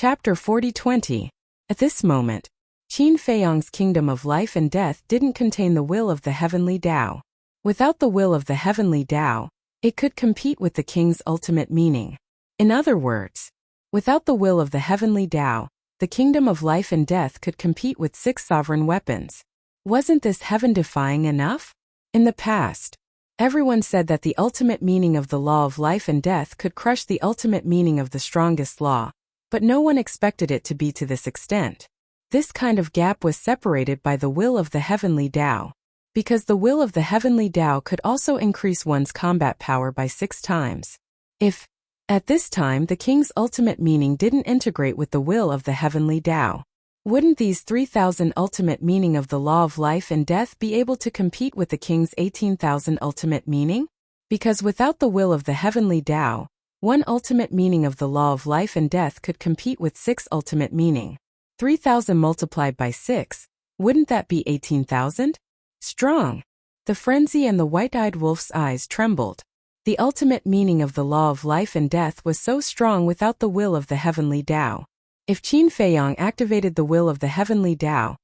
Chapter 40-20. At this moment, Qin Feiyang's kingdom of life and death didn't contain the will of the heavenly Tao. Without the will of the heavenly Tao, it could compete with the king's ultimate meaning. In other words, without the will of the heavenly Tao, the kingdom of life and death could compete with 6 sovereign weapons. Wasn't this heaven-defying enough? In the past, everyone said that the ultimate meaning of the law of life and death could crush the ultimate meaning of the strongest law, but no one expected it to be to this extent. This kind of gap was separated by the will of the heavenly Tao, because the will of the heavenly Tao could also increase one's combat power by 6 times. If, at this time, the king's ultimate meaning didn't integrate with the will of the heavenly Tao, wouldn't these 3,000 ultimate meaning of the law of life and death be able to compete with the king's 18,000 ultimate meaning? Because without the will of the heavenly Tao, one ultimate meaning of the law of life and death could compete with 6 ultimate meaning. 3,000 multiplied by 6, wouldn't that be 18,000? Strong. The frenzy and the white-eyed wolf's eyes trembled. The ultimate meaning of the law of life and death was so strong without the will of the heavenly Tao. If Qin Feiyang activated the will of the heavenly Tao,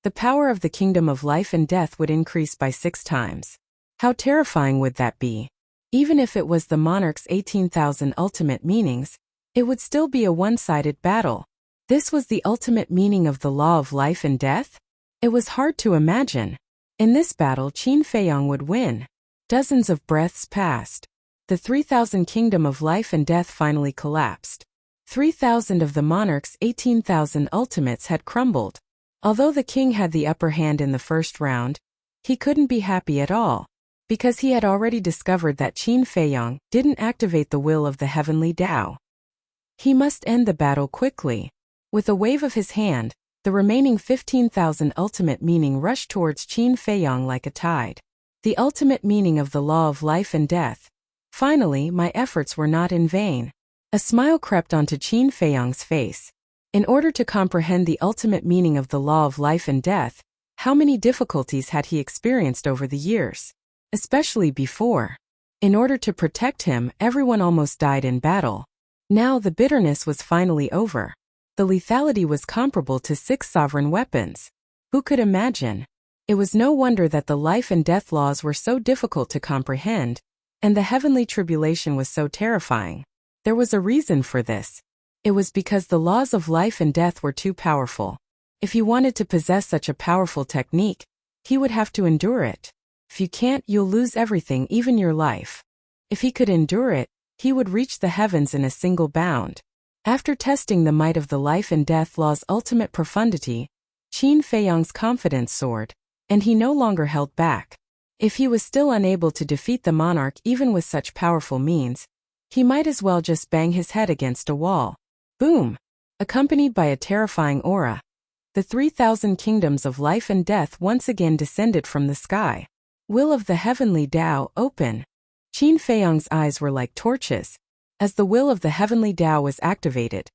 the power of the kingdom of life and death would increase by 6 times. How terrifying would that be? Even if it was the monarch's 18,000 ultimate meanings, it would still be a one-sided battle. This was the ultimate meaning of the law of life and death? It was hard to imagine. In this battle, Qin Feiyang would win. Dozens of breaths passed. The 3,000 kingdom of life and death finally collapsed. 3,000 of the monarch's 18,000 ultimates had crumbled. Although the king had the upper hand in the first round, he couldn't be happy at all, because he had already discovered that Qin Feiyang didn't activate the will of the heavenly Tao. He must end the battle quickly. With a wave of his hand, the remaining 15,000 ultimate meaning rushed towards Qin Feiyang like a tide. The ultimate meaning of the law of life and death. Finally, my efforts were not in vain. A smile crept onto Qin Feiyang's face. In order to comprehend the ultimate meaning of the law of life and death, how many difficulties had he experienced over the years? Especially before. In order to protect him, everyone almost died in battle. Now the bitterness was finally over. The lethality was comparable to 6 sovereign weapons. Who could imagine? It was no wonder that the life and death laws were so difficult to comprehend, and the heavenly tribulation was so terrifying. There was a reason for this. It was because the laws of life and death were too powerful. If he wanted to possess such a powerful technique, he would have to endure it. If you can't, you'll lose everything, even your life. If he could endure it, he would reach the heavens in a single bound. After testing the might of the life and death law's ultimate profundity, Qin Feiyang's confidence soared, and he no longer held back. If he was still unable to defeat the monarch even with such powerful means, he might as well just bang his head against a wall. Boom! Accompanied by a terrifying aura, the 3,000 kingdoms of life and death once again descended from the sky. Will of the heavenly Tao, open. Qin Feiyang's eyes were like torches. As the will of the heavenly Tao was activated,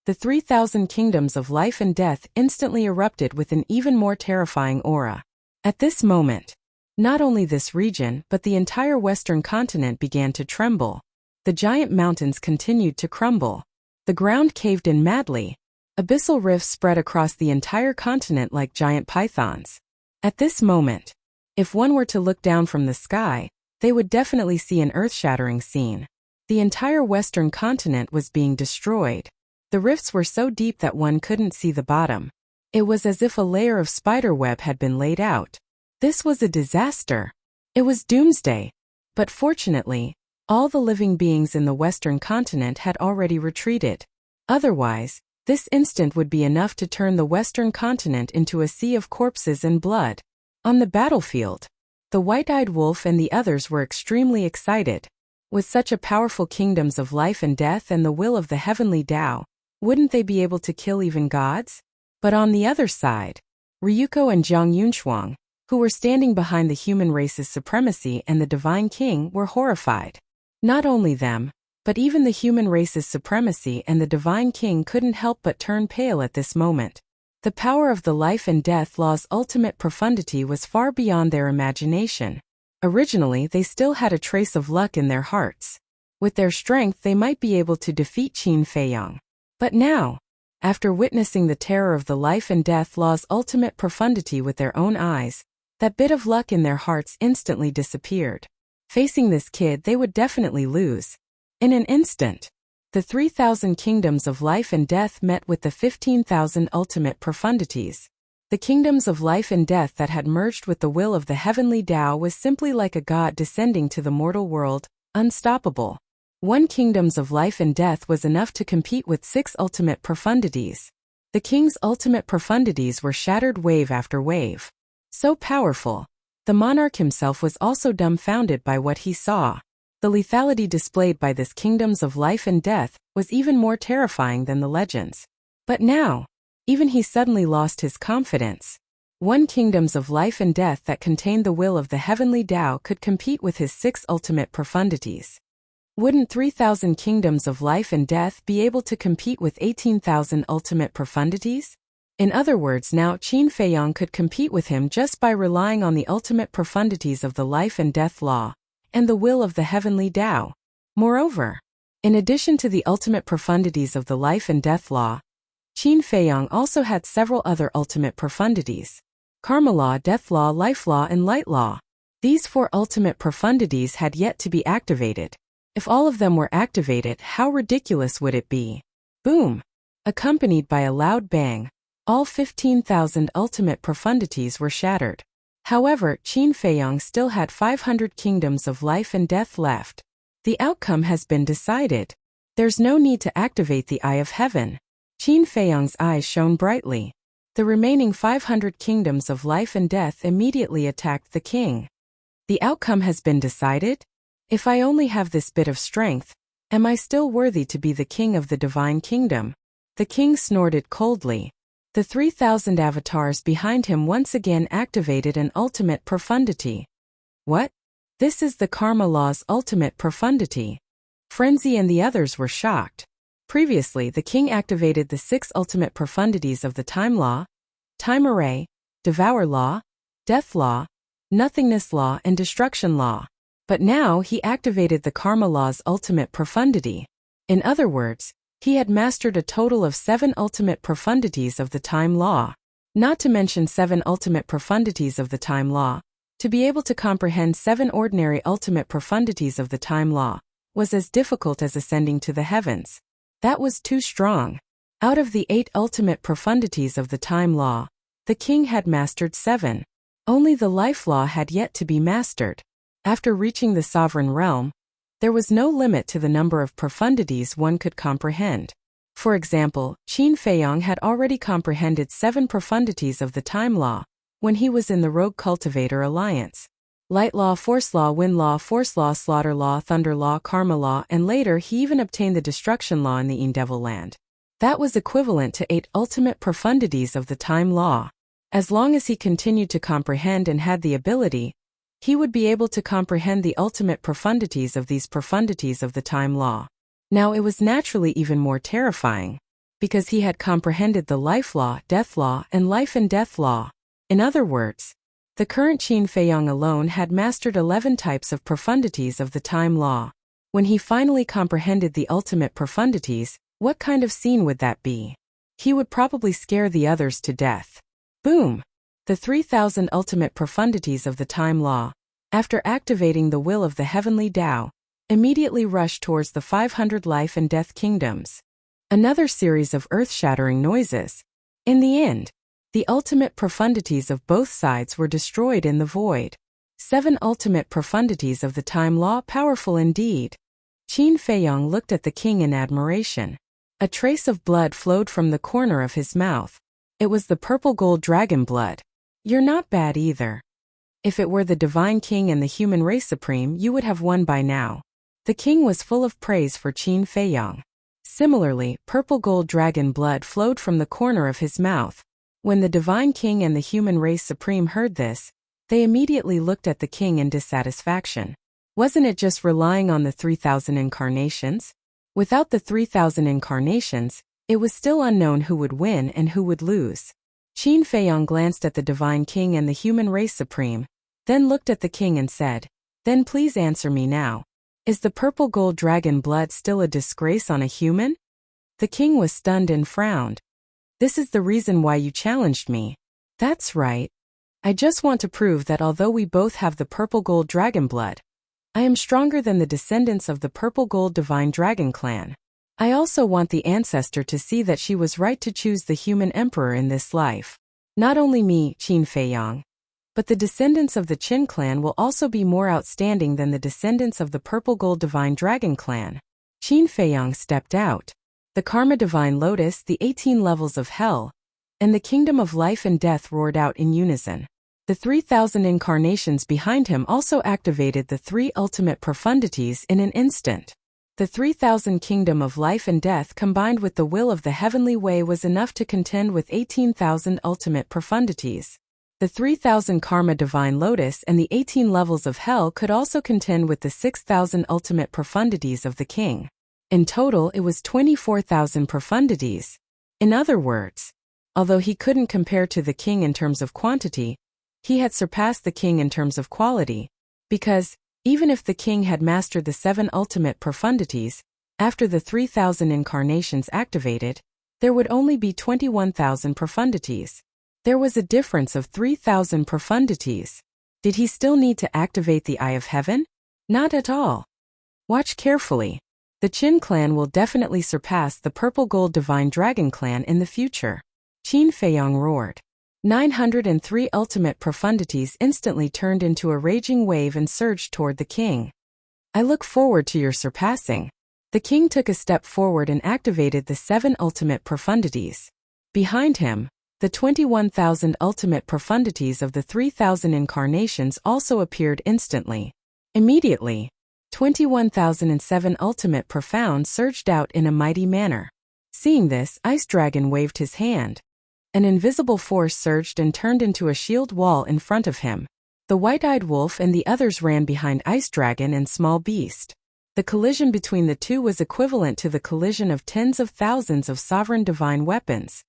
the 3,000 kingdoms of life and death instantly erupted with an even more terrifying aura. At this moment, not only this region but the entire western continent began to tremble. The giant mountains continued to crumble. The ground caved in madly. Abyssal rifts spread across the entire continent like giant pythons. At this moment, if one were to look down from the sky, they would definitely see an earth-shattering scene. The entire western continent was being destroyed. The rifts were so deep that one couldn't see the bottom. It was as if a layer of spiderweb had been laid out. This was a disaster. It was doomsday. But fortunately, all the living beings in the western continent had already retreated. Otherwise, this instant would be enough to turn the western continent into a sea of corpses and blood. On the battlefield, the white-eyed wolf and the others were extremely excited. With such a powerful kingdoms of life and death and the will of the heavenly Tao, wouldn't they be able to kill even gods? But on the other side, Ryuko and Zhang Yunshuang, who were standing behind the human race's supremacy and the divine king, were horrified. Not only them, but even the human race's supremacy and the divine king couldn't help but turn pale at this moment. The power of the life and death law's ultimate profundity was far beyond their imagination. Originally, they still had a trace of luck in their hearts. With their strength, they might be able to defeat Qin Feiyang. But now, After witnessing the terror of the life and death law's ultimate profundity with their own eyes, that bit of luck in their hearts instantly disappeared. Facing this kid they would definitely lose. In an instant, the 3,000 kingdoms of life and death met with the 15,000 ultimate profundities. The kingdoms of life and death that had merged with the will of the heavenly Tao was simply like a god descending to the mortal world, unstoppable. One kingdoms of life and death was enough to compete with 6 ultimate profundities. The king's ultimate profundities were shattered wave after wave. So powerful, the monarch himself was also dumbfounded by what he saw. The lethality displayed by this kingdoms of life and death was even more terrifying than the legends. But now, even he suddenly lost his confidence. One kingdoms of life and death that contained the will of the heavenly Tao could compete with his 6 ultimate profundities. Wouldn't 3,000 kingdoms of life and death be able to compete with 18,000 ultimate profundities? In other words, now Qin Feiyang could compete with him just by relying on the ultimate profundities of the life and death law, and the will of the heavenly Tao. Moreover, in addition to the ultimate profundities of the life and death law, Qin Feiyang also had several other ultimate profundities: karma law, death law, life law, and light law. These 4 ultimate profundities had yet to be activated. If all of them were activated, how ridiculous would it be? Boom! Accompanied by a loud bang, all 15,000 ultimate profundities were shattered. However, Qin Feiyang still had 500 kingdoms of life and death left. The outcome has been decided. There's no need to activate the Eye of Heaven. Qin Feiyang's eyes shone brightly. The remaining 500 kingdoms of life and death immediately attacked the king. The outcome has been decided? If I only have this bit of strength, am I still worthy to be the king of the divine kingdom? The king snorted coldly. The 3,000 avatars behind him once again activated an ultimate profundity. What? This is the karma law's ultimate profundity. Frenzy and the others were shocked. Previously, the king activated the 6 ultimate profundities of the time law, time array, devour law, death law, nothingness law, and destruction law. But now he activated the karma law's ultimate profundity. In other words, he had mastered a total of 7 ultimate profundities of the time law. Not to mention 7 ultimate profundities of the time law. To be able to comprehend 7 ordinary ultimate profundities of the time law was as difficult as ascending to the heavens. That was too strong. Out of the 8 ultimate profundities of the time law, the king had mastered 7. Only the life law had yet to be mastered. After reaching the sovereign realm, there was no limit to the number of profundities one could comprehend. For example, Qin Feiyang had already comprehended 7 profundities of the time law when he was in the Rogue Cultivator Alliance. Light law, force law, wind law, force law, slaughter law, thunder law, karma law, and later he even obtained the destruction law in the Devil land. That was equivalent to 8 ultimate profundities of the time law. As long as he continued to comprehend and had the ability, he would be able to comprehend the ultimate profundities of these profundities of the time law. Now it was naturally even more terrifying, because he had comprehended the life law, death law, and life and death law. In other words, the current Qin Feiyang alone had mastered 11 types of profundities of the time law. When he finally comprehended the ultimate profundities, what kind of scene would that be? He would probably scare the others to death. Boom! The 3,000 ultimate profundities of the time law, after activating the will of the heavenly Tao, immediately rushed towards the 500 life and death kingdoms. Another series of earth-shattering noises. In the end, the ultimate profundities of both sides were destroyed in the void. 7 ultimate profundities of the time law, powerful indeed. Qin Feiyang looked at the king in admiration. A trace of blood flowed from the corner of his mouth. It was the purple gold dragon blood. You're not bad either. If it were the divine king and the human race supreme, you would have won by now. The king was full of praise for Qin Feiyang. Similarly, purple gold dragon blood flowed from the corner of his mouth. When the divine king and the human race supreme heard this, they immediately looked at the king in dissatisfaction. Wasn't it just relying on the 3,000 incarnations? Without the 3,000 incarnations, it was still unknown who would win and who would lose. Qin Feiyang glanced at the divine king and the human race supreme, then looked at the king and said, "Then please answer me now. Is the purple gold dragon blood still a disgrace on a human?" The king was stunned and frowned. This is the reason why you challenged me. That's right. I just want to prove that although we both have the purple gold dragon blood, I am stronger than the descendants of the purple gold divine dragon clan. I also want the ancestor to see that she was right to choose the human emperor in this life. Not only me, Qin Feiyang, but the descendants of the Qin clan will also be more outstanding than the descendants of the purple gold divine dragon clan. Qin Feiyang stepped out. The Karma Divine Lotus, the 18 levels of hell, and the Kingdom of Life and Death roared out in unison. The 3,000 incarnations behind him also activated the 3 ultimate profundities in an instant. The 3,000 Kingdom of Life and Death combined with the will of the heavenly way was enough to contend with 18,000 ultimate profundities. The 3,000 Karma Divine Lotus and the 18 levels of hell could also contend with the 6,000 ultimate profundities of the king. In total, it was 24,000 profundities. In other words, although he couldn't compare to the king in terms of quantity, he had surpassed the king in terms of quality, because, even if the king had mastered the 7 ultimate profundities, after the 3,000 incarnations activated, there would only be 21,000 profundities. There was a difference of 3,000 profundities. Did he still need to activate the Eye of Heaven? Not at all. Watch carefully. The Qin clan will definitely surpass the Purple Gold Divine Dragon clan in the future. Qin Feiyang roared. 903 ultimate profundities instantly turned into a raging wave and surged toward the king. I look forward to your surpassing. The king took a step forward and activated the 7 ultimate profundities. Behind him, the 21,000 ultimate profundities of the 3,000 incarnations also appeared instantly. Immediately, 21,007 ultimate profound surged out in a mighty manner. Seeing this, Ice Dragon waved his hand. An invisible force surged and turned into a shield wall in front of him. The white-eyed wolf and the others ran behind Ice Dragon and Small Beast. The collision between the two was equivalent to the collision of tens of thousands of sovereign divine weapons.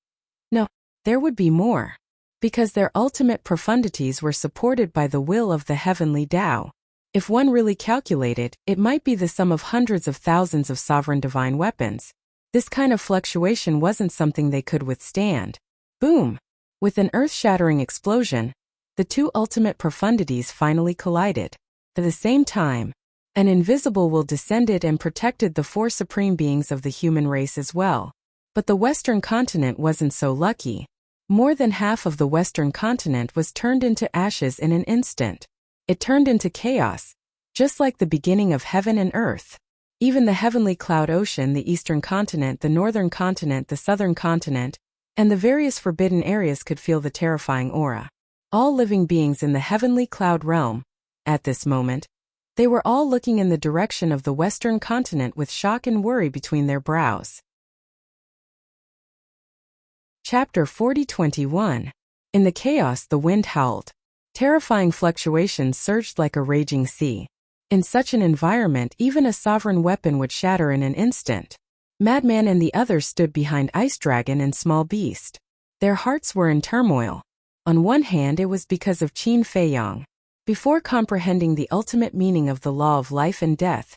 No, there would be more. Because their ultimate profundities were supported by the will of the heavenly Tao. If one really calculated, it might be the sum of hundreds of thousands of sovereign divine weapons. This kind of fluctuation wasn't something they could withstand. Boom! With an earth-shattering explosion, the 2 ultimate profundities finally collided. At the same time, an invisible will descended and protected the 4 supreme beings of the human race as well. But the Western continent wasn't so lucky. More than half of the Western continent was turned into ashes in an instant. It turned into chaos, just like the beginning of heaven and earth. Even the heavenly cloud ocean, the eastern continent, the northern continent, the southern continent, and the various forbidden areas could feel the terrifying aura. All living beings in the heavenly cloud realm, at this moment, they were all looking in the direction of the western continent with shock and worry between their brows. Chapter 40:21. In the chaos the wind howled. Terrifying fluctuations surged like a raging sea. In such an environment even a sovereign weapon would shatter in an instant. Madman and the others stood behind Ice Dragon and Small Beast. Their hearts were in turmoil. On one hand it was because of Qin Feiyang. Before comprehending the ultimate meaning of the law of life and death,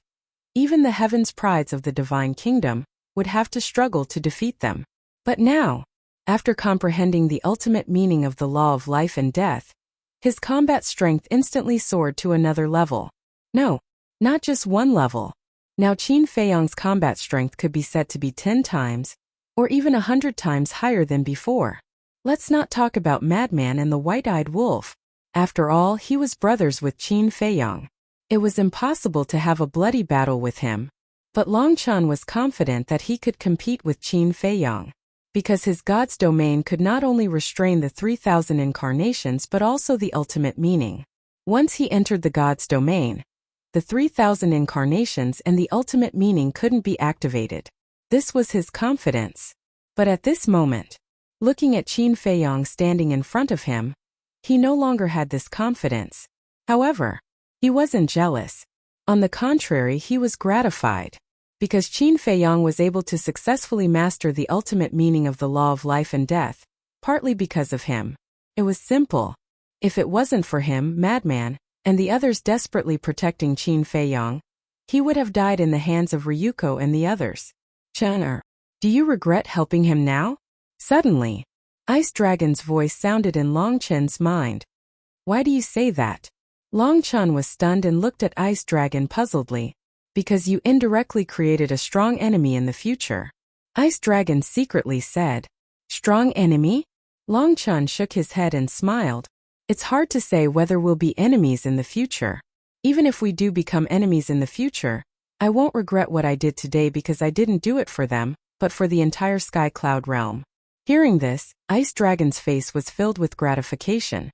even the heavens' prides of the divine kingdom would have to struggle to defeat them. But now, after comprehending the ultimate meaning of the law of life and death, his combat strength instantly soared to another level. No, not just one level. Now Qin Feiyang's combat strength could be said to be 10 times, or even 100 times higher than before. Let's not talk about Madman and the white-eyed wolf. After all, he was brothers with Qin Feiyang. It was impossible to have a bloody battle with him. But Longchan was confident that he could compete with Qin Feiyang, because his God's domain could not only restrain the 3,000 incarnations but also the ultimate meaning. Once he entered the God's domain, the 3,000 incarnations and the ultimate meaning couldn't be activated. This was his confidence. But at this moment, looking at Qin Feiyang standing in front of him, he no longer had this confidence. However, he wasn't jealous. On the contrary, he was gratified. Because Qin Feiyang was able to successfully master the ultimate meaning of the law of life and death, partly because of him. It was simple. If it wasn't for him, Madman, and the others desperately protecting Qin Feiyang, he would have died in the hands of Ryuko and the others. Chan'er, do you regret helping him now? Suddenly, Ice Dragon's voice sounded in Long Chen's mind. Why do you say that? Long Chen was stunned and looked at Ice Dragon puzzledly. Because you indirectly created a strong enemy in the future. Ice Dragon secretly said. Strong enemy? Long Chen shook his head and smiled. It's hard to say whether we'll be enemies in the future. Even if we do become enemies in the future, I won't regret what I did today because I didn't do it for them, but for the entire Sky Cloud realm. Hearing this, Ice Dragon's face was filled with gratification.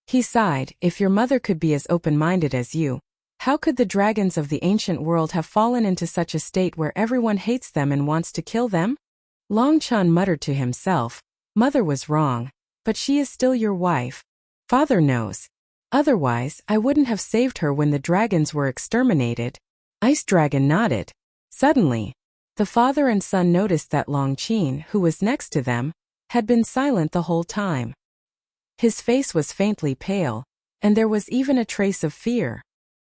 He sighed, if your mother could be as open-minded as you, how could the dragons of the ancient world have fallen into such a state where everyone hates them and wants to kill them? Long Chen muttered to himself, Mother was wrong, but she is still your wife. Father knows. Otherwise, I wouldn't have saved her when the dragons were exterminated. Ice Dragon nodded. Suddenly, the father and son noticed that Long Chen, who was next to them, had been silent the whole time. His face was faintly pale, and there was even a trace of fear.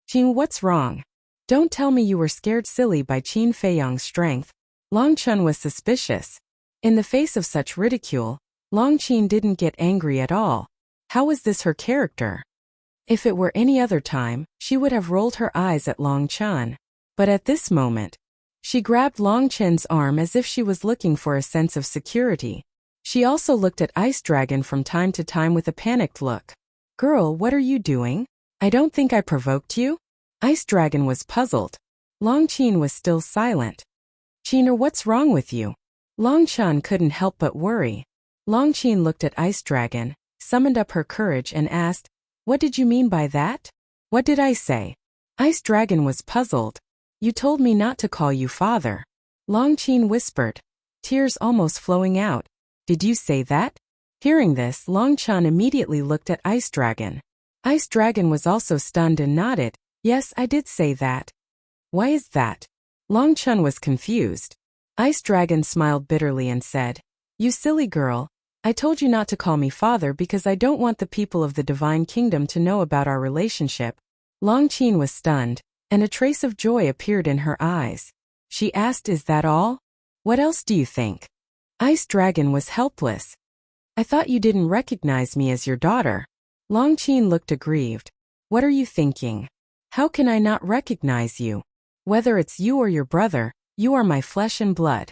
Qin, what's wrong? Don't tell me you were scared silly by Qin Feiyang's strength. Long Chen was suspicious. In the face of such ridicule, Long Qin didn't get angry at all. How was this her character? If it were any other time, she would have rolled her eyes at Long Chen. But at this moment, she grabbed Long Chen's arm as if she was looking for a sense of security. She also looked at Ice Dragon from time to time with a panicked look. Girl, what are you doing? I don't think I provoked you? Ice Dragon was puzzled. Long Chen was still silent. Qin, what's wrong with you? Long Chen couldn't help but worry. Long Chen looked at Ice Dragon, summoned up her courage and asked, What did you mean by that? What did I say? Ice Dragon was puzzled. You told me not to call you father. Long Chen whispered, tears almost flowing out. Did you say that? Hearing this, Long Chen immediately looked at Ice Dragon. Ice Dragon was also stunned and nodded. Yes, I did say that. Why is that? Long Chen was confused. Ice Dragon smiled bitterly and said, You silly girl, I told you not to call me father because I don't want the people of the Divine Kingdom to know about our relationship. Long Chen was stunned, and a trace of joy appeared in her eyes. She asked, Is that all? What else do you think? Ice Dragon was helpless. I thought you didn't recognize me as your daughter. Long Chen looked aggrieved. What are you thinking? How can I not recognize you? Whether it's you or your brother, you are my flesh and blood.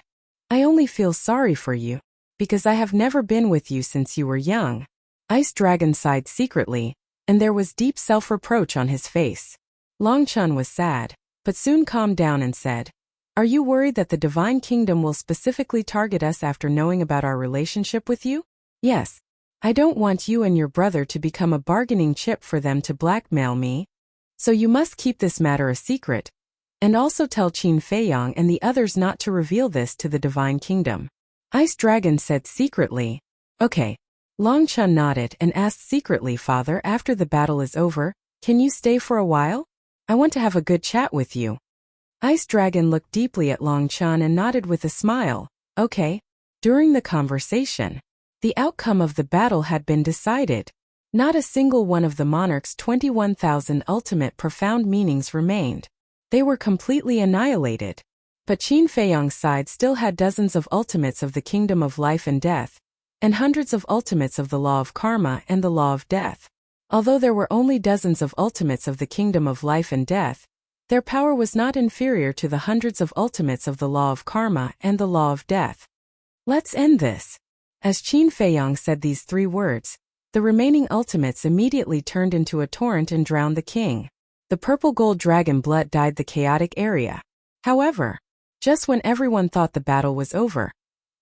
I only feel sorry for you, because I have never been with you since you were young. Ice Dragon sighed secretly, and there was deep self-reproach on his face. Long Chen was sad, but soon calmed down and said, Are you worried that the Divine Kingdom will specifically target us after knowing about our relationship with you? Yes. I don't want you and your brother to become a bargaining chip for them to blackmail me. So you must keep this matter a secret, and also tell Qin Feiyang and the others not to reveal this to the Divine Kingdom. Ice Dragon said secretly. Okay. Long Chen nodded and asked secretly, Father, after the battle is over, can you stay for a while? I want to have a good chat with you. Ice Dragon looked deeply at Long Chen and nodded with a smile. Okay. During the conversation, the outcome of the battle had been decided. Not a single one of the monarch's 21,000 ultimate profound meanings remained. They were completely annihilated. But Qin Feiyang's side still had dozens of ultimates of the kingdom of life and death, and hundreds of ultimates of the law of karma and the law of death. Although there were only dozens of ultimates of the kingdom of life and death, their power was not inferior to the hundreds of ultimates of the law of karma and the law of death. Let's end this. As Qin Feiyang said these three words, the remaining ultimates immediately turned into a torrent and drowned the king. The purple gold dragon blood dyed the chaotic area. However, just when everyone thought the battle was over,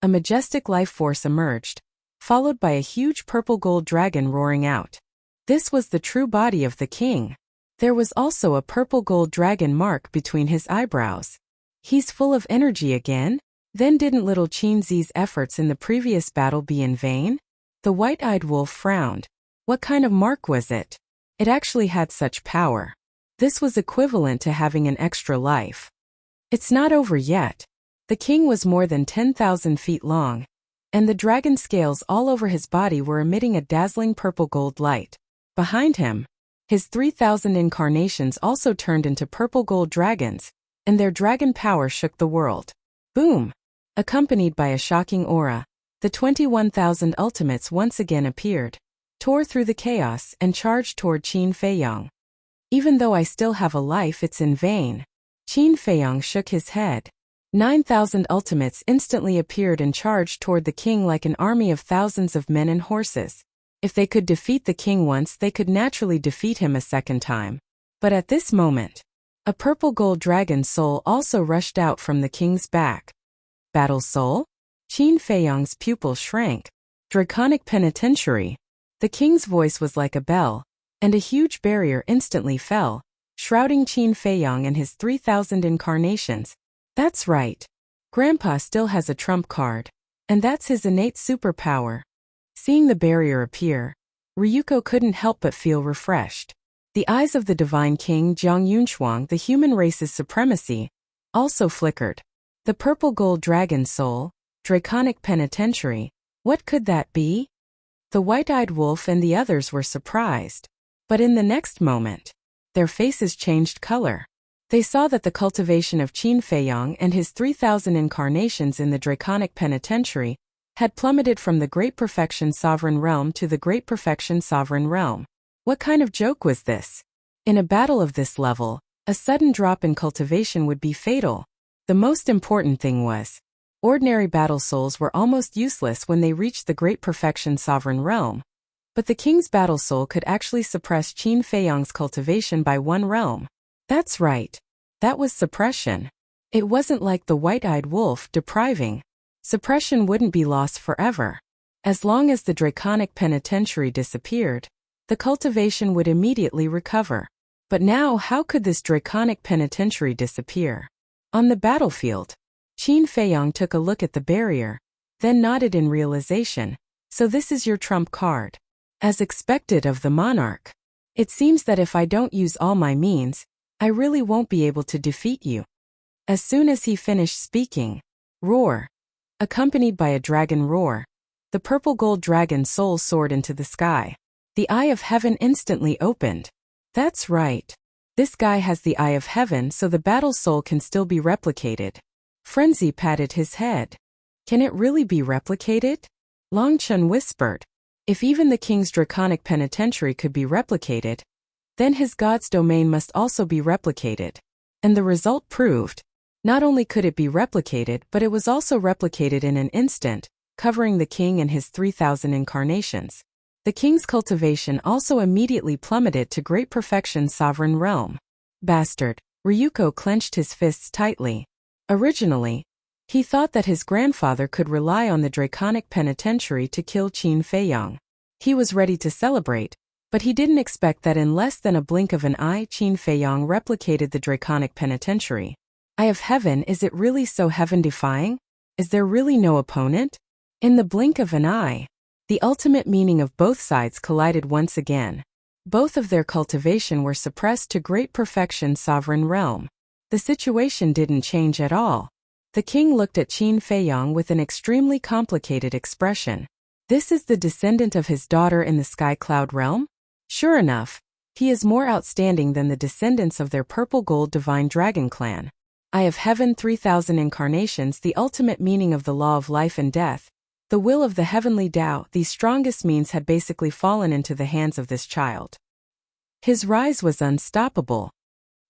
a majestic life force emerged, followed by a huge purple gold dragon roaring out. This was the true body of the king. There was also a purple gold dragon mark between his eyebrows. He's full of energy again? Then didn't little Qin Zi's efforts in the previous battle be in vain? The white-eyed wolf frowned. What kind of mark was it? It actually had such power. This was equivalent to having an extra life. It's not over yet. The king was more than 10,000 feet long, and the dragon scales all over his body were emitting a dazzling purple gold light. Behind him, his 3,000 incarnations also turned into purple gold dragons, and their dragon power shook the world. Boom! Accompanied by a shocking aura, The 21,000 ultimates once again appeared, tore through the chaos, and charged toward Qin Feiyang. Even though I still have a life, it's in vain. Qin Feiyang shook his head. 9,000 ultimates instantly appeared and charged toward the king like an army of thousands of men and horses. If they could defeat the king once, they could naturally defeat him a second time. But at this moment, a purple gold dragon soul also rushed out from the king's back. Battle soul? Qin Feiyang's pupil shrank. Draconic penitentiary. The king's voice was like a bell, and a huge barrier instantly fell, shrouding Qin Feiyang and his 3,000 incarnations. That's right. Grandpa still has a trump card, and that's his innate superpower. Seeing the barrier appear, Ryuko couldn't help but feel refreshed. The eyes of the divine king Jiang Yunshuang, the human race's supremacy, also flickered. The purple gold dragon soul, draconic penitentiary, what could that be? The white-eyed wolf and the others were surprised. But in the next moment, their faces changed color. They saw that the cultivation of Qin Feiyang and his 3,000 incarnations in the draconic penitentiary had plummeted from the Great Perfection Sovereign Realm to the Great Perfection Sovereign Realm. What kind of joke was this? In a battle of this level, a sudden drop in cultivation would be fatal. The most important thing was, ordinary battle souls were almost useless when they reached the Great Perfection Sovereign Realm. But the king's battle soul could actually suppress Qin Feiyang's cultivation by 1 realm. That's right. That was suppression. It wasn't like the white-eyed wolf depriving. Suppression wouldn't be lost forever. As long as the draconic penitentiary disappeared, the cultivation would immediately recover. But now, how could this draconic penitentiary disappear? On the battlefield, Qin Feiyang took a look at the barrier, then nodded in realization. So this is your trump card. As expected of the monarch. It seems that if I don't use all my means, I really won't be able to defeat you. As soon as he finished speaking, roar. Accompanied by a dragon roar, the purple gold dragon soul soared into the sky. The eye of heaven instantly opened. That's right. This guy has the eye of heaven, so the battle soul can still be replicated. Frenzy patted his head. Can it really be replicated? Longchun whispered. If even the king's draconic penitentiary could be replicated, then his god's domain must also be replicated. And the result proved, not only could it be replicated, but it was also replicated in an instant, covering the king and his 3,000 incarnations. The king's cultivation also immediately plummeted to Great Perfection Sovereign Realm. Bastard. Ryuko clenched his fists tightly. Originally, he thought that his grandfather could rely on the draconic penitentiary to kill Qin Feiyang. He was ready to celebrate, but he didn't expect that in less than a blink of an eye Qin Feiyang replicated the draconic penitentiary. Eye of heaven, is it really so heaven-defying? Is there really no opponent? In the blink of an eye, the ultimate meaning of both sides collided once again. Both of their cultivation were suppressed to Great Perfection Sovereign Realm. The situation didn't change at all. The king looked at Qin Feiyang with an extremely complicated expression. This is the descendant of his daughter in the Sky Cloud Realm? Sure enough, he is more outstanding than the descendants of their purple gold divine dragon clan. Eye of heaven, 3,000 incarnations, the ultimate meaning of the law of life and death, the will of the heavenly Tao. These strongest means had basically fallen into the hands of this child. His rise was unstoppable.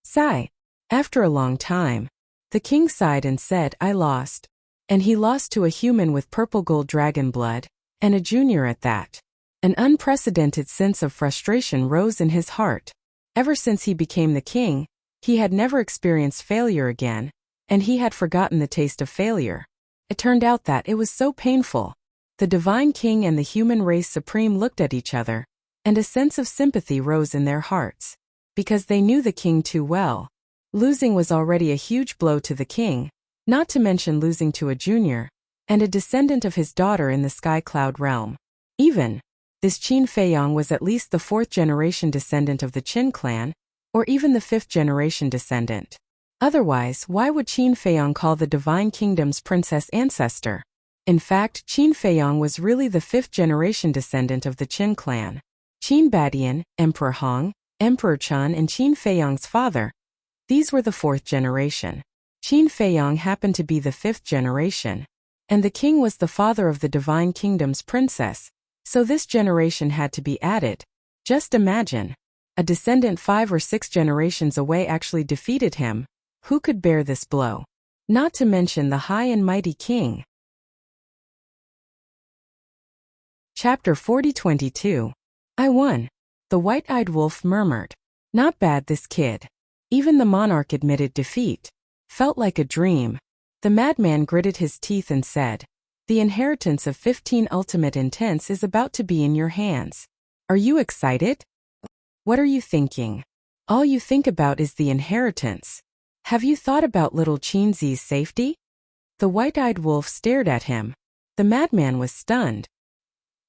Sigh. After a long time, the king sighed and said, I lost. And he lost to a human with purple gold dragon blood, and a junior at that. An unprecedented sense of frustration rose in his heart. Ever since he became the king, he had never experienced failure again, and he had forgotten the taste of failure. It turned out that it was so painful. The divine king and the human race supreme looked at each other, and a sense of sympathy rose in their hearts. Because they knew the king too well. Losing was already a huge blow to the king, not to mention losing to a junior, and a descendant of his daughter in the Sky Cloud Realm. Even, this Qin Feiyang was at least the 4th-generation descendant of the Qin clan, or even the 5th-generation descendant. Otherwise, why would Qin Feiyang call the Divine Kingdom's princess ancestor? In fact, Qin Feiyang was really the 5th-generation descendant of the Qin clan. Qin Badian, Emperor Hong, Emperor Chun, and Qin Feiyang's father. These were the 4th generation. Qin Feiyang happened to be the 5th generation. And the king was the father of the divine kingdom's princess, so this generation had to be added. Just imagine. A descendant 5 or 6 generations away actually defeated him. Who could bear this blow? Not to mention the high and mighty king. Chapter 40:22. I won. The white-eyed wolf murmured. Not bad, this kid. Even the monarch admitted defeat. Felt like a dream. The madman gritted his teeth and said, the inheritance of 15 ultimate intents is about to be in your hands. Are you excited? What are you thinking? All you think about is the inheritance. Have you thought about little Chinzi's safety? The white-eyed wolf stared at him. The madman was stunned.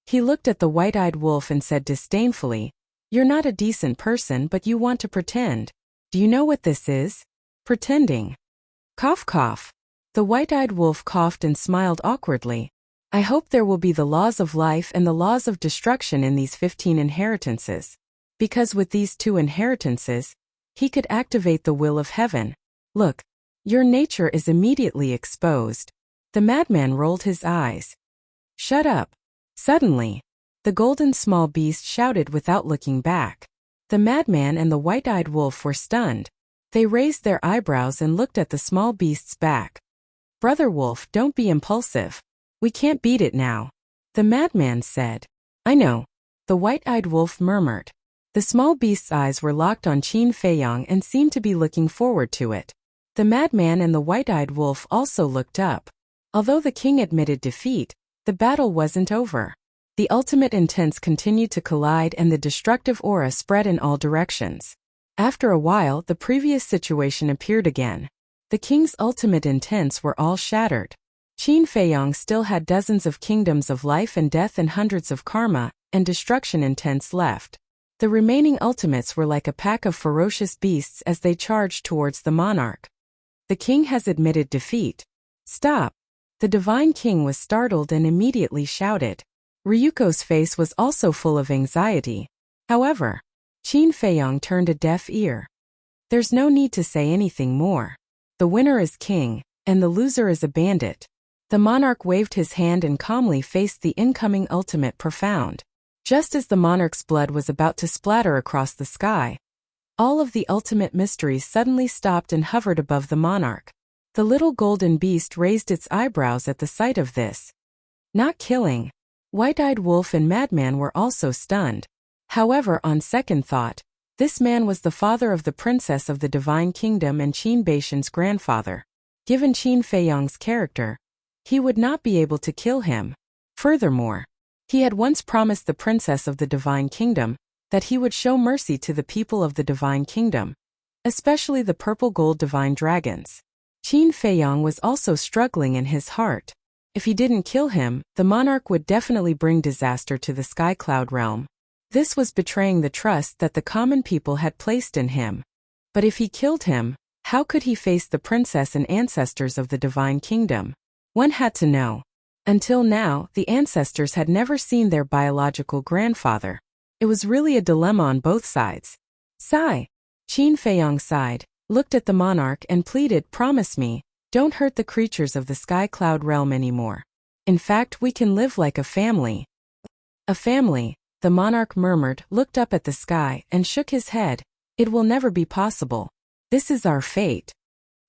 He looked at the white-eyed wolf and said disdainfully, you're not a decent person, but you want to pretend. Do you know what this is? Pretending. Cough cough. The white-eyed wolf coughed and smiled awkwardly. I hope there will be the laws of life and the laws of destruction in these 15 inheritances. Because with these 2 inheritances, he could activate the will of heaven. Look, your nature is immediately exposed. The madman rolled his eyes. Shut up. Suddenly, the golden small beast shouted without looking back. The madman and the white-eyed wolf were stunned. They raised their eyebrows and looked at the small beast's back. Brother Wolf, don't be impulsive. We can't beat it now. The madman said. I know. The white-eyed wolf murmured. The small beast's eyes were locked on Qin Feiyong and seemed to be looking forward to it. The madman and the white-eyed wolf also looked up. Although the king admitted defeat, the battle wasn't over. The ultimate intents continued to collide and the destructive aura spread in all directions. After a while, the previous situation appeared again. The king's ultimate intents were all shattered. Qin Feiyong still had dozens of kingdoms of life and death and hundreds of karma and destruction intents left. The remaining ultimates were like a pack of ferocious beasts as they charged towards the monarch. The king has admitted defeat. Stop. The divine king was startled and immediately shouted. Ryuko's face was also full of anxiety. However, Qin Feiyong turned a deaf ear. There's no need to say anything more. The winner is king, and the loser is a bandit. The monarch waved his hand and calmly faced the incoming ultimate profound. Just as the monarch's blood was about to splatter across the sky, all of the ultimate mysteries suddenly stopped and hovered above the monarch. The little golden beast raised its eyebrows at the sight of this. Not killing. White-eyed wolf and madman were also stunned. However, on second thought, this man was the father of the princess of the divine kingdom and Qin Beishan's grandfather. Given Qin Feiyong's character, he would not be able to kill him. Furthermore, he had once promised the princess of the divine kingdom that he would show mercy to the people of the divine kingdom, especially the purple gold divine dragons. Qin Feiyong was also struggling in his heart. If he didn't kill him, the monarch would definitely bring disaster to the Sky Cloud realm. This was betraying the trust that the common people had placed in him. But if he killed him, how could he face the princess and ancestors of the divine kingdom? One had to know. Until now, the ancestors had never seen their biological grandfather. It was really a dilemma on both sides. Sigh. Qin Feiyong sighed, looked at the monarch and pleaded, promise me, don't hurt the creatures of the Sky Cloud realm anymore. In fact, we can live like a family. A family, the monarch murmured, looked up at the sky, and shook his head. It will never be possible. This is our fate.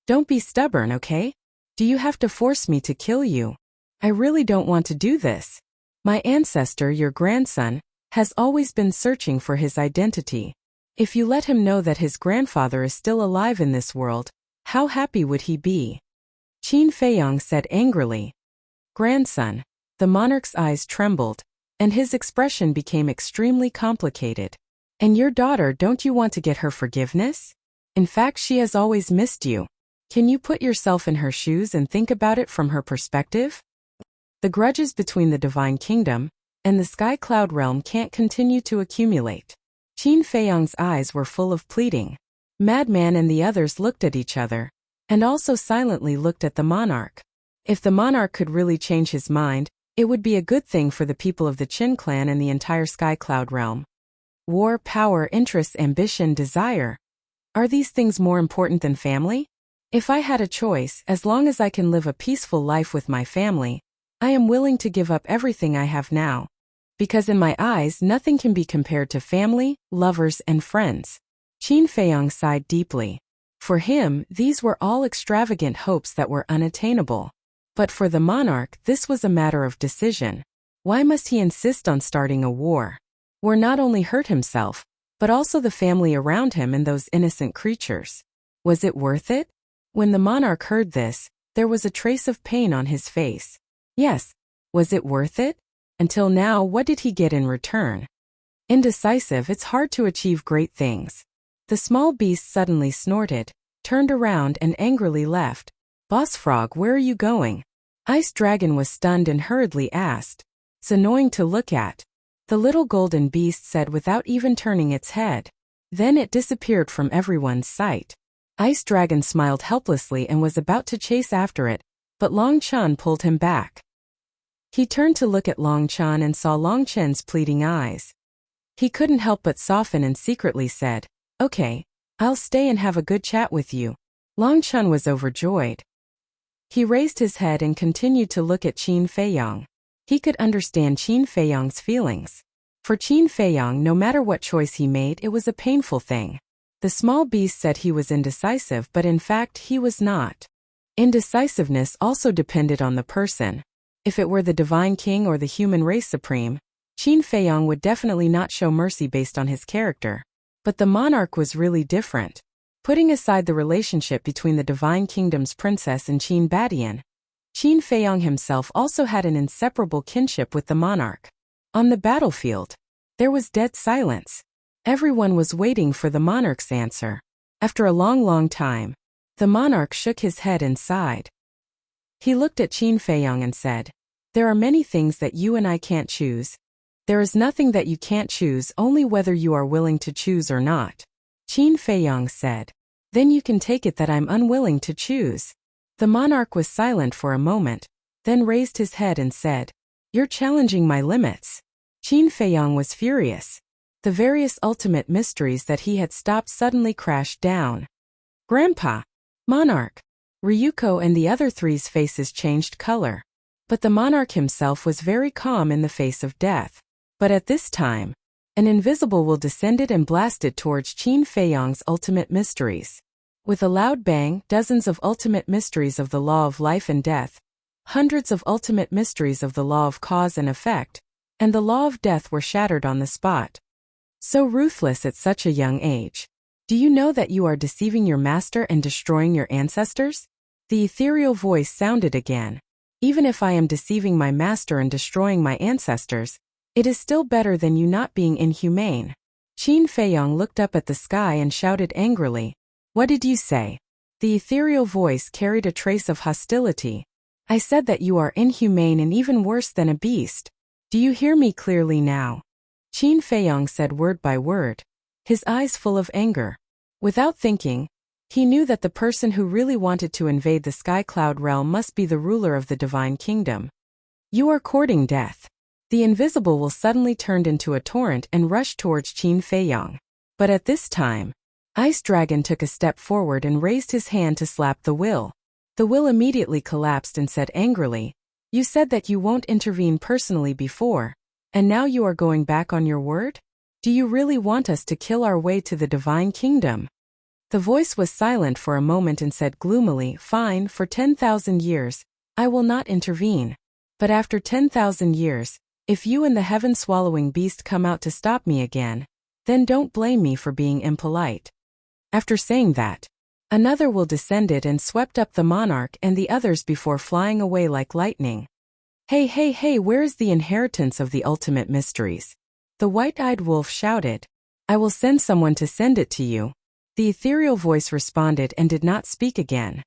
Don't be stubborn, okay? Do you have to force me to kill you? I really don't want to do this. My ancestor, your grandson, has always been searching for his identity. If you let him know that his grandfather is still alive in this world, how happy would he be? Qin Feiyong said angrily. Grandson. The monarch's eyes trembled, and his expression became extremely complicated. And your daughter, don't you want to get her forgiveness? In fact, she has always missed you. Can you put yourself in her shoes and think about it from her perspective? The grudges between the divine kingdom and the Sky Cloud realm can't continue to accumulate. Qin Feiyong's eyes were full of pleading. Madman and the others looked at each other, and also silently looked at the monarch. If the monarch could really change his mind, it would be a good thing for the people of the Qin clan and the entire Sky Cloud realm. War, power, interests, ambition, desire. Are these things more important than family? If I had a choice, as long as I can live a peaceful life with my family, I am willing to give up everything I have now. Because in my eyes nothing can be compared to family, lovers and friends. Qin Feiyong sighed deeply. For him, these were all extravagant hopes that were unattainable. But for the monarch, this was a matter of decision. Why must he insist on starting a war? War not only hurt himself, but also the family around him and those innocent creatures. Was it worth it? When the monarch heard this, there was a trace of pain on his face. Yes. Was it worth it? Until now, what did he get in return? Indecisive, it's hard to achieve great things. The small beast suddenly snorted, turned around and angrily left. Boss Frog, where are you going? Ice Dragon was stunned and hurriedly asked. It's annoying to look at. The little golden beast said without even turning its head. Then it disappeared from everyone's sight. Ice Dragon smiled helplessly and was about to chase after it, but Long Chen pulled him back. He turned to look at Long Chen and saw Long Chen's pleading eyes. He couldn't help but soften and secretly said, "Okay, I'll stay and have a good chat with you." Long Chen was overjoyed. He raised his head and continued to look at Qin Feiyong. He could understand Qin Feiyong's feelings. For Qin Feiyong, no matter what choice he made, it was a painful thing. The small beast said he was indecisive, but in fact he was not. Indecisiveness also depended on the person. If it were the Divine King or the human race supreme, Qin Feiyong would definitely not show mercy based on his character. But the monarch was really different. Putting aside the relationship between the Divine Kingdom's princess and Qin Badian, Qin Feiyong himself also had an inseparable kinship with the monarch. On the battlefield, there was dead silence. Everyone was waiting for the monarch's answer. After a long time, the monarch shook his head and sighed. He looked at Qin Feiyong and said, "There are many things that you and I can't choose. There is nothing that you can't choose, only whether you are willing to choose or not." Qin Feiyong said, "Then you can take it that I'm unwilling to choose." The monarch was silent for a moment, then raised his head and said, "You're challenging my limits." Qin Feiyong was furious. The various ultimate mysteries that he had stopped suddenly crashed down. Grandpa, Monarch, Ryuko and the other three's faces changed color. But the monarch himself was very calm in the face of death. But at this time, an invisible will descended and blasted towards Qin Feiyong's ultimate mysteries. With a loud bang, dozens of ultimate mysteries of the law of life and death, hundreds of ultimate mysteries of the law of cause and effect, and the law of death were shattered on the spot. So ruthless at such a young age. Do you know that you are deceiving your master and destroying your ancestors? The ethereal voice sounded again. Even if I am deceiving my master and destroying my ancestors, it is still better than you not being inhumane. Qin Feiyong looked up at the sky and shouted angrily, "What did you say?" The ethereal voice carried a trace of hostility. "I said that you are inhumane and even worse than a beast. Do you hear me clearly now?" Qin Feiyong said word by word, his eyes full of anger. Without thinking, he knew that the person who really wanted to invade the Sky Cloud realm must be the ruler of the Divine Kingdom. "You are courting death." The invisible will suddenly turned into a torrent and rushed towards Qin Feiyong. But at this time, Ice Dragon took a step forward and raised his hand to slap the will. The will immediately collapsed and said angrily, "You said that you won't intervene personally before, and now you are going back on your word? Do you really want us to kill our way to the Divine Kingdom?" The voice was silent for a moment and said gloomily, "Fine, for 10,000 years, I will not intervene. But after 10,000 years, if you and the heaven-swallowing beast come out to stop me again, then don't blame me for being impolite." After saying that, another will descended and swept up the monarch and the others before flying away like lightning. Hey, where is the inheritance of the ultimate mysteries?" The white-eyed wolf shouted. "I will send someone to send it to you." The ethereal voice responded and did not speak again.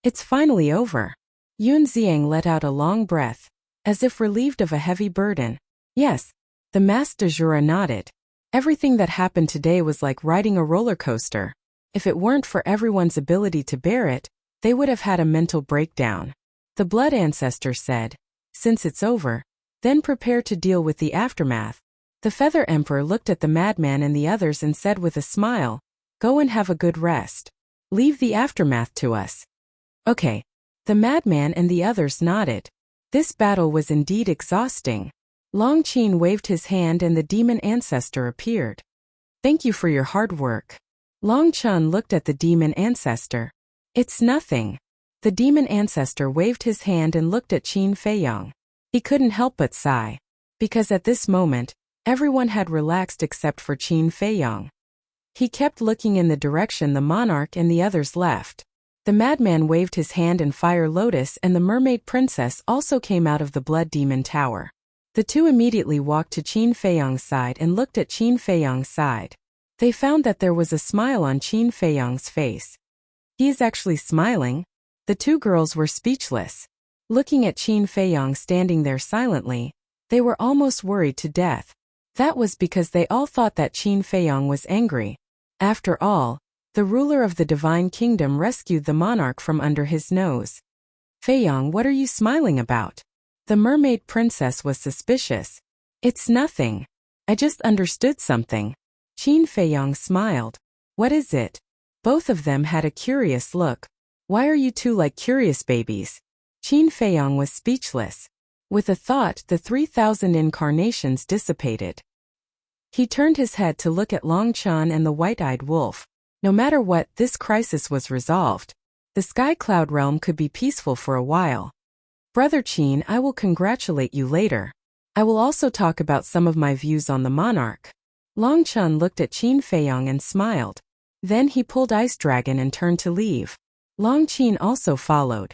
"It's finally over." Yun Xiang let out a long breath, as if relieved of a heavy burden. "Yes." The master de Jura nodded. "Everything that happened today was like riding a roller coaster. If it weren't for everyone's ability to bear it, they would have had a mental breakdown." The blood ancestor said, "Since it's over, then prepare to deal with the aftermath." The Feather Emperor looked at the madman and the others and said with a smile, "Go and have a good rest." Leave the aftermath to us. Okay. The madman and the others nodded. This battle was indeed exhausting. Long Qin waved his hand and the demon ancestor appeared. Thank you for your hard work. Long Chun looked at the demon ancestor. It's nothing. The demon ancestor waved his hand and looked at Qin Feiyong. He couldn't help but sigh. Because at this moment, everyone had relaxed except for Qin Feiyong. He kept looking in the direction the monarch and the others left. The madman waved his hand and Fire Lotus and the mermaid princess also came out of the blood demon tower. The two immediately walked to Qin Feiyong's side and looked at Qin Feiyong's side. They found that there was a smile on Qin Feiyong's face. He is actually smiling. The two girls were speechless. Looking at Qin Feiyong standing there silently, they were almost worried to death. That was because they all thought that Qin Feiyong was angry. After all, the ruler of the divine kingdom rescued the monarch from under his nose. Feiyong, what are you smiling about? The mermaid princess was suspicious. It's nothing. I just understood something. Qin Feiyong smiled. What is it? Both of them had a curious look. Why are you two like curious babies? Qin Feiyong was speechless. With a thought, the 3,000 incarnations dissipated. He turned his head to look at Long Chan and the white-eyed wolf. No matter what, this crisis was resolved. The Sky Cloud realm could be peaceful for a while. Brother Qin, I will congratulate you later. I will also talk about some of my views on the monarch. Long Chun looked at Qin Feiyong and smiled. Then he pulled Ice Dragon and turned to leave. Long Qin also followed.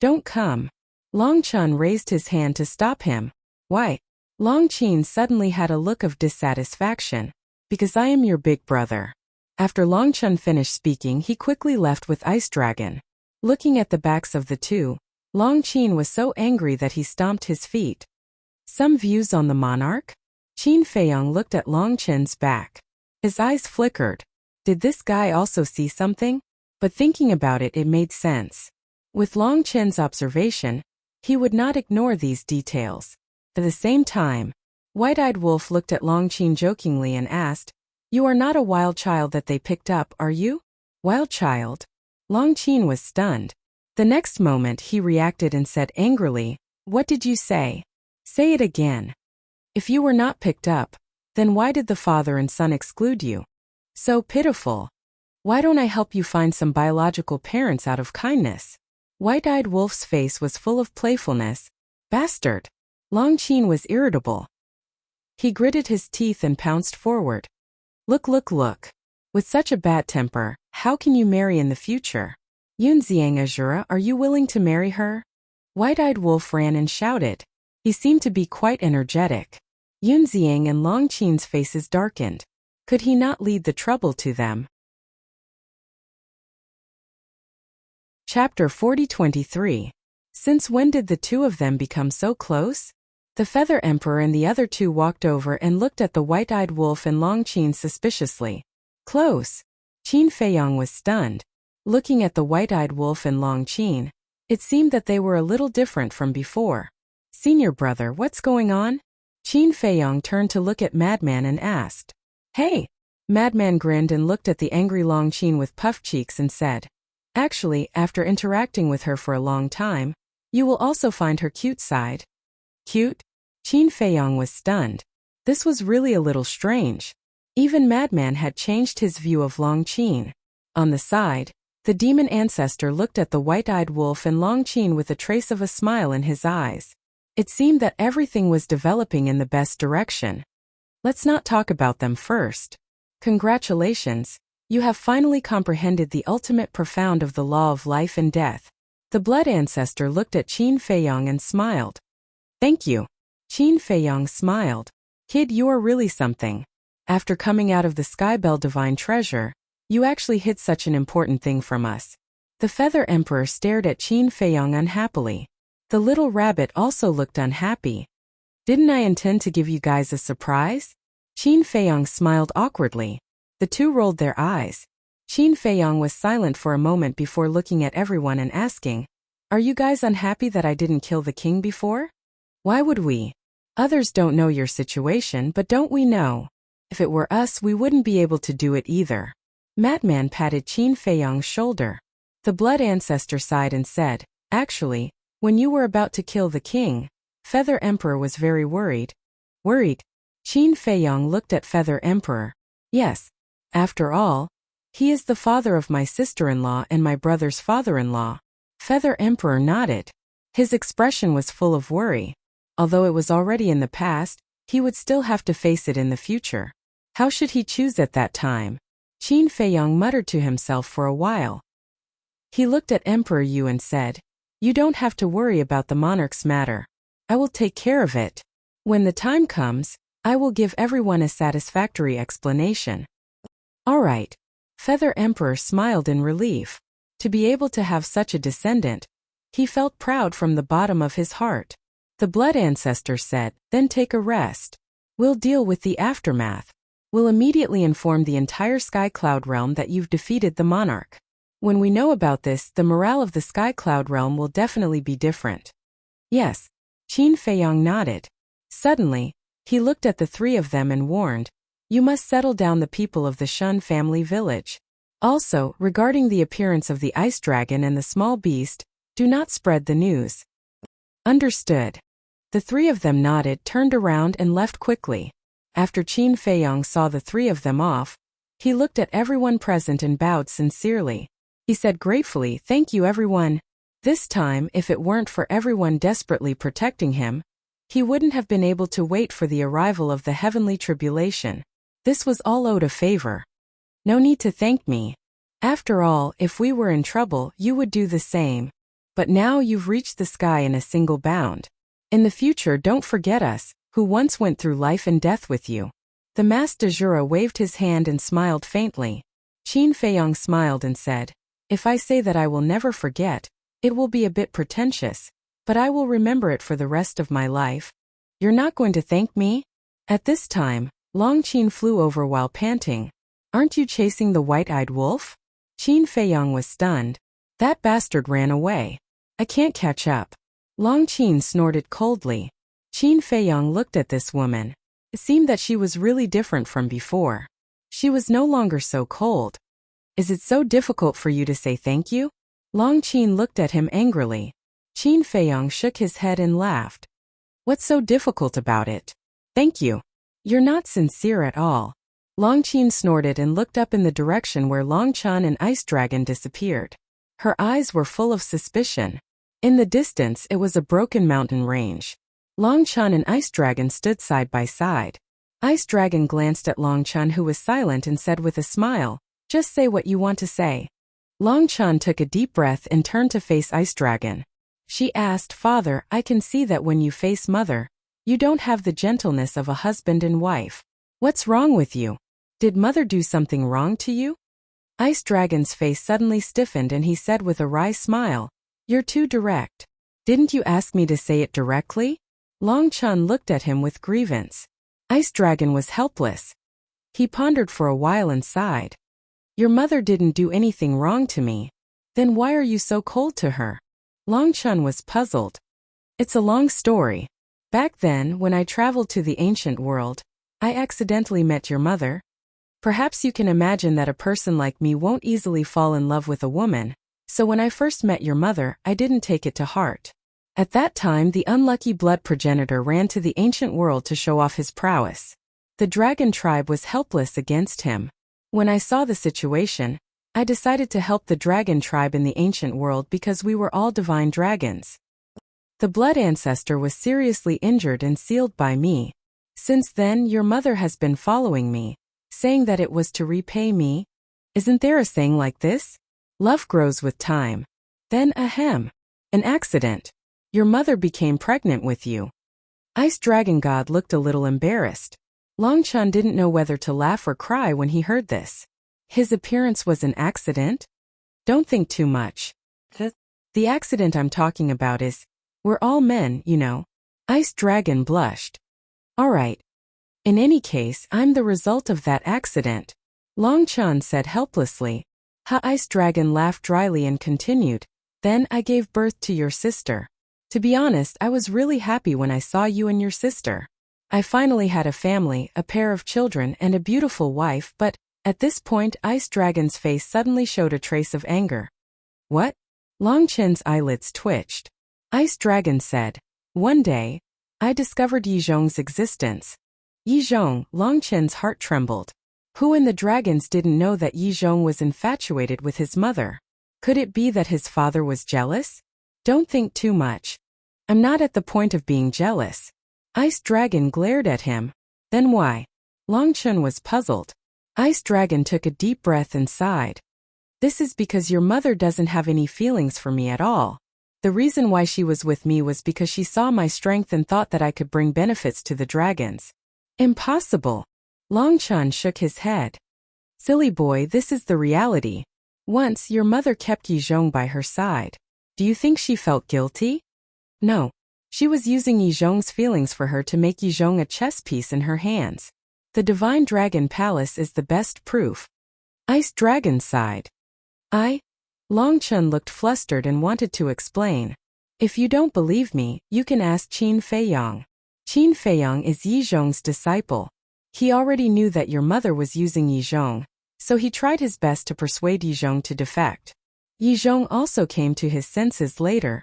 Don't come. Long Chun raised his hand to stop him. Why? Long Qin suddenly had a look of dissatisfaction. Because I am your big brother. After Long Chun finished speaking, he quickly left with Ice Dragon. Looking at the backs of the two, Long Qin was so angry that he stomped his feet. Some views on the monarch? Qin Feiyong looked at Long Qin's back. His eyes flickered. Did this guy also see something? But thinking about it, it made sense. With Long Qin's observation, he would not ignore these details. At the same time, White-Eyed Wolf looked at Long Qin jokingly and asked, You are not a wild child that they picked up, are you? Wild child? Long Qin was stunned. The next moment he reacted and said angrily, What did you say? Say it again. If you were not picked up, then why did the father and son exclude you? So pitiful. Why don't I help you find some biological parents out of kindness? White-Eyed Wolf's face was full of playfulness. Bastard. Long Qin was irritable. He gritted his teeth and pounced forward. Look. With such a bad temper, how can you marry in the future? Yunxiang Azura, are you willing to marry her? White-Eyed Wolf ran and shouted. He seemed to be quite energetic. Yunxiang and Long Qin's faces darkened. Could he not lead the trouble to them? Chapter 40-23. Since when did the two of them become so close? The Feather Emperor and the other two walked over and looked at the White-Eyed Wolf and Long Qin suspiciously. Close. Qin Feiyong was stunned. Looking at the White-Eyed Wolf and Long Qin, it seemed that they were a little different from before. Senior brother, what's going on? Qin Feiyong turned to look at Madman and asked. Hey! Madman grinned and looked at the angry Long Qin with puffed cheeks and said, Actually, after interacting with her for a long time, you will also find her cute side. Cute? Qin Feiyong was stunned. This was really a little strange. Even Madman had changed his view of Long Qin. On the side, the demon ancestor looked at the White-Eyed Wolf and Long Qin with a trace of a smile in his eyes. It seemed that everything was developing in the best direction. Let's not talk about them first. Congratulations, you have finally comprehended the ultimate profound of the law of life and death. The blood ancestor looked at Qin Feiyong and smiled. Thank you. Qin Feiyong smiled. Kid, you are really something. After coming out of the Skybell Divine Treasure, you actually hid such an important thing from us. The Feather Emperor stared at Qin Feiyong unhappily. The little rabbit also looked unhappy. Didn't I intend to give you guys a surprise? Qin Feiyong smiled awkwardly. The two rolled their eyes. Qin Feiyong was silent for a moment before looking at everyone and asking, Are you guys unhappy that I didn't kill the king before? Why would we? Others don't know your situation, but don't we know? If it were us, we wouldn't be able to do it either. Madman patted Qin Feiyong's shoulder. The blood ancestor sighed and said, "Actually, when you were about to kill the king, Feather Emperor was very worried." Worried? Qin Feiyong looked at Feather Emperor. "Yes. After all, he is the father of my sister-in-law and my brother's father-in-law." Feather Emperor nodded. His expression was full of worry. Although it was already in the past, he would still have to face it in the future. How should he choose at that time? Qin Feiyong muttered to himself for a while. He looked at Emperor Yu and said, "You don't have to worry about the monarch's matter. I will take care of it. When the time comes, I will give everyone a satisfactory explanation." "All right." Feather Emperor smiled in relief. To be able to have such a descendant, he felt proud from the bottom of his heart. The blood ancestor said, "Then take a rest. We'll deal with the aftermath. We'll immediately inform the entire Sky Cloud realm that you've defeated the monarch. When we know about this, the morale of the Sky Cloud realm will definitely be different." "Yes." Qin Feiyong nodded. Suddenly, he looked at the three of them and warned, "You must settle down the people of the Shun family village. Also, regarding the appearance of the ice dragon and the small beast, do not spread the news." "Understood." The three of them nodded, turned around and left quickly. After Qin Feiyong saw the three of them off, he looked at everyone present and bowed sincerely. He said gratefully, "Thank you everyone." This time, if it weren't for everyone desperately protecting him, he wouldn't have been able to wait for the arrival of the heavenly tribulation. This was all owed a favor. "No need to thank me. After all, if we were in trouble, you would do the same. But now you've reached the sky in a single bound. In the future, don't forget us, who once went through life and death with you." The Master de Jura waved his hand and smiled faintly. Qin Feiyong smiled and said, "If I say that I will never forget, it will be a bit pretentious, but I will remember it for the rest of my life." "You're not going to thank me?" At this time, Long Qin flew over while panting. "Aren't you chasing the white-eyed wolf?" Qin Feiyong was stunned. "That bastard ran away. I can't catch up." Long Qin snorted coldly. Qin Feiyong looked at this woman. It seemed that she was really different from before. She was no longer so cold. "Is it so difficult for you to say thank you?" Long Qin looked at him angrily. Qin Feiyong shook his head and laughed. "What's so difficult about it? Thank you. You're not sincere at all." Long Qin snorted and looked up in the direction where Long Chan and Ice Dragon disappeared. Her eyes were full of suspicion. In the distance, it was a broken mountain range. Long Chan and Ice Dragon stood side by side. Ice Dragon glanced at Long Chan, who was silent, and said with a smile, "Just say what you want to say." Long Chan took a deep breath and turned to face Ice Dragon. She asked, "Father, I can see that when you face Mother, you don't have the gentleness of a husband and wife. What's wrong with you? Did Mother do something wrong to you?" Ice Dragon's face suddenly stiffened and he said with a wry smile, "You're too direct. Didn't you ask me to say it directly?" Long Chan looked at him with grievance. Ice Dragon was helpless. He pondered for a while and sighed. "Your mother didn't do anything wrong to me. Then why are you so cold to her?" Long Chan was puzzled. "It's a long story. Back then, when I traveled to the ancient world, I accidentally met your mother. Perhaps you can imagine that a person like me won't easily fall in love with a woman, so when I first met your mother, I didn't take it to heart. At that time, the unlucky blood progenitor ran to the ancient world to show off his prowess. The dragon tribe was helpless against him. When I saw the situation, I decided to help the dragon tribe in the ancient world because we were all divine dragons. The blood ancestor was seriously injured and sealed by me. Since then, your mother has been following me, saying that it was to repay me. Isn't there a saying like this? Love grows with time. Then ahem. An accident. Your mother became pregnant with you." Ice Dragon God looked a little embarrassed. Long Chan didn't know whether to laugh or cry when he heard this. His appearance was an accident? Don't think too much. The accident I'm talking about is, we're all men, you know. Ice Dragon blushed. All right. In any case, I'm the result of that accident. Long Chan said helplessly. Ice Dragon laughed dryly and continued. Then I gave birth to your sister. To be honest, I was really happy when I saw you and your sister. I finally had a family, a pair of children, and a beautiful wife, but At this point, Ice Dragon's face suddenly showed a trace of anger. What? Long Chen's eyelids twitched. Ice Dragon said, "One day, I discovered Yizhong's existence." Yizhong, Long Chen's heart trembled. Who in the dragons didn't know that Yizhong was infatuated with his mother? Could it be that his father was jealous? Don't think too much. I'm not at the point of being jealous. Ice Dragon glared at him. Then why? Long Chen was puzzled. Ice Dragon took a deep breath and sighed. This is because your mother doesn't have any feelings for me at all. The reason why she was with me was because she saw my strength and thought that I could bring benefits to the dragons. Impossible. Long Chen shook his head. Silly boy, this is the reality. Once, your mother kept Yizhong by her side. Do you think she felt guilty? No. She was using Yizhong's feelings for her to make Yizhong a chess piece in her hands. The Divine Dragon Palace is the best proof. Ice Dragon sighed. Long Chen looked flustered and wanted to explain. If you don't believe me, you can ask Qin Feiyang. Qin Feiyang is Yizhong's disciple. He already knew that your mother was using Yizhong, so he tried his best to persuade Yizhong to defect. Yizhong also came to his senses later.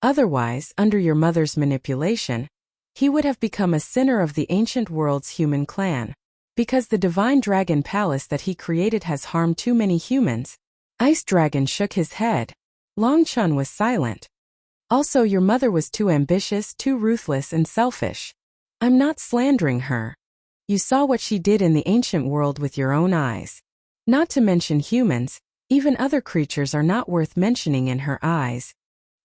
Otherwise, under your mother's manipulation, he would have become a sinner of the ancient world's human clan. Because the Divine Dragon Palace that he created has harmed too many humans. Ice Dragon shook his head. Long Chen was silent. Also, your mother was too ambitious, too ruthless and selfish. I'm not slandering her. You saw what she did in the ancient world with your own eyes. Not to mention humans, even other creatures are not worth mentioning in her eyes.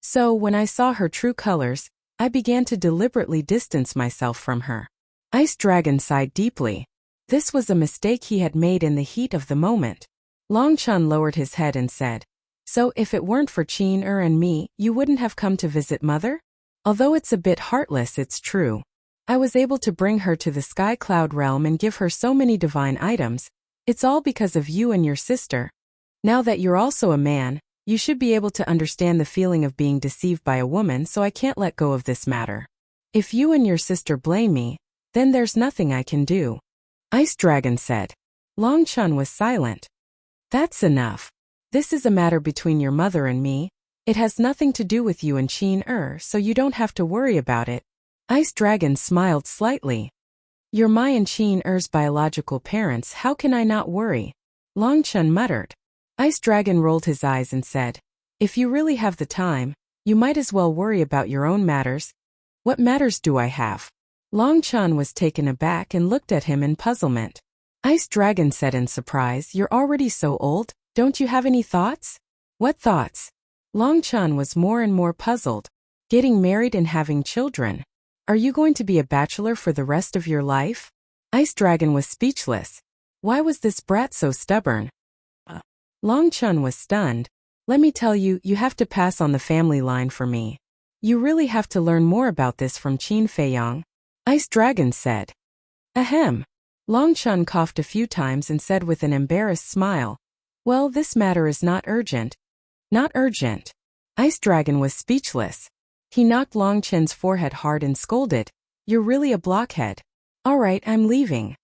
So, when I saw her true colors, I began to deliberately distance myself from her. Ice Dragon sighed deeply. This was a mistake he had made in the heat of the moment. Long Chen lowered his head and said, So if it weren't for Qin and me, you wouldn't have come to visit Mother? Although it's a bit heartless, it's true. I was able to bring her to the Sky Cloud realm and give her so many divine items. It's all because of you and your sister. Now that you're also a man, you should be able to understand the feeling of being deceived by a woman, so I can't let go of this matter. If you and your sister blame me, then there's nothing I can do. Ice Dragon said. Long Chen was silent. That's enough. This is a matter between your mother and me. It has nothing to do with you and Qin so you don't have to worry about it. Ice Dragon smiled slightly. You're my and Qin biological parents, how can I not worry? Long Chen muttered. Ice Dragon rolled his eyes and said, If you really have the time, you might as well worry about your own matters. What matters do I have? Long Chen was taken aback and looked at him in puzzlement. Ice Dragon said in surprise, You're already so old, don't you have any thoughts? What thoughts? Long Chen was more and more puzzled. Getting married and having children. Are you going to be a bachelor for the rest of your life? Ice Dragon was speechless. Why was this brat so stubborn? Long Chen was stunned. Let me tell you, you have to pass on the family line for me. You really have to learn more about this from Qin Feiyang. Ice Dragon said. Ahem. Long Chen coughed a few times and said with an embarrassed smile, Well, this matter is not urgent. Not urgent. Ice Dragon was speechless. He knocked Long Chen's forehead hard and scolded, You're really a blockhead. All right, I'm leaving.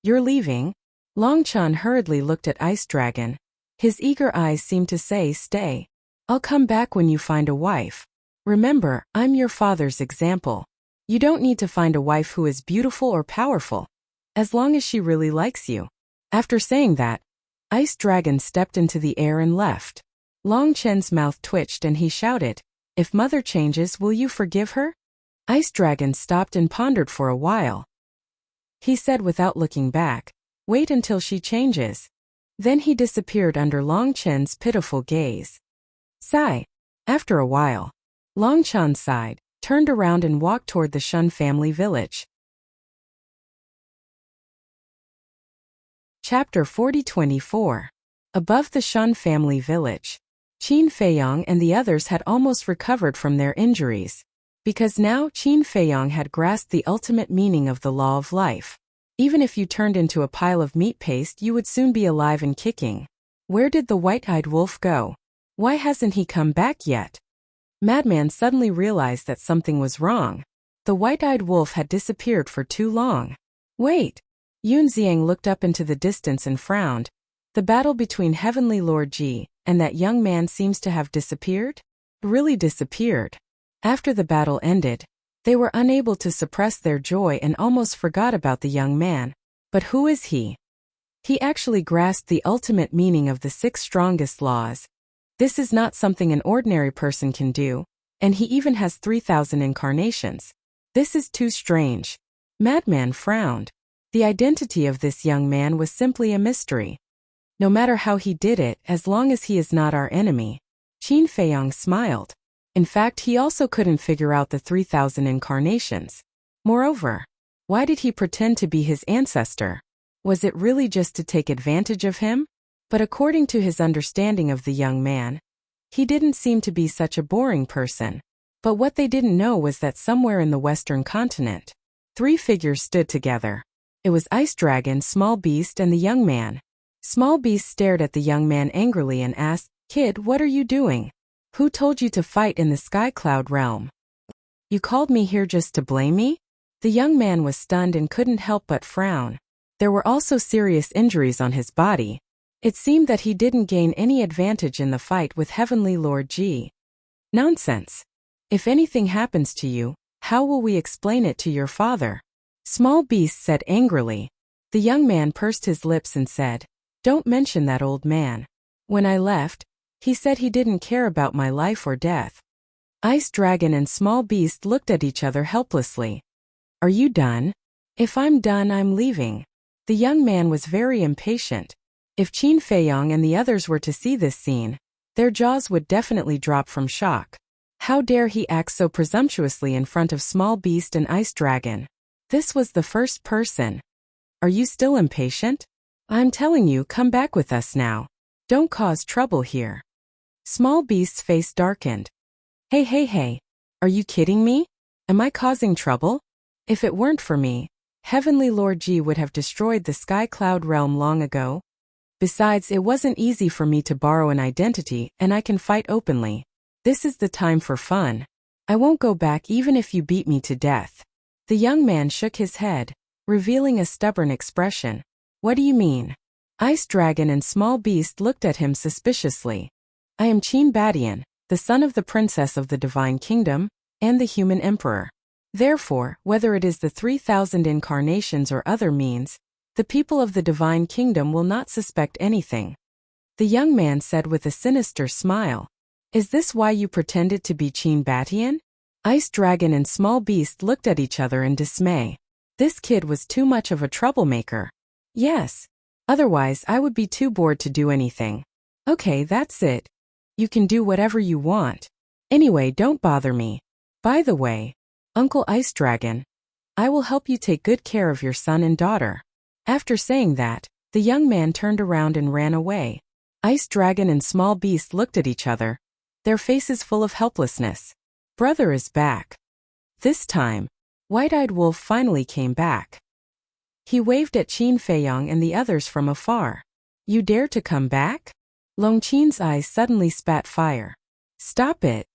You're leaving? Long Chen hurriedly looked at Ice Dragon. His eager eyes seemed to say, Stay. I'll come back when you find a wife. Remember, I'm your father's example. You don't need to find a wife who is beautiful or powerful. As long as she really likes you. After saying that, Ice Dragon stepped into the air and left. Long Chen's mouth twitched and he shouted, If Mother changes, will you forgive her? Ice Dragon stopped and pondered for a while. He said without looking back, Wait until she changes. Then he disappeared under Long Chen's pitiful gaze. Sigh. After a while, Long Chen sighed, turned around and walked toward the Shun family village. Chapter 40-24. Above the Shun family village. Qin Feiyang and the others had almost recovered from their injuries. Because now Qin Feiyang had grasped the ultimate meaning of the law of life. Even if you turned into a pile of meat paste, you would soon be alive and kicking. Where did the white-eyed wolf go? Why hasn't he come back yet? Madman suddenly realized that something was wrong. The white-eyed wolf had disappeared for too long. Wait! Yunxiang looked up into the distance and frowned. The battle between Heavenly Lord Ji and that young man seems to have disappeared? Really disappeared. After the battle ended, they were unable to suppress their joy and almost forgot about the young man. But who is he? He actually grasped the ultimate meaning of the 6 strongest laws. This is not something an ordinary person can do, and he even has 3,000 incarnations. This is too strange. Madman frowned. The identity of this young man was simply a mystery. No matter how he did it, as long as he is not our enemy. Qin Feiyong smiled. In fact, he also couldn't figure out the 3,000 incarnations. Moreover, why did he pretend to be his ancestor? Was it really just to take advantage of him? But according to his understanding of the young man, he didn't seem to be such a boring person. But what they didn't know was that somewhere in the Western continent, 3 figures stood together. It was Ice Dragon, Small Beast, and the young man. Small Beast stared at the young man angrily and asked, "Kid, what are you doing? Who told you to fight in the Sky Cloud realm? You called me here just to blame me?" The young man was stunned and couldn't help but frown. There were also serious injuries on his body. It seemed that he didn't gain any advantage in the fight with Heavenly Lord Ji. Nonsense. If anything happens to you, how will we explain it to your father? Small Beast said angrily. The young man pursed his lips and said, "Don't mention that old man. When I left, he said he didn't care about my life or death." Ice Dragon and Small Beast looked at each other helplessly. "Are you done?" "If I'm done, I'm leaving." The young man was very impatient. If Qin Feiyong and the others were to see this scene, their jaws would definitely drop from shock. How dare he act so presumptuously in front of Small Beast and Ice Dragon? This was the first person. "Are you still impatient? I'm telling you, come back with us now. Don't cause trouble here." Small Beast's face darkened. Hey, are you kidding me? Am I causing trouble? If it weren't for me, Heavenly Lord Ji would have destroyed the Sky Cloud realm long ago. Besides, it wasn't easy for me to borrow an identity, and I can fight openly. This is the time for fun. I won't go back even if you beat me to death. The young man shook his head, revealing a stubborn expression. "What do you mean?" Ice Dragon and Small Beast looked at him suspiciously. "I am Qin Badian, the son of the princess of the Divine Kingdom, and the human emperor. Therefore, whether it is the 3,000 incarnations or other means, the people of the Divine Kingdom will not suspect anything." The young man said with a sinister smile. "Is this why you pretended to be Qin Badian?" Ice Dragon and Small Beast looked at each other in dismay. This kid was too much of a troublemaker. "Yes. Otherwise, I would be too bored to do anything." "Okay, that's it. You can do whatever you want. Anyway, don't bother me. By the way, Uncle Ice Dragon, I will help you take good care of your son and daughter." After saying that, the young man turned around and ran away. Ice Dragon and Small Beast looked at each other, their faces full of helplessness. Brother is back. This time, White-Eyed Wolf finally came back. He waved at Qin Feiyong and the others from afar. "You dare to come back?" Long Qin's eyes suddenly spat fire. "Stop it.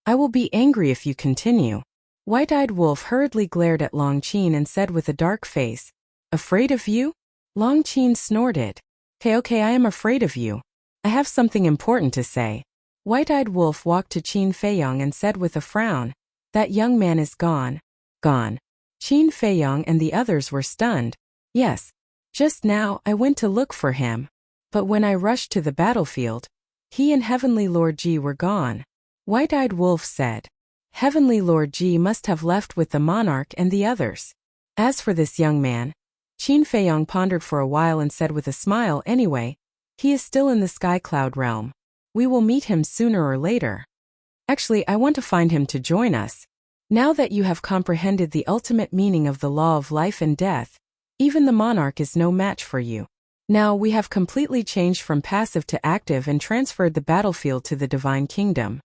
I will be angry if you continue." White-Eyed Wolf hurriedly glared at Long Qin and said with a dark face, "Afraid of you?" Long Qin snorted. Okay, I am afraid of you. I have something important to say." White-Eyed Wolf walked to Qin Feiyong and said with a frown, "That young man is gone." Gone. Qin Feiyong and the others were stunned. "Yes. Just now, I went to look for him. But when I rushed to the battlefield, he and Heavenly Lord Ji were gone." White-Eyed Wolf said, "Heavenly Lord Ji must have left with the monarch and the others." As for this young man, Qin Feiyong pondered for a while and said with a smile, "Anyway, he is still in the Sky Cloud realm. We will meet him sooner or later. Actually, I want to find him to join us. Now that you have comprehended the ultimate meaning of the law of life and death, even the monarch is no match for you. Now we have completely changed from passive to active and transferred the battlefield to the Divine Kingdom.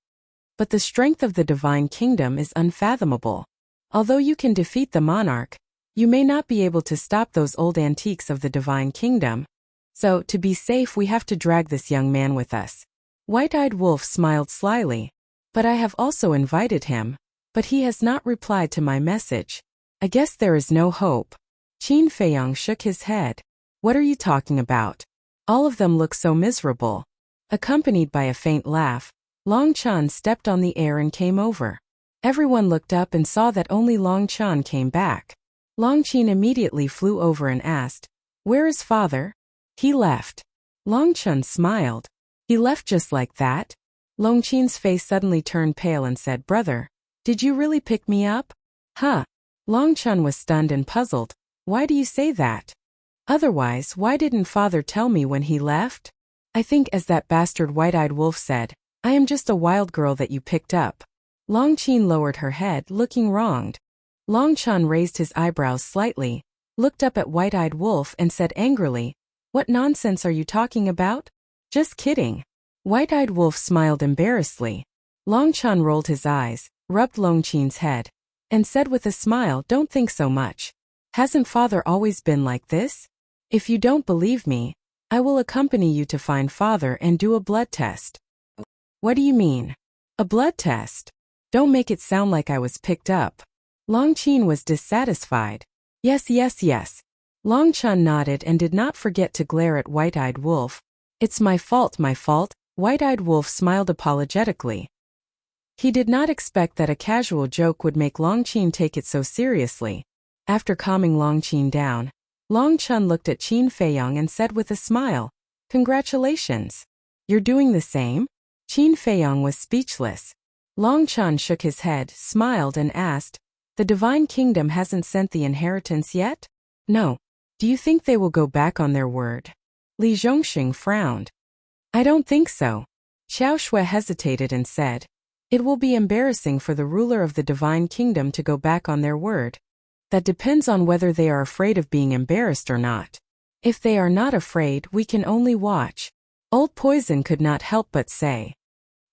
But the strength of the Divine Kingdom is unfathomable. Although you can defeat the monarch, you may not be able to stop those old antiques of the Divine Kingdom. So, to be safe, we have to drag this young man with us." White-Eyed Wolf smiled slyly. "But I have also invited him. But he has not replied to my message. I guess there is no hope." Qin Feiyang shook his head. What are you talking about? All of them look so miserable. Accompanied by a faint laugh, Long Chan stepped on the air and came over. Everyone looked up and saw that only Long Chan came back. Long Qin immediately flew over and asked, "Where is father?" "He left." Long Chan smiled. "He left just like that?" Long Qin's face suddenly turned pale and said, "Brother, did you really pick me up?" "Huh?" Long Chan was stunned and puzzled. "Why do you say that? Otherwise, why didn't father tell me when he left?" "I think, as that bastard white-eyed wolf said, I am just a wild girl that you picked up." Long Qin lowered her head, looking wronged. Long Chan raised his eyebrows slightly, looked up at white-eyed wolf and said angrily, "What nonsense are you talking about?" "Just kidding." White-eyed wolf smiled embarrassedly. Long Chan rolled his eyes, rubbed Long Qin's head, and said with a smile, "Don't think so much. Hasn't father always been like this? If you don't believe me, I will accompany you to find father and do a blood test." "What do you mean? A blood test? Don't make it sound like I was picked up." Long Qin was dissatisfied. Yes. Long Chan nodded and did not forget to glare at White-Eyed Wolf. "It's my fault. White-Eyed Wolf smiled apologetically. He did not expect that a casual joke would make Long Qin take it so seriously. After calming Long Qin down, Long Chan looked at Qin Feiyang and said with a smile, "Congratulations. You're doing the same?" Qin Feiyang was speechless. Long Chan shook his head, smiled and asked, "The Divine Kingdom hasn't sent the inheritance yet?" "No." "Do you think they will go back on their word?" Li Zhongxing frowned. "I don't think so." Xiao Shui hesitated and said, "It will be embarrassing for the ruler of the Divine Kingdom to go back on their word. That depends on whether they are afraid of being embarrassed or not. If they are not afraid, we can only watch." Old Poison could not help but say,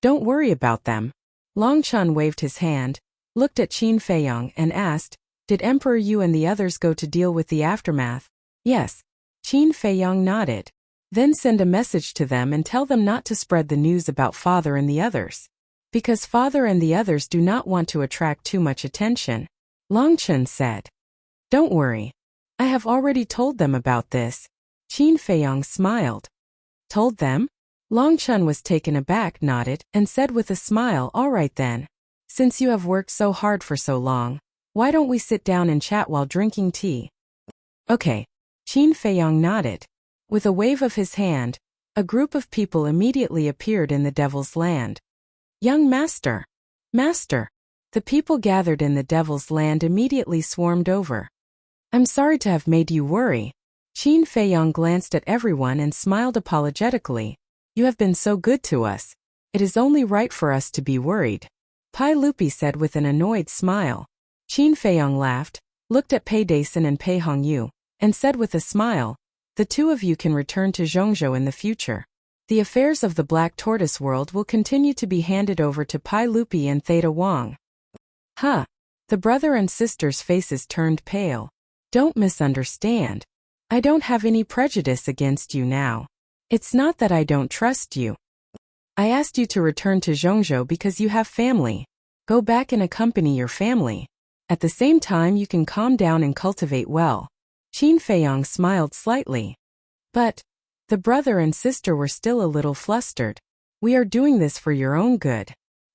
"Don't worry about them." Long Chan waved his hand, looked at Qin Feiyang and asked, "Did Emperor Yu and the others go to deal with the aftermath?" "Yes." Qin Feiyang nodded. "Then send a message to them and tell them not to spread the news about father and the others. Because father and the others do not want to attract too much attention." Long Chan said, "Don't worry. I have already told them about this." Qin Feiyang smiled. "Told them?" Long Chan was taken aback, nodded, and said with a smile, "All right then. Since you have worked so hard for so long, why don't we sit down and chat while drinking tea?" "Okay." Qin Feiyang nodded. With a wave of his hand, a group of people immediately appeared in the Devil's Land. "Young master! Master!" The people gathered in the Devil's Land immediately swarmed over. "I'm sorry to have made you worry." Qin Feiyang glanced at everyone and smiled apologetically. "You have been so good to us. It is only right for us to be worried." Pai Lupi said with an annoyed smile. Qin Feiyang laughed, looked at Pei Dason and Pei Hongyu, and said with a smile, "The two of you can return to Zhongzhou in the future. The affairs of the Black Tortoise world will continue to be handed over to Pai Lupi and Theta Wang." "Huh." The brother and sister's faces turned pale. "Don't misunderstand. I don't have any prejudice against you now. It's not that I don't trust you. I asked you to return to Zhongzhou because you have family. Go back and accompany your family. At the same time you can calm down and cultivate well." Qin Feiyang smiled slightly. "But," the brother and sister were still a little flustered, "we are doing this for your own good.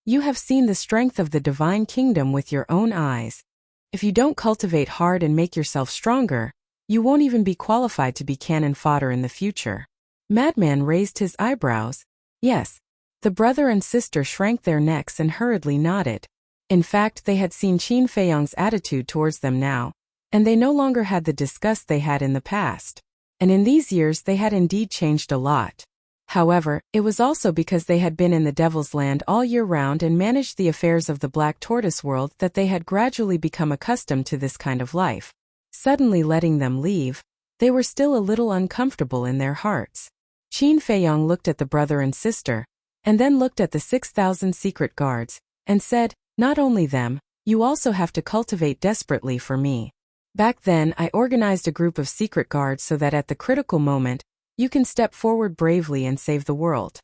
You have seen the strength of the Divine Kingdom with your own eyes. If you don't cultivate hard and make yourself stronger, you won't even be qualified to be cannon fodder in the future." Madman raised his eyebrows. "Yes." The brother and sister shrank their necks and hurriedly nodded. In fact, they had seen Qin Feiyang's attitude towards them now, and they no longer had the disgust they had in the past. And in these years they had indeed changed a lot. However, it was also because they had been in the Devil's Land all year round and managed the affairs of the Black Tortoise world that they had gradually become accustomed to this kind of life. Suddenly letting them leave, they were still a little uncomfortable in their hearts. Qin Feiyang looked at the brother and sister, and then looked at the 6,000 secret guards, and said, "Not only them, you also have to cultivate desperately for me. Back then I organized a group of secret guards so that at the critical moment, you can step forward bravely and save the world."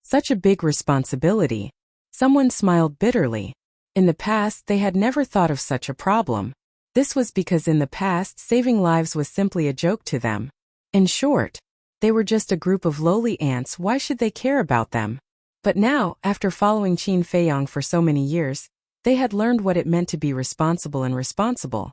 Such a big responsibility. Someone smiled bitterly. In the past they had never thought of such a problem. This was because in the past saving lives was simply a joke to them. In short, they were just a group of lowly ants. Why should they care about them? But now, after following Qin Feiyong for so many years, they had learned what it meant to be responsible and responsible.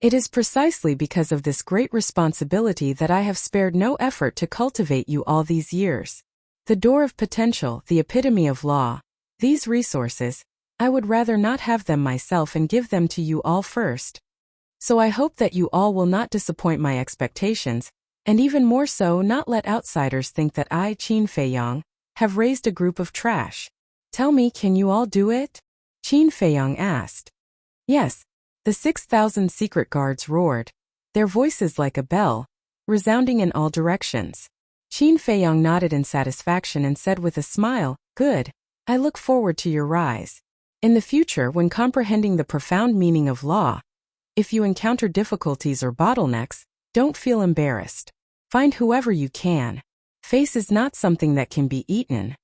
It is precisely because of this great responsibility that I have spared no effort to cultivate you all these years. The door of potential, the epitome of law. These resources, I would rather not have them myself and give them to you all first. So I hope that you all will not disappoint my expectations, and even more so not let outsiders think that I, Qin Feiyong, have raised a group of trash. Tell me, can you all do it? Qin Feiyong asked. Yes, the 6,000 secret guards roared, their voices like a bell, resounding in all directions. Qin Feiyong nodded in satisfaction and said with a smile, "Good. I look forward to your rise. In the future, when comprehending the profound meaning of law, if you encounter difficulties or bottlenecks, don't feel embarrassed. Find whoever you can. Face is not something that can be eaten."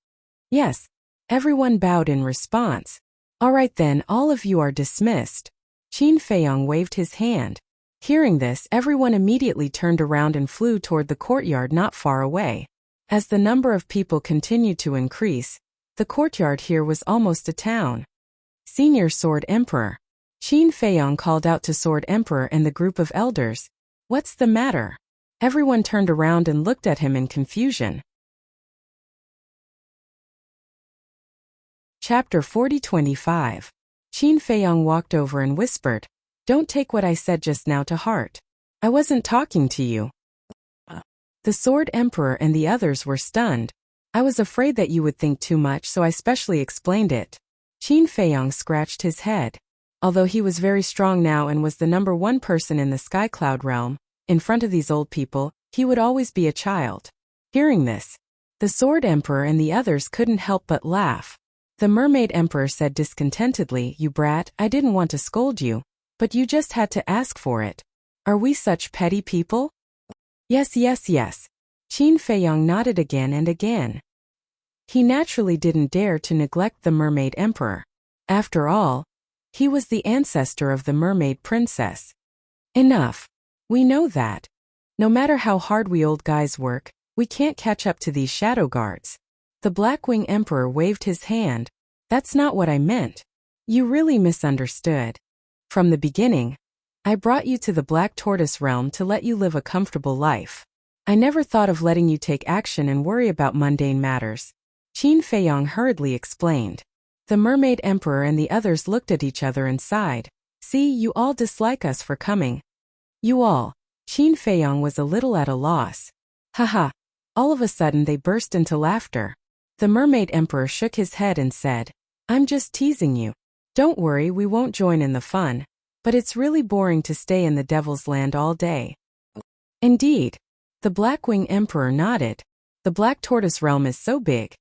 Yes, everyone bowed in response. All right then, all of you are dismissed. Qin Feiyong waved his hand. Hearing this, everyone immediately turned around and flew toward the courtyard not far away. As the number of people continued to increase, the courtyard here was almost a town. Senior Sword Emperor. Qin Feiyong called out to Sword Emperor and the group of elders. What's the matter? Everyone turned around and looked at him in confusion. Chapter 40-25. Qin Feiyong walked over and whispered, "Don't take what I said just now to heart. I wasn't talking to you." The Sword Emperor and the others were stunned. I was afraid that you would think too much, so I specially explained it. Qin Feiyong scratched his head. Although he was very strong now and was the number one person in the Sky Cloud realm, in front of these old people, he would always be a child. Hearing this, the Sword Emperor and the others couldn't help but laugh. The Mermaid Emperor said discontentedly, "You brat, I didn't want to scold you, but you just had to ask for it. Are we such petty people?" Yes. Qin Feiyong nodded again and again. He naturally didn't dare to neglect the Mermaid Emperor. After all, he was the ancestor of the Mermaid Princess. Enough. We know that. No matter how hard we old guys work, we can't catch up to these shadow guards. The Blackwing Emperor waved his hand. That's not what I meant. You really misunderstood. From the beginning, I brought you to the Black Tortoise realm to let you live a comfortable life. I never thought of letting you take action and worry about mundane matters. Qin Feiyong hurriedly explained. The Mermaid Emperor and the others looked at each other and sighed. See, you all dislike us for coming. You all. Qin Feiyong was a little at a loss. Haha. All of a sudden they burst into laughter. The Mermaid Emperor shook his head and said, I'm just teasing you. Don't worry, we won't join in the fun. But it's really boring to stay in the Devil's Land all day. Indeed. The Blackwing Emperor nodded. The Black Tortoise realm is so big.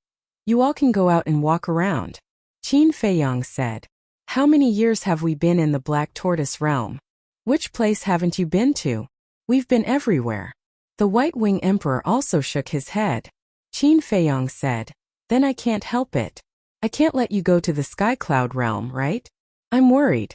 You all can go out and walk around. Qin Feiyong said. How many years have we been in the Black Tortoise realm? Which place haven't you been to? We've been everywhere. The White Wing Emperor also shook his head. Qin Feiyong said. Then I can't help it. I can't let you go to the Sky Cloud realm, right? I'm worried.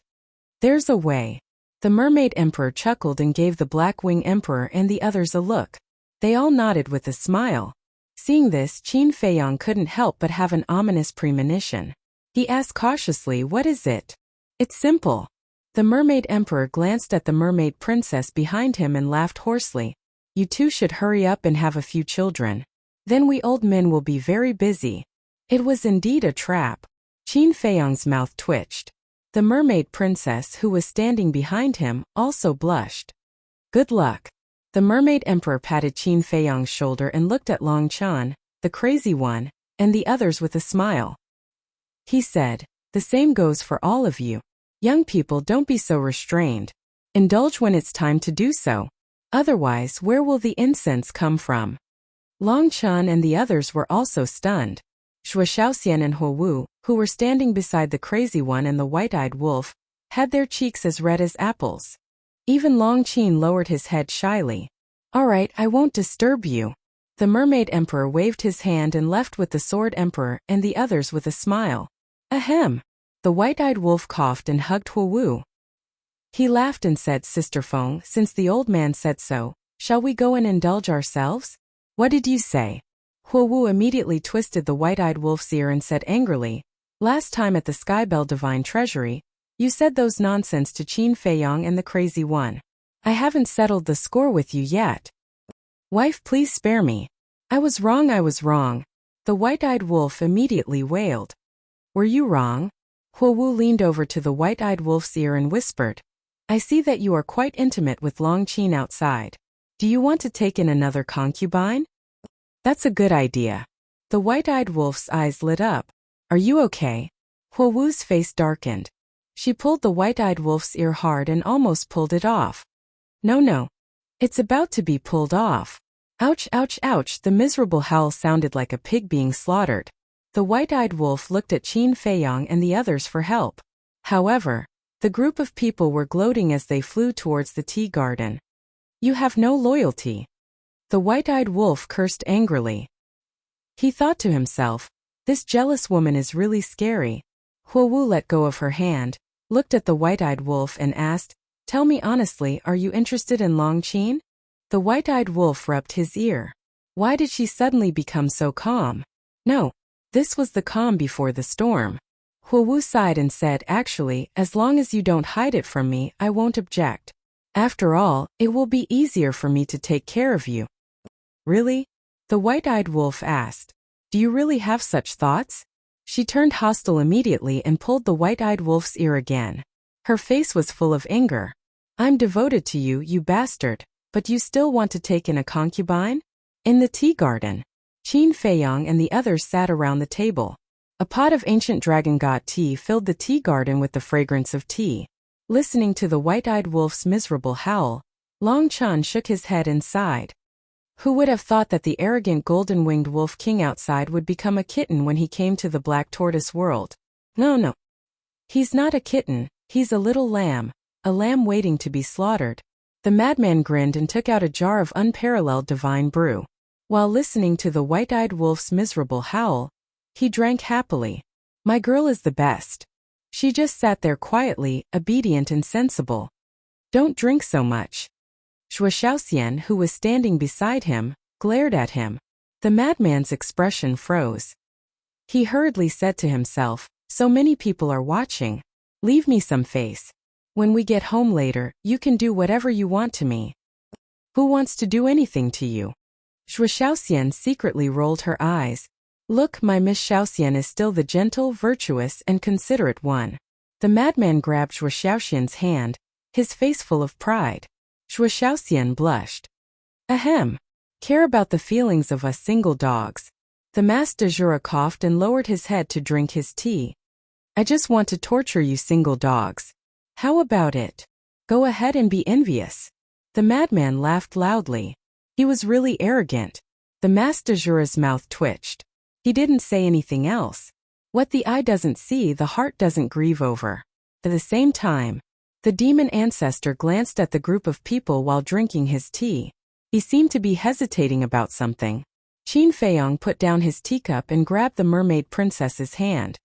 There's a way. The Mermaid Emperor chuckled and gave the Black Wing Emperor and the others a look. They all nodded with a smile. Seeing this, Qin Feiyong couldn't help but have an ominous premonition. He asked cautiously, what is it? It's simple. The Mermaid Emperor glanced at the Mermaid Princess behind him and laughed hoarsely. You two should hurry up and have a few children. Then we old men will be very busy. It was indeed a trap. Qin Feiyong's mouth twitched. The Mermaid Princess, who was standing behind him, also blushed. Good luck. The Mermaid Emperor patted Qin Feiyong's shoulder and looked at Long Chan, the crazy one, and the others with a smile. He said, the same goes for all of you. Young people, don't be so restrained. Indulge when it's time to do so. Otherwise, where will the incense come from? Long Chan and the others were also stunned. Shui Shaoxian and Huo Wu, who were standing beside the crazy one and the white-eyed wolf, had their cheeks as red as apples. Even Long Qin lowered his head shyly. All right, I won't disturb you. The Mermaid Emperor waved his hand and left with the Sword Emperor and the others with a smile. Ahem. The white-eyed wolf coughed and hugged Huo Wu. He laughed and said, Sister Feng, since the old man said so, shall we go and indulge ourselves? What did you say? Huo Wu immediately twisted the white-eyed wolf's ear and said angrily, last time at the Skybell Divine Treasury, you said those nonsense to Qin Feiyang and the crazy one. I haven't settled the score with you yet. Wife, please spare me. I was wrong. The white-eyed wolf immediately wailed. Were you wrong? Huo Wu leaned over to the white-eyed wolf's ear and whispered, I see that you are quite intimate with Long Qin outside. Do you want to take in another concubine? That's a good idea. The white-eyed wolf's eyes lit up. Are you okay? Huo Wu's face darkened. She pulled the white-eyed wolf's ear hard and almost pulled it off. No. It's about to be pulled off. Ouch, ouch, ouch. The miserable howl sounded like a pig being slaughtered. The white-eyed wolf looked at Qin Feiyang and the others for help. However, the group of people were gloating as they flew towards the tea garden. You have no loyalty. The white-eyed wolf cursed angrily. He thought to himself, this jealous woman is really scary. Huo Wu let go of her hand, looked at the white-eyed wolf and asked, tell me honestly, are you interested in Long Qin? The white-eyed wolf rubbed his ear. Why did she suddenly become so calm? No, this was the calm before the storm. Huo Wu sighed and said, actually, as long as you don't hide it from me, I won't object. After all, it will be easier for me to take care of you. Really? The white-eyed wolf asked. Do you really have such thoughts? She turned hostile immediately and pulled the white-eyed wolf's ear again. Her face was full of anger. I'm devoted to you, you bastard, but you still want to take in a concubine? In the tea garden, Qin Feiyang and the others sat around the table. A pot of ancient dragon god tea filled the tea garden with the fragrance of tea. Listening to the white-eyed wolf's miserable howl, Long Qin shook his head and sighed. Who would have thought that the arrogant golden-winged wolf king outside would become a kitten when he came to the black tortoise world? No. He's not a kitten, he's a little lamb, a lamb waiting to be slaughtered. The madman grinned and took out a jar of unparalleled divine brew. While listening to the white-eyed wolf's miserable howl, he drank happily. My girl is the best. She just sat there quietly, obedient and sensible. Don't drink so much. Shuo Xiaoxian, who was standing beside him, glared at him. The madman's expression froze. He hurriedly said to himself, so many people are watching. Leave me some face. When we get home later, you can do whatever you want to me. Who wants to do anything to you? Shuo Xiaoxian secretly rolled her eyes. Look, my Miss Xiaoxian is still the gentle, virtuous, and considerate one. The madman grabbed Shuo Xiaoxian's hand, his face full of pride. Shuo Xiaoxian blushed. Ahem. Care about the feelings of us single dogs. The master Jura coughed and lowered his head to drink his tea. I just want to torture you single dogs. How about it? Go ahead and be envious. The madman laughed loudly. He was really arrogant. The master Jura's mouth twitched. He didn't say anything else. What the eye doesn't see, the heart doesn't grieve over. At the same time, the demon ancestor glanced at the group of people while drinking his tea. He seemed to be hesitating about something. Qin Feiyang put down his teacup and grabbed the mermaid princess's hand.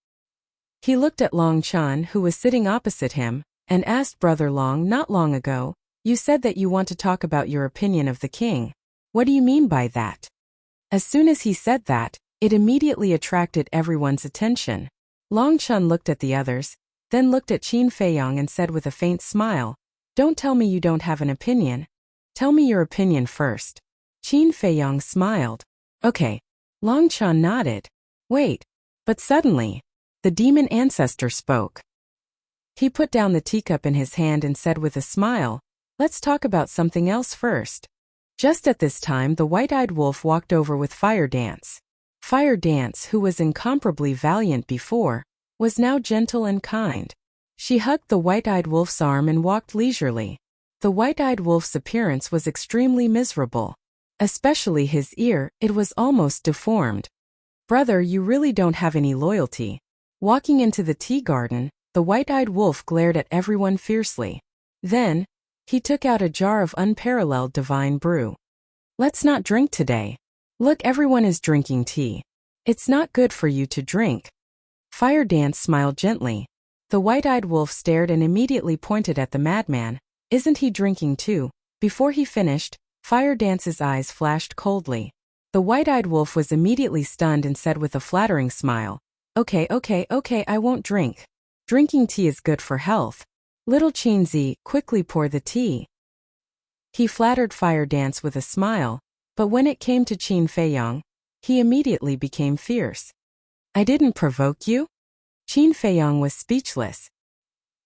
He looked at Long Qin, who was sitting opposite him, and asked Brother Long, not long ago, you said that you want to talk about your opinion of the king. What do you mean by that? As soon as he said that, it immediately attracted everyone's attention. Long Qin looked at the others, then looked at Qin Feiyang and said with a faint smile, don't tell me you don't have an opinion. Tell me your opinion first. Qin Feiyang smiled. Okay. Long Qin nodded. Wait. But suddenly, the demon ancestor spoke. He put down the teacup in his hand and said with a smile, let's talk about something else first. Just at this time, the white-eyed wolf walked over with Fire Dance. Fire Dance, who was incomparably valiant before, was now gentle and kind. She hugged the white-eyed wolf's arm and walked leisurely. The white-eyed wolf's appearance was extremely miserable. Especially his ear, it was almost deformed. Brother, you really don't have any loyalty. Walking into the tea garden, the white-eyed wolf glared at everyone fiercely. Then, he took out a jar of unparalleled divine brew. Let's not drink today. Look, everyone is drinking tea. It's not good for you to drink. Fire Dance smiled gently. The white-eyed wolf stared and immediately pointed at the madman. Isn't he drinking too? Before he finished, Fire Dance's eyes flashed coldly. The white-eyed wolf was immediately stunned and said with a flattering smile, Okay, I won't drink. Drinking tea is good for health. Little Qinzi, quickly pour the tea. He flattered Fire Dance with a smile, but when it came to Qin Feiyang, he immediately became fierce. I didn't provoke you? Qin Feiyang was speechless.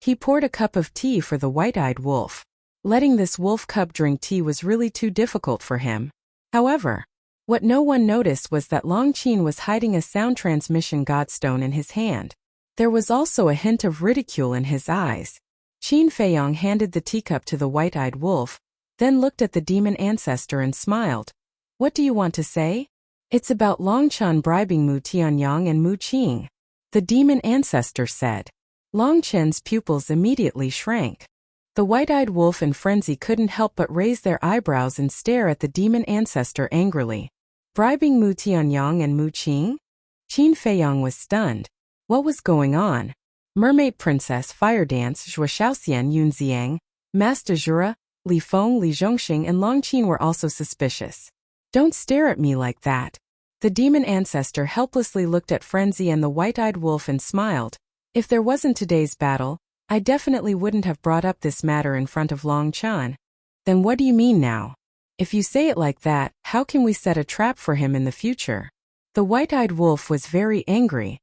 He poured a cup of tea for the white-eyed wolf. Letting this wolf cub drink tea was really too difficult for him. However, what no one noticed was that Long Qin was hiding a sound transmission godstone in his hand. There was also a hint of ridicule in his eyes. Qin Feiyang handed the teacup to the white-eyed wolf, then looked at the demon ancestor and smiled. What do you want to say? It's about Long Chen bribing Mu Tianyang and Mu Qing. The demon ancestor said. Long Chen's pupils immediately shrank. The white-eyed wolf in frenzy couldn't help but raise their eyebrows and stare at the demon ancestor angrily. Bribing Mu Tianyang and Mu Qing? Qin Feiyang was stunned. What was going on? Mermaid Princess Fire Dance, Zhua Shaoxian Yun Ziang, Master Jura, Li Feng, Li Zhongxing and Long Qin were also suspicious. Don't stare at me like that. The demon ancestor helplessly looked at Frenzy and the white-eyed wolf and smiled. If there wasn't today's battle, I definitely wouldn't have brought up this matter in front of Long Chen. Then what do you mean now? If you say it like that, how can we set a trap for him in the future? The white-eyed wolf was very angry.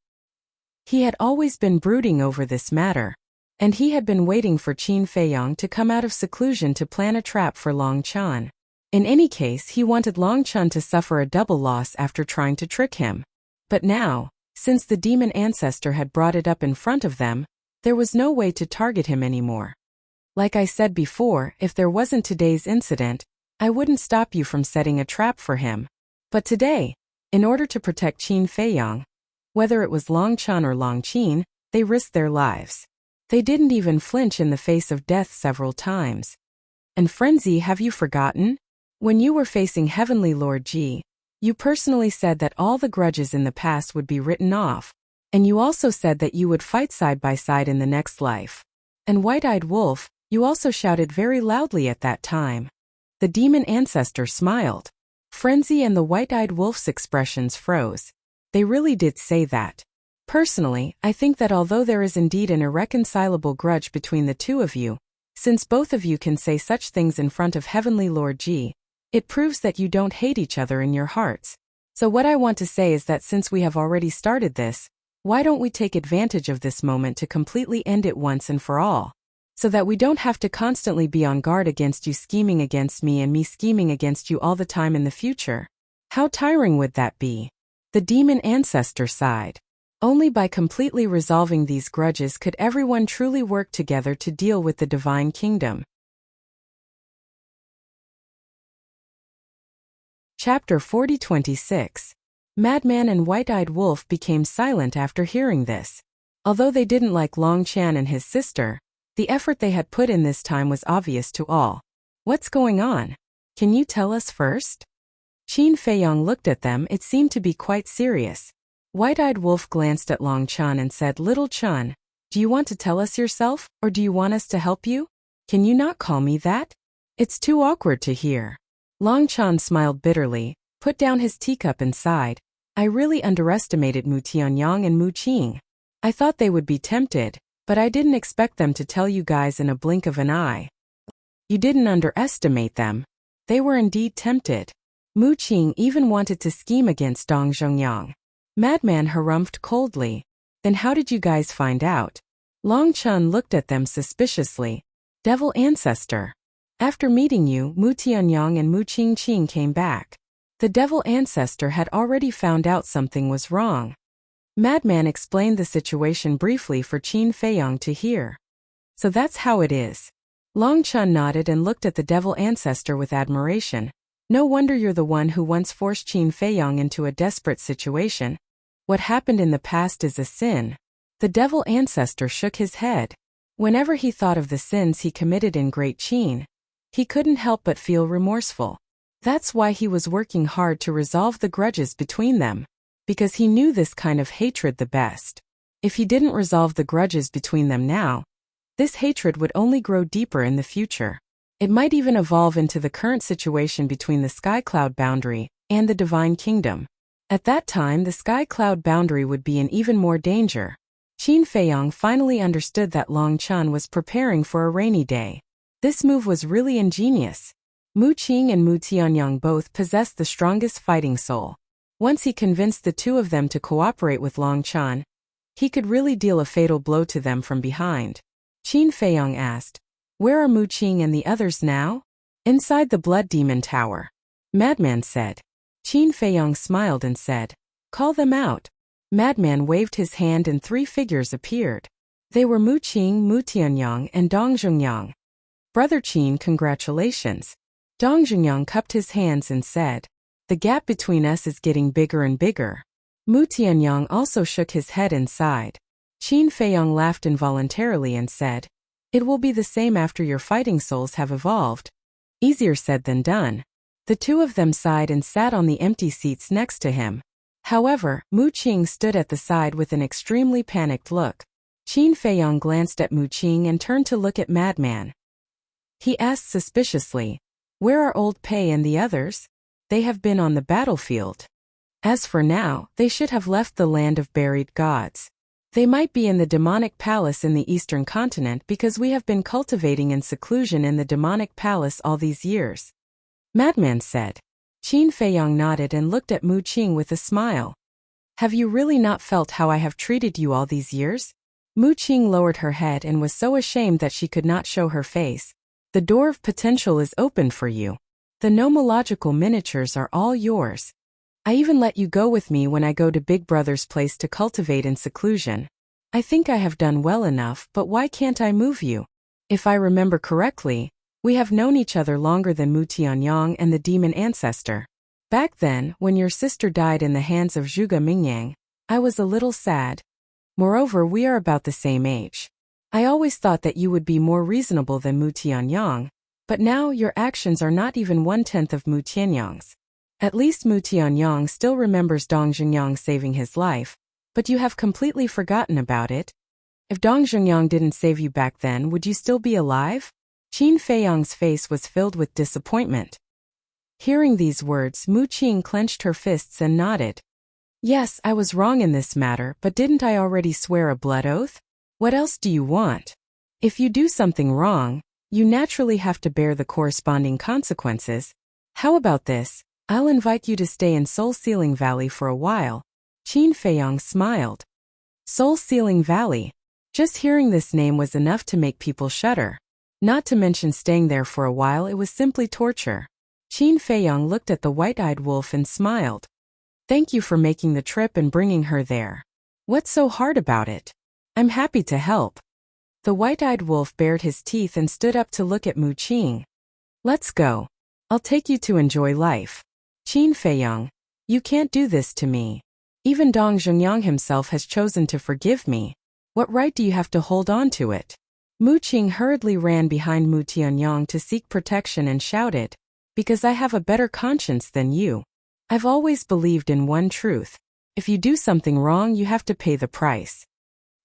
He had always been brooding over this matter, and he had been waiting for Qin Feiyang to come out of seclusion to plan a trap for Long Chen. In any case, he wanted Long Chen to suffer a double loss after trying to trick him. But now, since the demon ancestor had brought it up in front of them, there was no way to target him anymore. Like I said before, if there wasn't today's incident, I wouldn't stop you from setting a trap for him. But today, in order to protect Qin Feiyang, whether it was Long Chen or Long Qin, they risked their lives. They didn't even flinch in the face of death several times. And Frenzy, have you forgotten? When you were facing Heavenly Lord Ji, you personally said that all the grudges in the past would be written off, and you also said that you would fight side by side in the next life. And White-Eyed Wolf, you also shouted very loudly at that time. The demon ancestor smiled. Frenzy and the White-Eyed Wolf's expressions froze. They really did say that. Personally, I think that although there is indeed an irreconcilable grudge between the two of you, since both of you can say such things in front of Heavenly Lord Ji, it proves that you don't hate each other in your hearts. So what I want to say is that since we have already started this, why don't we take advantage of this moment to completely end it once and for all? So that we don't have to constantly be on guard against you scheming against me and me scheming against you all the time in the future. How tiring would that be? The demon ancestor sighed. Only by completely resolving these grudges could everyone truly work together to deal with the divine kingdom. Chapter 40-26. Madman and White-Eyed Wolf became silent after hearing this. Although they didn't like Long Chen and his sister, the effort they had put in this time was obvious to all. What's going on? Can you tell us first? Qin Feiyang looked at them. It seemed to be quite serious. White-Eyed Wolf glanced at Long Chen and said, Little Chen, do you want to tell us yourself, or do you want us to help you? Can you not call me that? It's too awkward to hear. Long Chen smiled bitterly, put down his teacup and sighed. I really underestimated Mu Tianyang and Mu Qing. I thought they would be tempted, but I didn't expect them to tell you guys in a blink of an eye. You didn't underestimate them. They were indeed tempted. Mu Qing even wanted to scheme against Dong Zhongyang. Madman harumphed coldly. Then how did you guys find out? Long Chen looked at them suspiciously. Devil ancestor. After meeting you, Mu Tianyang and Mu Qing came back. The devil ancestor had already found out something was wrong. Madman explained the situation briefly for Qin Feiyang to hear. So that's how it is. Long Chen nodded and looked at the devil ancestor with admiration. No wonder you're the one who once forced Qin Feiyang into a desperate situation. What happened in the past is a sin. The devil ancestor shook his head. Whenever he thought of the sins he committed in Great Qin, he couldn't help but feel remorseful. That's why he was working hard to resolve the grudges between them, because he knew this kind of hatred the best. If he didn't resolve the grudges between them now, this hatred would only grow deeper in the future. It might even evolve into the current situation between the Sky Cloud boundary and the Divine Kingdom. At that time, the Sky Cloud boundary would be in even more danger. Qin Feiyang finally understood that Long Chun was preparing for a rainy day. This move was really ingenious. Mu Qing and Mu Tianyang both possessed the strongest fighting soul. Once he convinced the two of them to cooperate with Long Chun, he could really deal a fatal blow to them from behind. Qin Feiyang asked, "Where are Mu Qing and the others now?" "Inside the Blood Demon Tower," Madman said. Qin Feiyang smiled and said, "Call them out." Madman waved his hand and 3 figures appeared. They were Mu Qing, Mu Tianyang, and Dong Zhongyang. "Brother Qin, congratulations." Dong Zhongyang cupped his hands and said, "The gap between us is getting bigger and bigger." Mu Tianyang also shook his head and sighed. Qin Feiyang laughed involuntarily and said, "It will be the same after your fighting souls have evolved." Easier said than done. The two of them sighed and sat on the empty seats next to him. However, Mu Qing stood at the side with an extremely panicked look. Qin Feiyang glanced at Mu Qing and turned to look at Madman. He asked suspiciously, "Where are Old Pei and the others?" "They have been on the battlefield. As for now, they should have left the land of buried gods. They might be in the demonic palace in the eastern continent because we have been cultivating in seclusion in the demonic palace all these years," Madman said. Qin Feiyang nodded and looked at Mu Qing with a smile. "Have you really not felt how I have treated you all these years?" Mu Qing lowered her head and was so ashamed that she could not show her face. "The door of potential is open for you. The nomological miniatures are all yours. I even let you go with me when I go to Big Brother's place to cultivate in seclusion. I think I have done well enough, but why can't I move you? If I remember correctly, we have known each other longer than Mu Tianyang and the demon ancestor. Back then, when your sister died in the hands of Zhuge Mingyang, I was a little sad. Moreover, we are about the same age. I always thought that you would be more reasonable than Mu Tianyang, but now your actions are not even 1/10 of Mu Tianyang's. At least Mu Tianyang still remembers Dong Zhengyang saving his life, but you have completely forgotten about it. If Dong Zhengyang didn't save you back then, would you still be alive?" Qin Feiyang's face was filled with disappointment. Hearing these words, Mu Qing clenched her fists and nodded. "Yes, I was wrong in this matter, but didn't I already swear a blood oath? What else do you want? If you do something wrong, you naturally have to bear the corresponding consequences. How about this? I'll invite you to stay in Soul Sealing Valley for a while." Qin Feiyang smiled. Soul Sealing Valley. Just hearing this name was enough to make people shudder. Not to mention staying there for a while, it was simply torture. Qin Feiyang looked at the white-eyed wolf and smiled. "Thank you for making the trip and bringing her there. What's so hard about it? I'm happy to help." The white-eyed wolf bared his teeth and stood up to look at Mu Qing. "Let's go. I'll take you to enjoy life." "Qin Feiyang, you can't do this to me. Even Dong Zhengyang himself has chosen to forgive me. What right do you have to hold on to it?" Mu Qing hurriedly ran behind Mu Tianyang to seek protection and shouted, "Because I have a better conscience than you. I've always believed in one truth. If you do something wrong, you have to pay the price.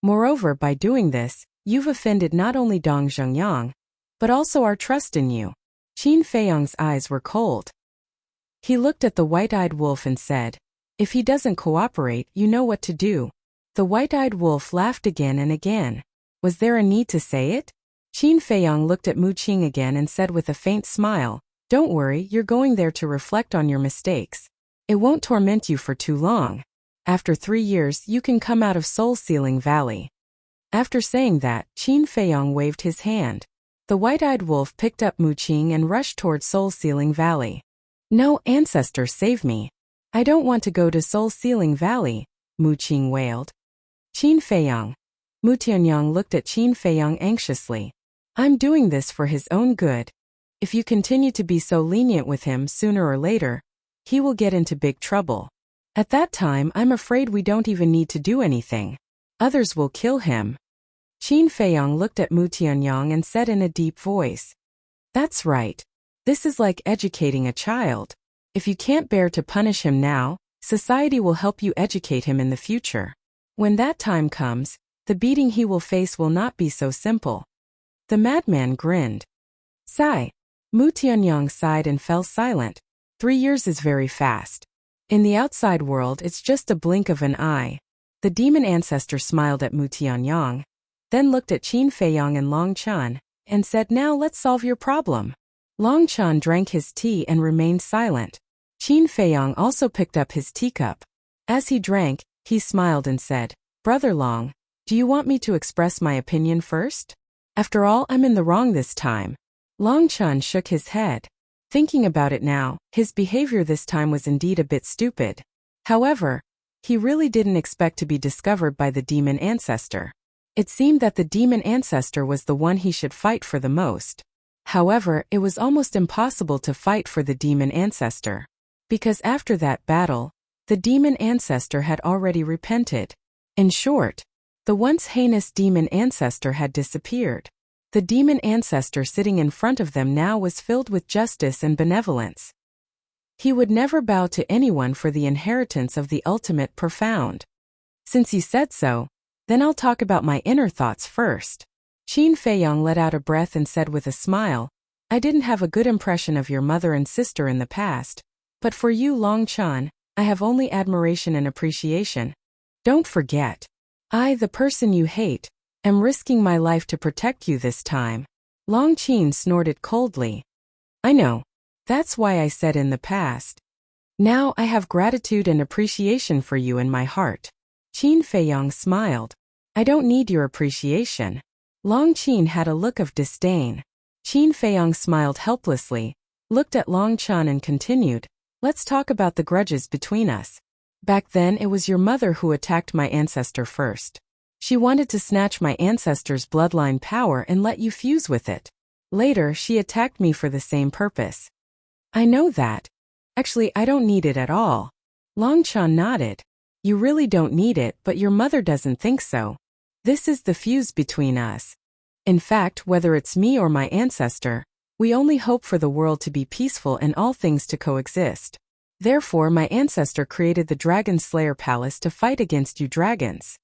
Moreover, by doing this, you've offended not only Dong Zhengyang, but also our trust in you." Qin Feiyang's eyes were cold. He looked at the white-eyed wolf and said, "If he doesn't cooperate, you know what to do." The white-eyed wolf laughed again and again. Was there a need to say it? Qin Feiyang looked at Mu Qing again and said with a faint smile, "Don't worry, you're going there to reflect on your mistakes. It won't torment you for too long. After 3 years, you can come out of Soul Sealing Valley." After saying that, Qin Feiyang waved his hand. The white-eyed wolf picked up Mu Qing and rushed toward Soul Sealing Valley. "No, ancestor, save me. I don't want to go to Soul Sealing Valley," Mu Qing wailed. "Qin Feiyang." Mu Tianyang looked at Qin Feiyang anxiously. "I'm doing this for his own good. If you continue to be so lenient with him, sooner or later, he will get into big trouble. At that time, I'm afraid we don't even need to do anything. Others will kill him." Qin Feiyang looked at Mu Tianyang and said in a deep voice, "That's right. This is like educating a child. If you can't bear to punish him now, society will help you educate him in the future." When that time comes, the beating he will face will not be so simple. The madman grinned. Sigh. Mu Tianyang sighed and fell silent. 3 years is very fast. In the outside world it's just a blink of an eye. The demon ancestor smiled at Mu Tianyang, then looked at Qin Feiyang and Long Chan, and said, now let's solve your problem. Long Chan drank his tea and remained silent. Qin Feiyang also picked up his teacup. As he drank, he smiled and said, Brother Long, do you want me to express my opinion first? After all, I'm in the wrong this time. Long Chan shook his head. Thinking about it now, his behavior this time was indeed a bit stupid. However, he really didn't expect to be discovered by the demon ancestor. It seemed that the demon ancestor was the one he should fight for the most. However, it was almost impossible to fight for the demon ancestor. Because after that battle, the demon ancestor had already repented. In short, the once heinous demon ancestor had disappeared. The demon ancestor sitting in front of them now was filled with justice and benevolence. He would never bow to anyone for the inheritance of the ultimate profound. Since he said so, then I'll talk about my inner thoughts first. Qin Feiyang let out a breath and said with a smile, I didn't have a good impression of your mother and sister in the past, but for you, Long Chan, I have only admiration and appreciation. Don't forget, I, the person you hate, am risking my life to protect you this time. Long Qin snorted coldly. I know. That's why I said in the past. Now I have gratitude and appreciation for you in my heart. Qin Feiyang smiled. I don't need your appreciation. Long Qin had a look of disdain. Qin Feiyang smiled helplessly, looked at Long Chan and continued, let's talk about the grudges between us. Back then it was your mother who attacked my ancestor first. She wanted to snatch my ancestor's bloodline power and let you fuse with it. Later, she attacked me for the same purpose. I know that. Actually, I don't need it at all. Long Chan nodded. You really don't need it, but your mother doesn't think so. This is the fuse between us. In fact, whether it's me or my ancestor, we only hope for the world to be peaceful and all things to coexist. Therefore, my ancestor created the Dragon Slayer Palace to fight against you dragons.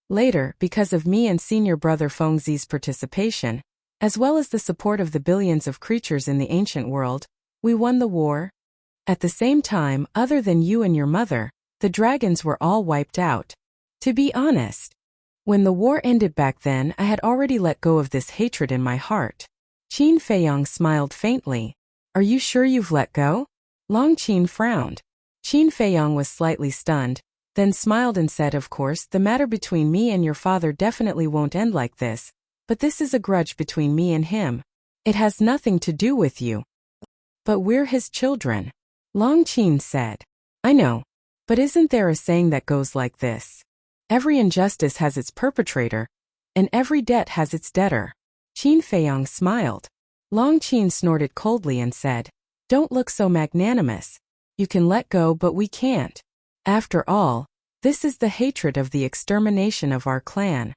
Later, because of me and senior brother Fengzi's participation, as well as the support of the billions of creatures in the ancient world, we won the war. At the same time, other than you and your mother, the dragons were all wiped out. To be honest, when the war ended back then, I had already let go of this hatred in my heart. Qin Feiyang smiled faintly. Are you sure you've let go? Long Qin frowned. Qin Feiyang was slightly stunned, then smiled and said, of course, the matter between me and your father definitely won't end like this, but this is a grudge between me and him. It has nothing to do with you. But we're his children. Long Qin said. I know. But isn't there a saying that goes like this? Every injustice has its perpetrator, and every debt has its debtor. Qin Feiyang smiled. Long Qin snorted coldly and said, don't look so magnanimous. You can let go, but we can't. After all, this is the hatred of the extermination of our clan.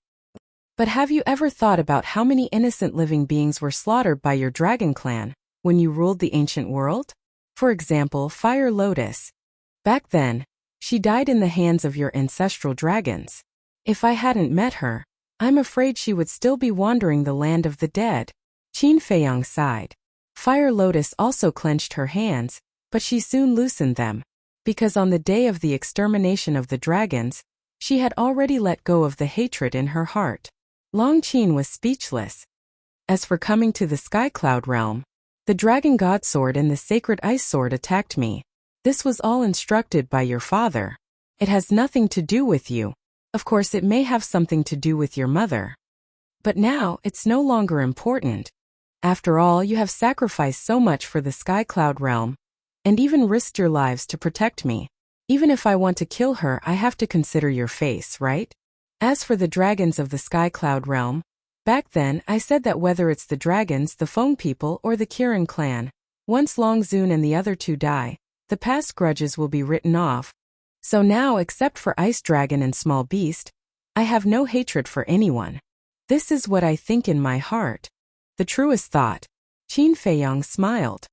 But have you ever thought about how many innocent living beings were slaughtered by your dragon clan when you ruled the ancient world? For example, Fire Lotus. Back then, she died in the hands of your ancestral dragons. If I hadn't met her, I'm afraid she would still be wandering the land of the dead. Qin Feiyang sighed. Fire Lotus also clenched her hands, but she soon loosened them, because on the day of the extermination of the dragons, she had already let go of the hatred in her heart. Long Qin was speechless. As for coming to the Sky Cloud realm, the Dragon God Sword and the Sacred Ice Sword attacked me. This was all instructed by your father. It has nothing to do with you. Of course, it may have something to do with your mother. But now, it's no longer important. After all, you have sacrificed so much for the Sky Cloud realm, and even risked your lives to protect me. Even if I want to kill her, I have to consider your face, right? As for the dragons of the Sky Cloud realm, back then I said that whether it's the dragons, the Feng people, or the Kirin clan, once Long Zun and the other two die, the past grudges will be written off. So now, except for Ice Dragon and Small Beast, I have no hatred for anyone. This is what I think in my heart. The truest thought. Qin Feiyang smiled.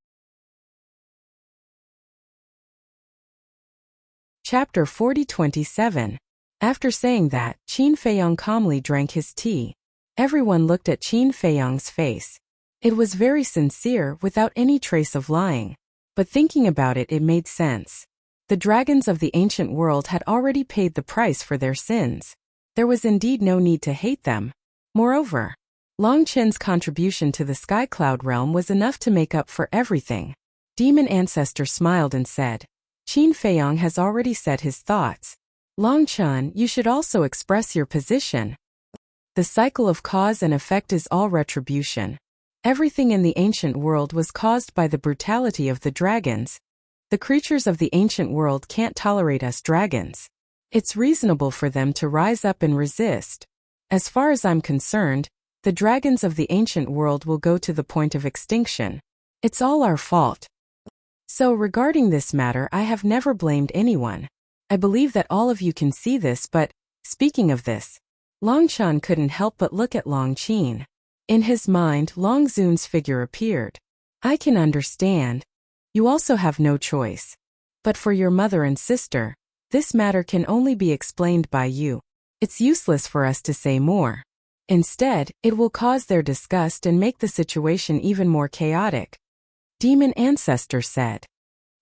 Chapter 40:27. After saying that, Qin Feiyong calmly drank his tea. Everyone looked at Qin Feiyong's face. It was very sincere, without any trace of lying. But thinking about it, it made sense. The dragons of the ancient world had already paid the price for their sins. There was indeed no need to hate them. Moreover, Long Chen's contribution to the Sky Cloud realm was enough to make up for everything. Demon Ancestor smiled and said, Qin Feiyong has already said his thoughts. Long Chen, you should also express your position. The cycle of cause and effect is all retribution. Everything in the ancient world was caused by the brutality of the dragons. The creatures of the ancient world can't tolerate us dragons. It's reasonable for them to rise up and resist. As far as I'm concerned, the dragons of the ancient world will go to the point of extinction. It's all our fault. So regarding this matter, I have never blamed anyone. I believe that all of you can see this, but, speaking of this, Long Chen couldn't help but look at Long Qin. In his mind, Long Zun's figure appeared. I can understand. You also have no choice. But for your mother and sister, this matter can only be explained by you. It's useless for us to say more. Instead, it will cause their disgust and make the situation even more chaotic. Demon Ancestor said.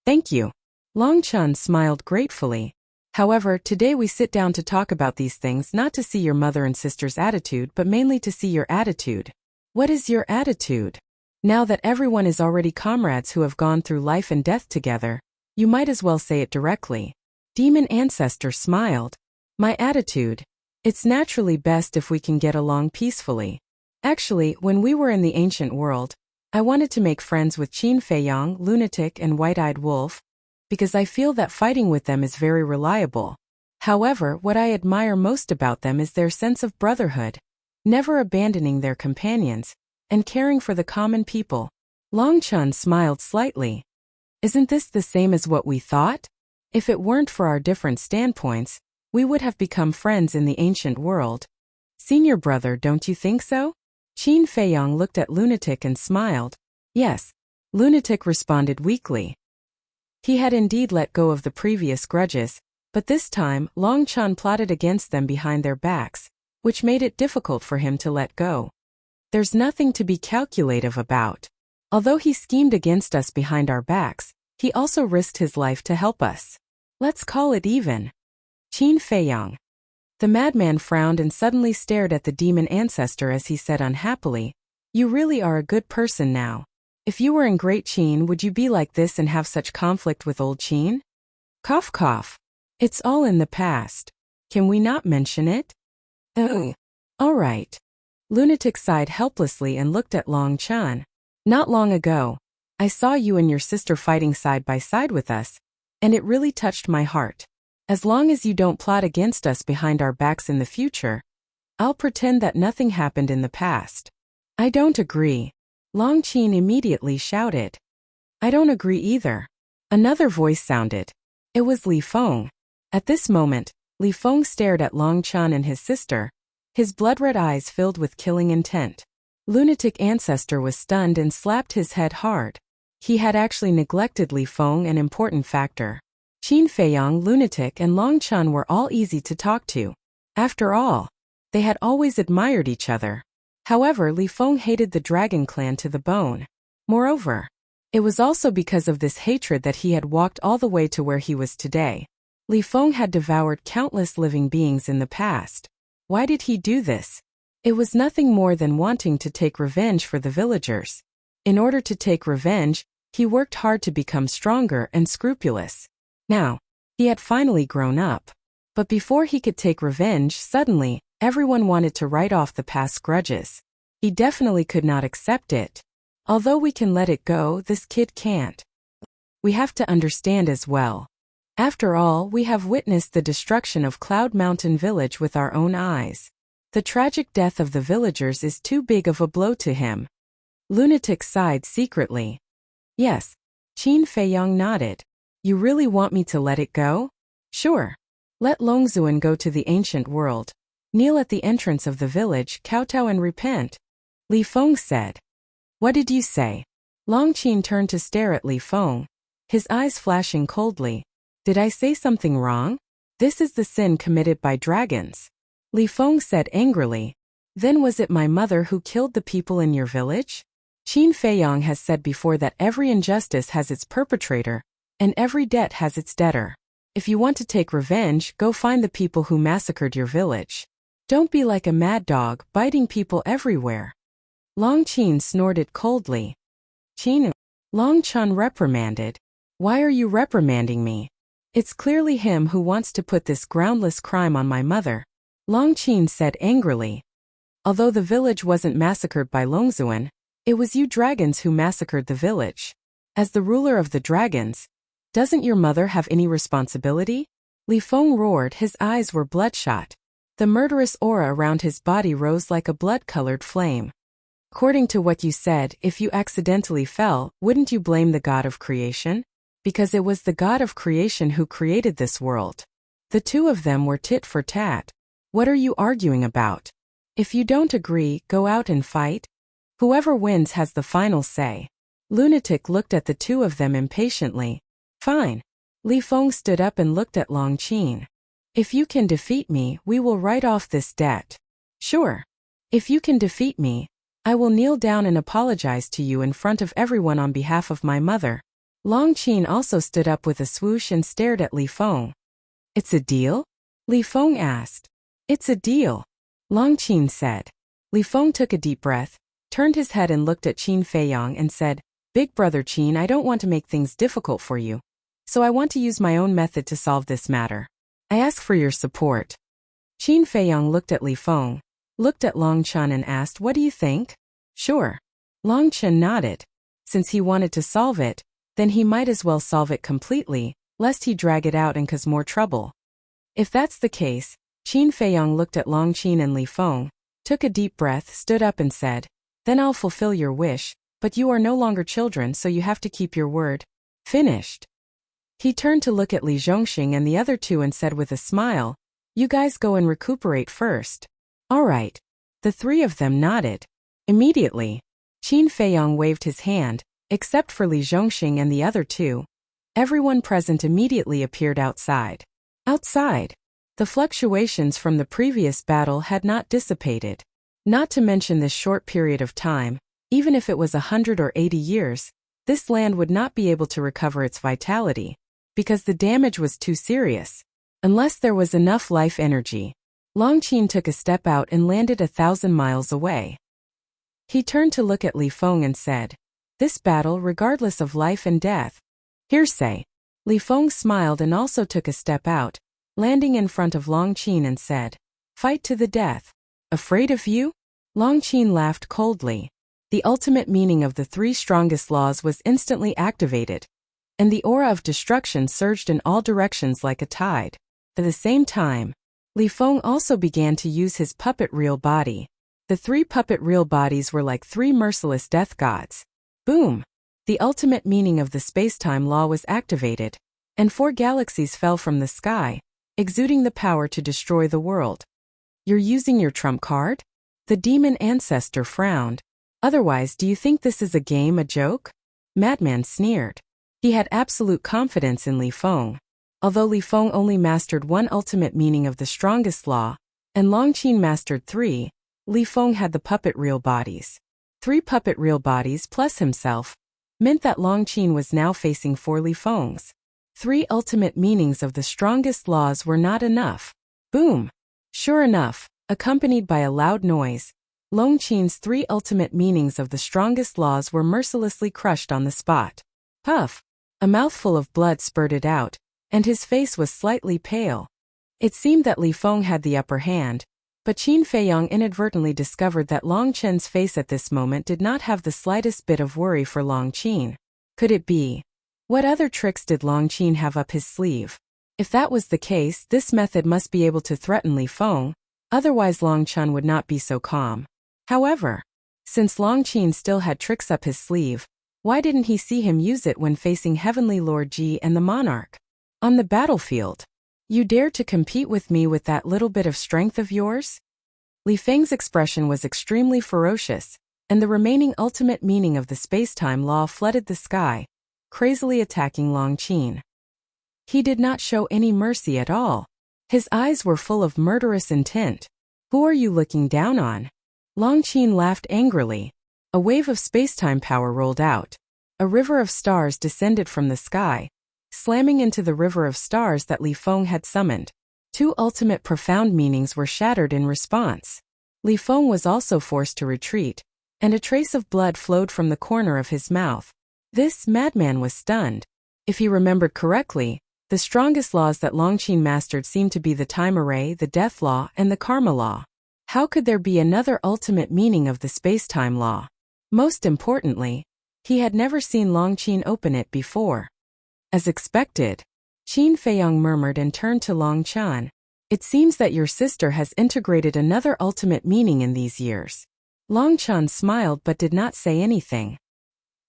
Thank you. Long Chen smiled gratefully. However, today we sit down to talk about these things not to see your mother and sister's attitude but mainly to see your attitude. What is your attitude? Now that everyone is already comrades who have gone through life and death together, you might as well say it directly. Demon Ancestor smiled. My attitude. It's naturally best if we can get along peacefully. Actually, when we were in the ancient world, I wanted to make friends with Qin Feiyong, Lunatic and White-Eyed Wolf, because I feel that fighting with them is very reliable. However, what I admire most about them is their sense of brotherhood, never abandoning their companions, and caring for the common people. Long Chen smiled slightly. Isn't this the same as what we thought? If it weren't for our different standpoints, we would have become friends in the ancient world. Senior brother, don't you think so? Qin Feiyong looked at Lunatic and smiled. Yes. Lunatic responded weakly. He had indeed let go of the previous grudges, but this time, Long Chen plotted against them behind their backs, which made it difficult for him to let go. There's nothing to be calculative about. Although he schemed against us behind our backs, he also risked his life to help us. Let's call it even. Qin Feiyong. The madman frowned and suddenly stared at the demon ancestor as he said unhappily, You really are a good person now. If you were in Great Qin, would you be like this and have such conflict with old Qin? Cough cough. It's all in the past. Can we not mention it? All right. Lunatic sighed helplessly and looked at Long Chen. Not long ago, I saw you and your sister fighting side by side with us, and it really touched my heart. As long as you don't plot against us behind our backs in the future, I'll pretend that nothing happened in the past. I don't agree. Long Qin immediately shouted. I don't agree either. Another voice sounded. It was Li Feng. At this moment, Li Feng stared at Long Chen and his sister, his blood-red eyes filled with killing intent. Lunatic Ancestor was stunned and slapped his head hard. He had actually neglected Li Feng, an important factor. Qin Feiyong, Lunatic and Long Chen were all easy to talk to. After all, they had always admired each other. However, Li Feng hated the Dragon Clan to the bone. Moreover, it was also because of this hatred that he had walked all the way to where he was today. Li Feng had devoured countless living beings in the past. Why did he do this? It was nothing more than wanting to take revenge for the villagers. In order to take revenge, he worked hard to become stronger and scrupulous. Now, he had finally grown up. But before he could take revenge, suddenly, everyone wanted to write off the past grudges. He definitely could not accept it. Although we can let it go, this kid can't. We have to understand as well. After all, we have witnessed the destruction of Cloud Mountain Village with our own eyes. The tragic death of the villagers is too big of a blow to him. Lunatic sighed secretly. Yes. Qin Feiyong nodded. You really want me to let it go? Sure. Let Longzuan go to the ancient world. Kneel at the entrance of the village, kowtow and repent. Li Feng said. What did you say? Long Qin turned to stare at Li Feng, his eyes flashing coldly. Did I say something wrong? This is the sin committed by dragons. Li Feng said angrily. Then was it my mother who killed the people in your village? Qin Feiyang has said before that every injustice has its perpetrator, and every debt has its debtor. If you want to take revenge, go find the people who massacred your village. Don't be like a mad dog, biting people everywhere. Long Qin snorted coldly. Qin, Long Chun reprimanded. Why are you reprimanding me? It's clearly him who wants to put this groundless crime on my mother. Long Qin said angrily. Although the village wasn't massacred by Longzuan, it was you dragons who massacred the village. As the ruler of the dragons, doesn't your mother have any responsibility? Li Feng roared, his eyes were bloodshot. The murderous aura around his body rose like a blood-colored flame. According to what you said, if you accidentally fell, wouldn't you blame the god of creation? Because it was the god of creation who created this world. The two of them were tit for tat. What are you arguing about? If you don't agree, go out and fight. Whoever wins has the final say. Lunatic looked at the two of them impatiently. Fine. Li Feng stood up and looked at Long Qin. If you can defeat me, we will write off this debt. Sure. If you can defeat me, I will kneel down and apologize to you in front of everyone on behalf of my mother. Long Qin also stood up with a swoosh and stared at Li Feng. It's a deal? Li Feng asked. It's a deal. Long Qin said. Li Feng took a deep breath, turned his head and looked at Qin Feiyang and said, Big brother Qin, I don't want to make things difficult for you. So I want to use my own method to solve this matter. I ask for your support. Qin Feiyang looked at Li Feng, looked at Long Chun and asked, what do you think? Sure. Long Chun nodded. Since he wanted to solve it, then he might as well solve it completely, lest he drag it out and cause more trouble. If that's the case, Qin Feiyang looked at Long Qin and Li Feng, took a deep breath, stood up and said, then I'll fulfill your wish, but you are no longer children so you have to keep your word. Finished. He turned to look at Li Zhongxing and the other two and said with a smile, you guys go and recuperate first. All right. The three of them nodded. Immediately, Qin Feiyang waved his hand, except for Li Zhongxing and the other two. Everyone present immediately appeared outside. Outside, the fluctuations from the previous battle had not dissipated. Not to mention this short period of time, even if it was 100 or 80 years, this land would not be able to recover its vitality, because the damage was too serious. Unless there was enough life energy. Long Qin took a step out and landed 1,000 miles away. He turned to look at Li Feng and said, this battle regardless of life and death. Hearsay. Li Feng smiled and also took a step out, landing in front of Long Qin and said, fight to the death. Afraid of you? Long Qin laughed coldly. The ultimate meaning of the three strongest laws was instantly activated, and the aura of destruction surged in all directions like a tide. At the same time, Li Feng also began to use his puppet real body. The three puppet real bodies were like three merciless death gods. Boom! The ultimate meaning of the space-time law was activated, and 4 galaxies fell from the sky, exuding the power to destroy the world. You're using your trump card? The demon ancestor frowned. Otherwise, do you think this is a game, a joke? Madman sneered. He had absolute confidence in Li Feng. Although Li Feng only mastered 1 ultimate meaning of the strongest law, and Long Qin mastered 3, Li Feng had the puppet real bodies. 3 puppet real bodies plus himself meant that Long Qin was now facing 4 Li Fengs. 3 ultimate meanings of the strongest laws were not enough. Boom! Sure enough, accompanied by a loud noise, Long Qin's 3 ultimate meanings of the strongest laws were mercilessly crushed on the spot. Puff! A mouthful of blood spurted out, and his face was slightly pale. It seemed that Li Feng had the upper hand, but Qin Feiyang inadvertently discovered that Long Qin's face at this moment did not have the slightest bit of worry for Long Qin. Could it be? What other tricks did Long Qin have up his sleeve? If that was the case, this method must be able to threaten Li Feng, otherwise Long Chun would not be so calm. However, since Long Qin still had tricks up his sleeve, why didn't he see him use it when facing Heavenly Lord Ji and the Monarch? On the battlefield. You dare to compete with me with that little bit of strength of yours? Li Feng's expression was extremely ferocious, and the remaining ultimate meaning of the space-time law flooded the sky, crazily attacking Long Qin. He did not show any mercy at all. His eyes were full of murderous intent. Who are you looking down on? Longqin laughed angrily. A wave of spacetime power rolled out. A river of stars descended from the sky, slamming into the river of stars that Li Feng had summoned. Two ultimate profound meanings were shattered in response. Li Feng was also forced to retreat, and a trace of blood flowed from the corner of his mouth. This madman was stunned. If he remembered correctly, the strongest laws that Longqin mastered seemed to be the time array, the death law, and the karma law. How could there be another ultimate meaning of the space-time law? Most importantly, he had never seen Longqin open it before. As expected, Qin Feiyang murmured and turned to Longchan. It seems that your sister has integrated another ultimate meaning in these years. Longchan smiled but did not say anything.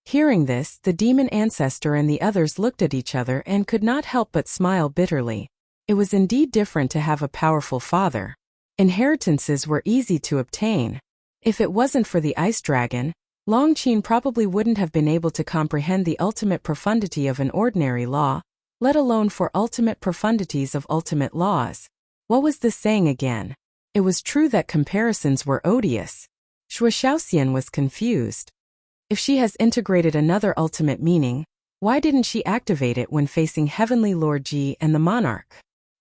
Hearing this, the demon ancestor and the others looked at each other and could not help but smile bitterly. It was indeed different to have a powerful father. Inheritances were easy to obtain. If it wasn't for the ice dragon, Longqin probably wouldn't have been able to comprehend the ultimate profundity of an ordinary law, let alone for ultimate profundities of ultimate laws. What was this saying again? It was true that comparisons were odious. Shui Shaoxian was confused. If she has integrated another ultimate meaning, why didn't she activate it when facing Heavenly Lord Ji and the monarch?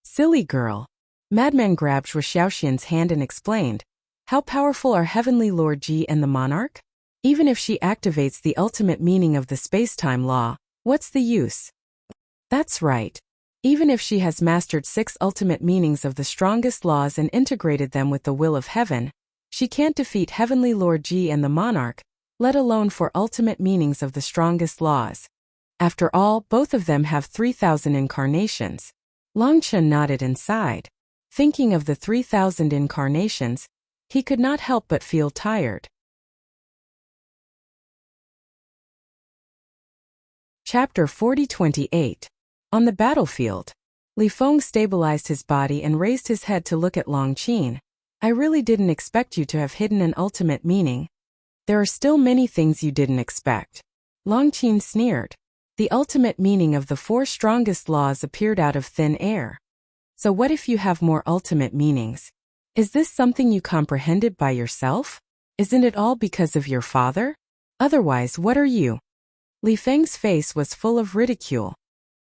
Silly girl. Madman grabbed Shui Shaoxian's hand and explained, how powerful are Heavenly Lord Ji and the monarch? Even if she activates the ultimate meaning of the space-time law, what's the use? That's right. Even if she has mastered 6 ultimate meanings of the strongest laws and integrated them with the will of heaven, she can't defeat Heavenly Lord Ji and the monarch, let alone for ultimate meanings of the strongest laws. After all, both of them have 3,000 incarnations. Longchen nodded and sighed. Thinking of the 3,000 incarnations, he could not help but feel tired. Chapter 40-28. On the battlefield, Li Feng stabilized his body and raised his head to look at Longqin. I really didn't expect you to have hidden an ultimate meaning. There are still many things you didn't expect. Longqin sneered. The ultimate meaning of the 4 strongest laws appeared out of thin air. So what if you have more ultimate meanings? Is this something you comprehended by yourself? Isn't it all because of your father? Otherwise, what are you? Li Feng's face was full of ridicule.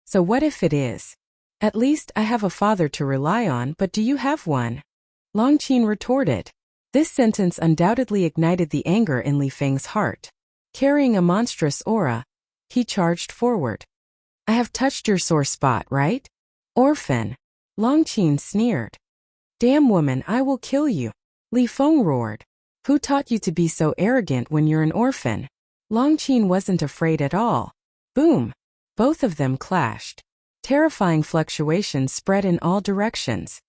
So what if it is? At least I have a father to rely on, but do you have one? Longqin retorted. This sentence undoubtedly ignited the anger in Li Feng's heart. Carrying a monstrous aura, he charged forward. I have touched your sore spot, right? Orphan. Longqin sneered. Damn woman, I will kill you. Li Feng roared. Who taught you to be so arrogant when you're an orphan? Longqin wasn't afraid at all. Boom! Both of them clashed. Terrifying fluctuations spread in all directions.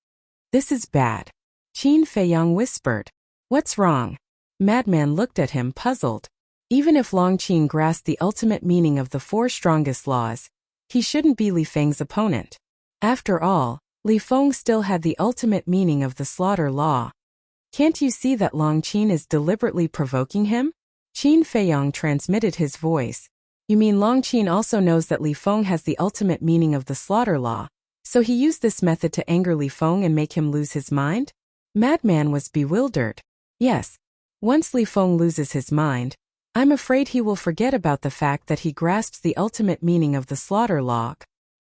This is bad. Qin Feiyang whispered. What's wrong? Madman looked at him puzzled. Even if Longqin grasped the ultimate meaning of the 4 strongest laws, he shouldn't be Li Feng's opponent. After all, Li Feng still had the ultimate meaning of the slaughter law. Can't you see that Longqin is deliberately provoking him? Qin Feiyang transmitted his voice. You mean Longqin also knows that Li Feng has the ultimate meaning of the slaughter law, so he used this method to anger Li Feng and make him lose his mind? Madman was bewildered. Yes. Once Li Feng loses his mind, I'm afraid he will forget about the fact that he grasps the ultimate meaning of the slaughter law.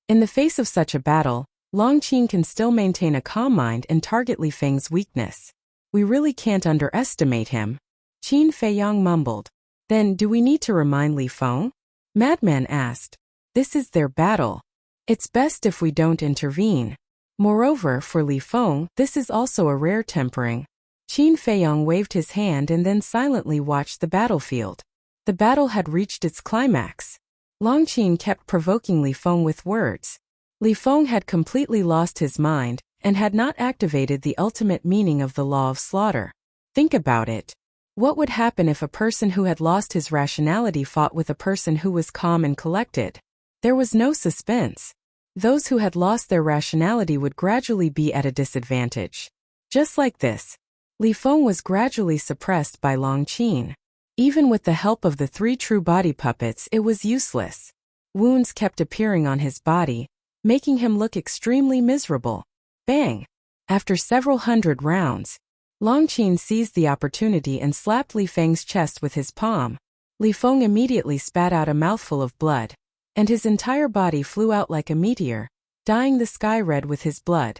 In the face of such a battle, Longqin can still maintain a calm mind and target Li Feng's weakness. We really can't underestimate him. Qin Feiyang mumbled. Then do we need to remind Li Feng? Madman asked. This is their battle. It's best if we don't intervene. Moreover, for Li Feng, this is also a rare tempering. Qin Feiyang waved his hand and then silently watched the battlefield. The battle had reached its climax. Longqin kept provoking Li Feng with words. Li Feng had completely lost his mind and had not activated the ultimate meaning of the law of slaughter. Think about it. What would happen if a person who had lost his rationality fought with a person who was calm and collected? There was no suspense. Those who had lost their rationality would gradually be at a disadvantage. Just like this, Li Feng was gradually suppressed by Longqin. Even with the help of the 3 true body puppets, it was useless. Wounds kept appearing on his body, making him look extremely miserable. Bang! After several hundred rounds, Long Qin seized the opportunity and slapped Li Feng's chest with his palm. Li Feng immediately spat out a mouthful of blood, and his entire body flew out like a meteor, dyeing the sky red with his blood.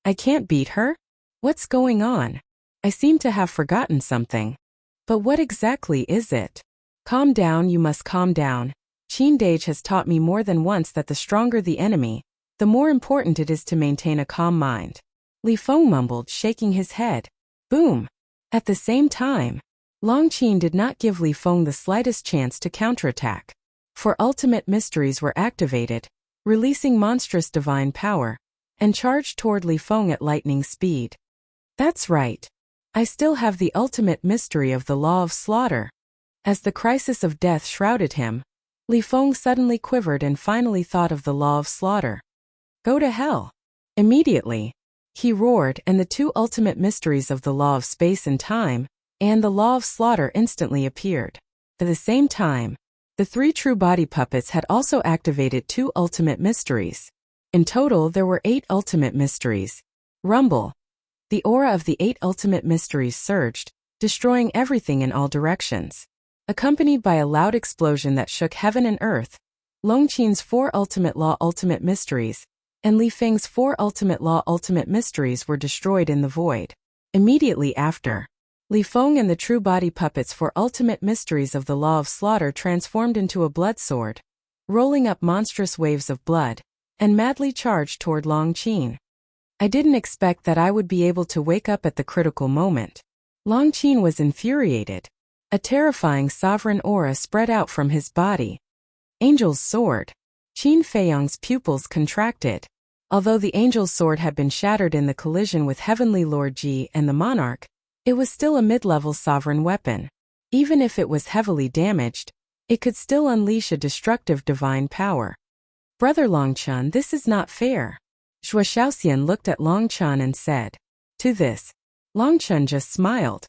I can't beat her? What's going on? I seem to have forgotten something. But what exactly is it? Calm down, you must calm down. Qin Dage has taught me more than once that the stronger the enemy, the more important it is to maintain a calm mind. Li Feng mumbled, shaking his head. Boom! At the same time, Long Qin did not give Li Feng the slightest chance to counterattack. For ultimate mysteries were activated, releasing monstrous divine power, and charged toward Li Feng at lightning speed. That's right. I still have the ultimate mystery of the law of slaughter. As the crisis of death shrouded him, Li Feng suddenly quivered and finally thought of the law of slaughter. Go to hell! Immediately, he roared, and the two ultimate mysteries of the law of space and time, and the law of slaughter instantly appeared. At the same time, the three true body puppets had also activated two ultimate mysteries. In total, there were 8 ultimate mysteries. Rumble! The aura of the 8 ultimate mysteries surged, destroying everything in all directions. Accompanied by a loud explosion that shook heaven and earth, Long Qin's 4 ultimate law ultimate mysteries, and Li Feng's 4 ultimate law ultimate mysteries were destroyed in the void. Immediately after, Li Feng and the true body puppets 4 ultimate mysteries of the law of slaughter transformed into a blood sword, rolling up monstrous waves of blood, and madly charged toward Long Qin. I didn't expect that I would be able to wake up at the critical moment. Long Qin was infuriated. A terrifying sovereign aura spread out from his body. Angel's sword. Qin Feiyong's pupils contracted. Although the angel's sword had been shattered in the collision with Heavenly Lord Ji and the monarch, it was still a mid-level sovereign weapon. Even if it was heavily damaged, it could still unleash a destructive divine power. Brother Longchen, this is not fair. Zhuo Shaoxian looked at Longchen and said. To this, Longchen just smiled.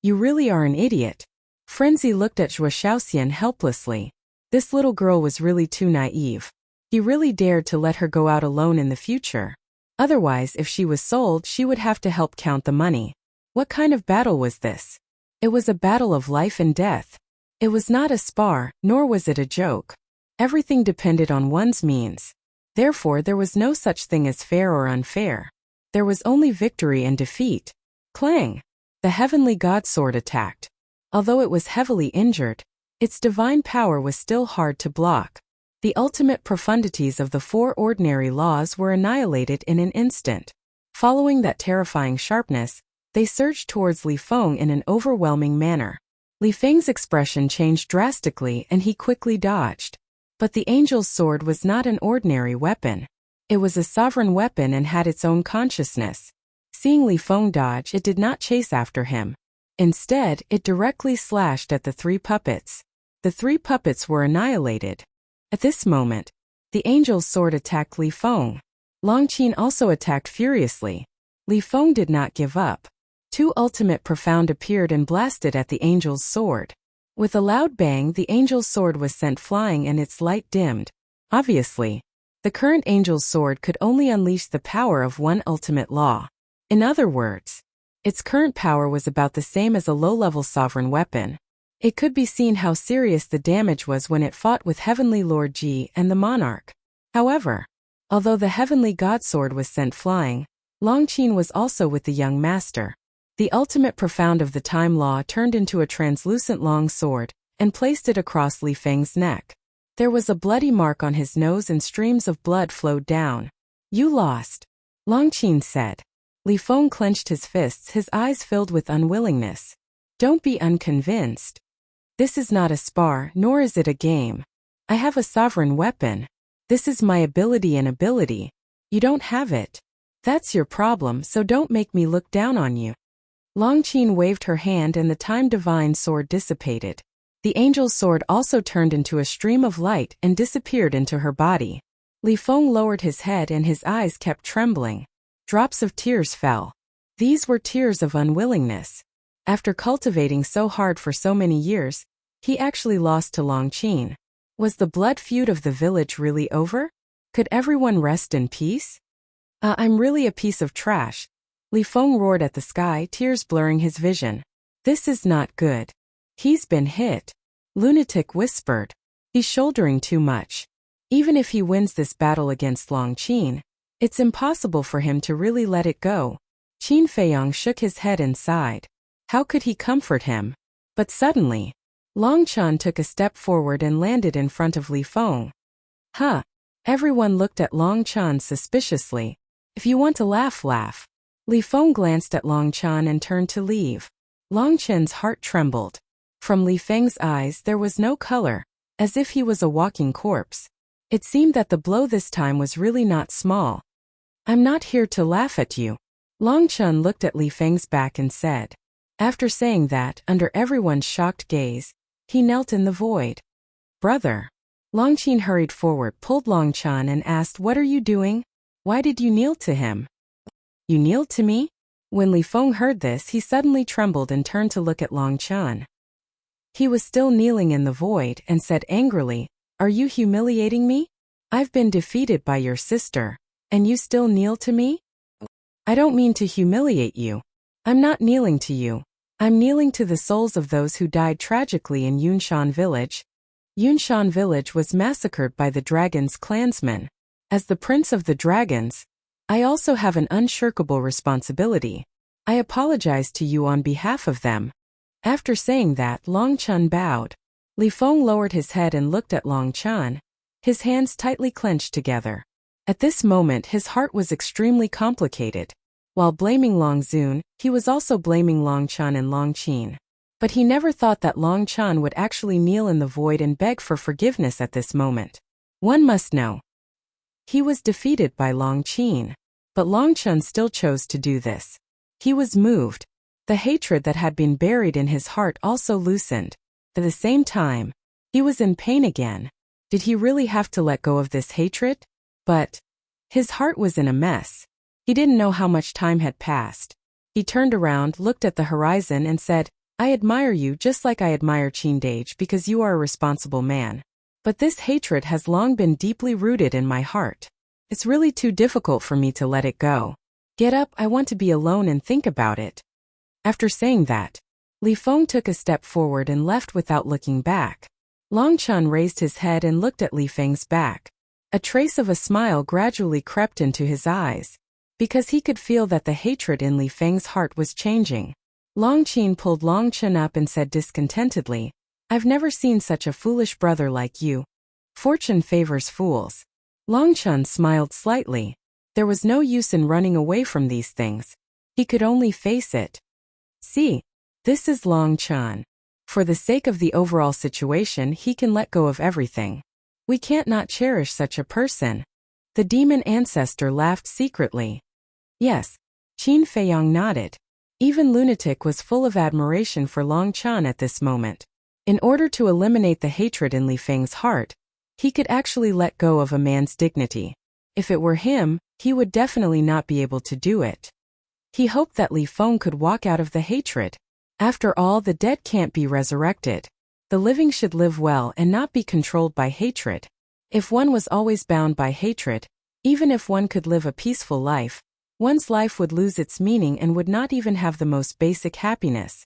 You really are an idiot. Frenzy looked at Zhuo Shaoxian helplessly. This little girl was really too naive. He really dared to let her go out alone in the future. Otherwise, if she was sold, she would have to help count the money. What kind of battle was this? It was a battle of life and death. It was not a spar, nor was it a joke. Everything depended on one's means. Therefore, there was no such thing as fair or unfair. There was only victory and defeat. Clang! The heavenly god sword attacked. Although it was heavily injured, its divine power was still hard to block. The ultimate profundities of the 4 ordinary laws were annihilated in an instant. Following that terrifying sharpness, they surged towards Li Feng in an overwhelming manner. Li Feng's expression changed drastically and he quickly dodged. But the angel's sword was not an ordinary weapon. It was a sovereign weapon and had its own consciousness. Seeing Li Feng dodge, it did not chase after him. Instead, it directly slashed at the 3 puppets. The 3 puppets were annihilated. At this moment, the angel's sword attacked Li Feng. Long Qin also attacked furiously. Li Feng did not give up. 2 ultimate profound appeared and blasted at the angel's sword. With a loud bang, the angel's sword was sent flying and its light dimmed. Obviously, the current angel's sword could only unleash the power of 1 ultimate law. In other words, its current power was about the same as a low-level sovereign weapon. It could be seen how serious the damage was when it fought with Heavenly Lord Ji and the monarch. However, although the heavenly god sword was sent flying, Long Qin was also with the young master. The ultimate profound of the time law turned into a translucent long sword, and placed it across Li Feng's neck. There was a bloody mark on his nose and streams of blood flowed down. You lost, Long Qin said. Li Feng clenched his fists, his eyes filled with unwillingness. Don't be unconvinced. This is not a spar, nor is it a game. I have a sovereign weapon. This is my ability and ability. You don't have it. That's your problem, so don't make me look down on you. Long Qin waved her hand and the time divine sword dissipated. The angel's sword also turned into a stream of light and disappeared into her body. Li Feng lowered his head and his eyes kept trembling. Drops of tears fell. These were tears of unwillingness. After cultivating so hard for so many years, he actually lost to Long Qin. Was the blood feud of the village really over? Could everyone rest in peace? I'm really a piece of trash. Li Feng roared at the sky, tears blurring his vision. This is not good. He's been hit. Lunatic whispered. He's shouldering too much. Even if he wins this battle against Long Qin, it's impossible for him to really let it go. Qin Feiyang shook his head and sighed. How could he comfort him? But suddenly, Long Chen took a step forward and landed in front of Li Feng. Huh. Everyone looked at Long Chen suspiciously. If you want to laugh, laugh. Li Feng glanced at Long Chen and turned to leave. Long Chen's heart trembled. From Li Feng's eyes there was no color, as if he was a walking corpse. It seemed that the blow this time was really not small. I'm not here to laugh at you. Long Chen looked at Li Feng's back and said. After saying that, under everyone's shocked gaze, he knelt in the void. Brother. Long Qin hurried forward, pulled Long Chen and asked, What are you doing? Why did you kneel to him? You kneeled to me? When Li Feng heard this, he suddenly trembled and turned to look at Long Chen. He was still kneeling in the void and said angrily, Are you humiliating me? I've been defeated by your sister, and you still kneel to me? I don't mean to humiliate you. I'm not kneeling to you. I'm kneeling to the souls of those who died tragically in Yunshan Village. Yunshan Village was massacred by the dragon's clansmen. As the prince of the dragons, I also have an unshirkable responsibility. I apologize to you on behalf of them. After saying that, Long Chen bowed. Li Feng lowered his head and looked at Long Chen, his hands tightly clenched together. At this moment his heart was extremely complicated. While blaming Long Zun, he was also blaming Long Chen and Long Qin. But he never thought that Long Chen would actually kneel in the void and beg for forgiveness at this moment. One must know. He was defeated by Long Qin. But Long Chen still chose to do this. He was moved. The hatred that had been buried in his heart also loosened. At the same time, he was in pain again. Did he really have to let go of this hatred? But his heart was in a mess. He didn't know how much time had passed. He turned around, looked at the horizon and said, I admire you just like I admire Qin Dage because you are a responsible man. But this hatred has long been deeply rooted in my heart. It's really too difficult for me to let it go. Get up, I want to be alone and think about it. After saying that, Li Feng took a step forward and left without looking back. Long Chen raised his head and looked at Li Feng's back. A trace of a smile gradually crept into his eyes, because he could feel that the hatred in Li Feng's heart was changing. Long Qin pulled Long Chen up and said discontentedly, I've never seen such a foolish brother like you. Fortune favors fools. Long Chen smiled slightly. There was no use in running away from these things. He could only face it. See, this is Long Chen. For the sake of the overall situation, he can let go of everything. We can't not cherish such a person. The demon ancestor laughed secretly. Yes, Qin Feiyang nodded. Even Lunatic was full of admiration for Long Chen at this moment. In order to eliminate the hatred in Li Feng's heart, he could actually let go of a man's dignity. If it were him, he would definitely not be able to do it. He hoped that Li Feng could walk out of the hatred. After all, the dead can't be resurrected. The living should live well and not be controlled by hatred. If one was always bound by hatred, even if one could live a peaceful life, one's life would lose its meaning and would not even have the most basic happiness.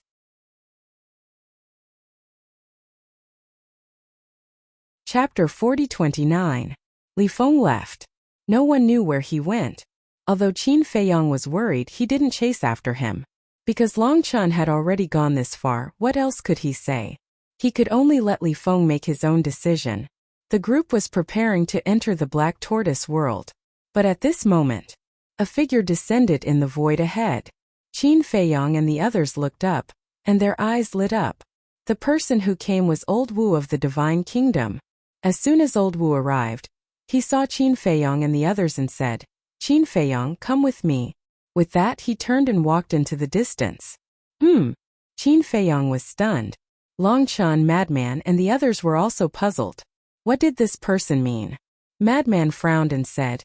Chapter 40-29. Li Feng left. No one knew where he went. Although Qin Feiyang was worried, he didn't chase after him. Because Long Chen had already gone this far, what else could he say? He could only let Li Feng make his own decision. The group was preparing to enter the Black Tortoise world. But at this moment, a figure descended in the void ahead. Qin Feiyang and the others looked up, and their eyes lit up. The person who came was Old Wu of the Divine Kingdom. As soon as Old Wu arrived, he saw Qin Feiyang and the others and said, Qin Feiyang, come with me. With that, he turned and walked into the distance. Qin Feiyang was stunned. Long Chen, Madman, and the others were also puzzled. What did this person mean? Madman frowned and said,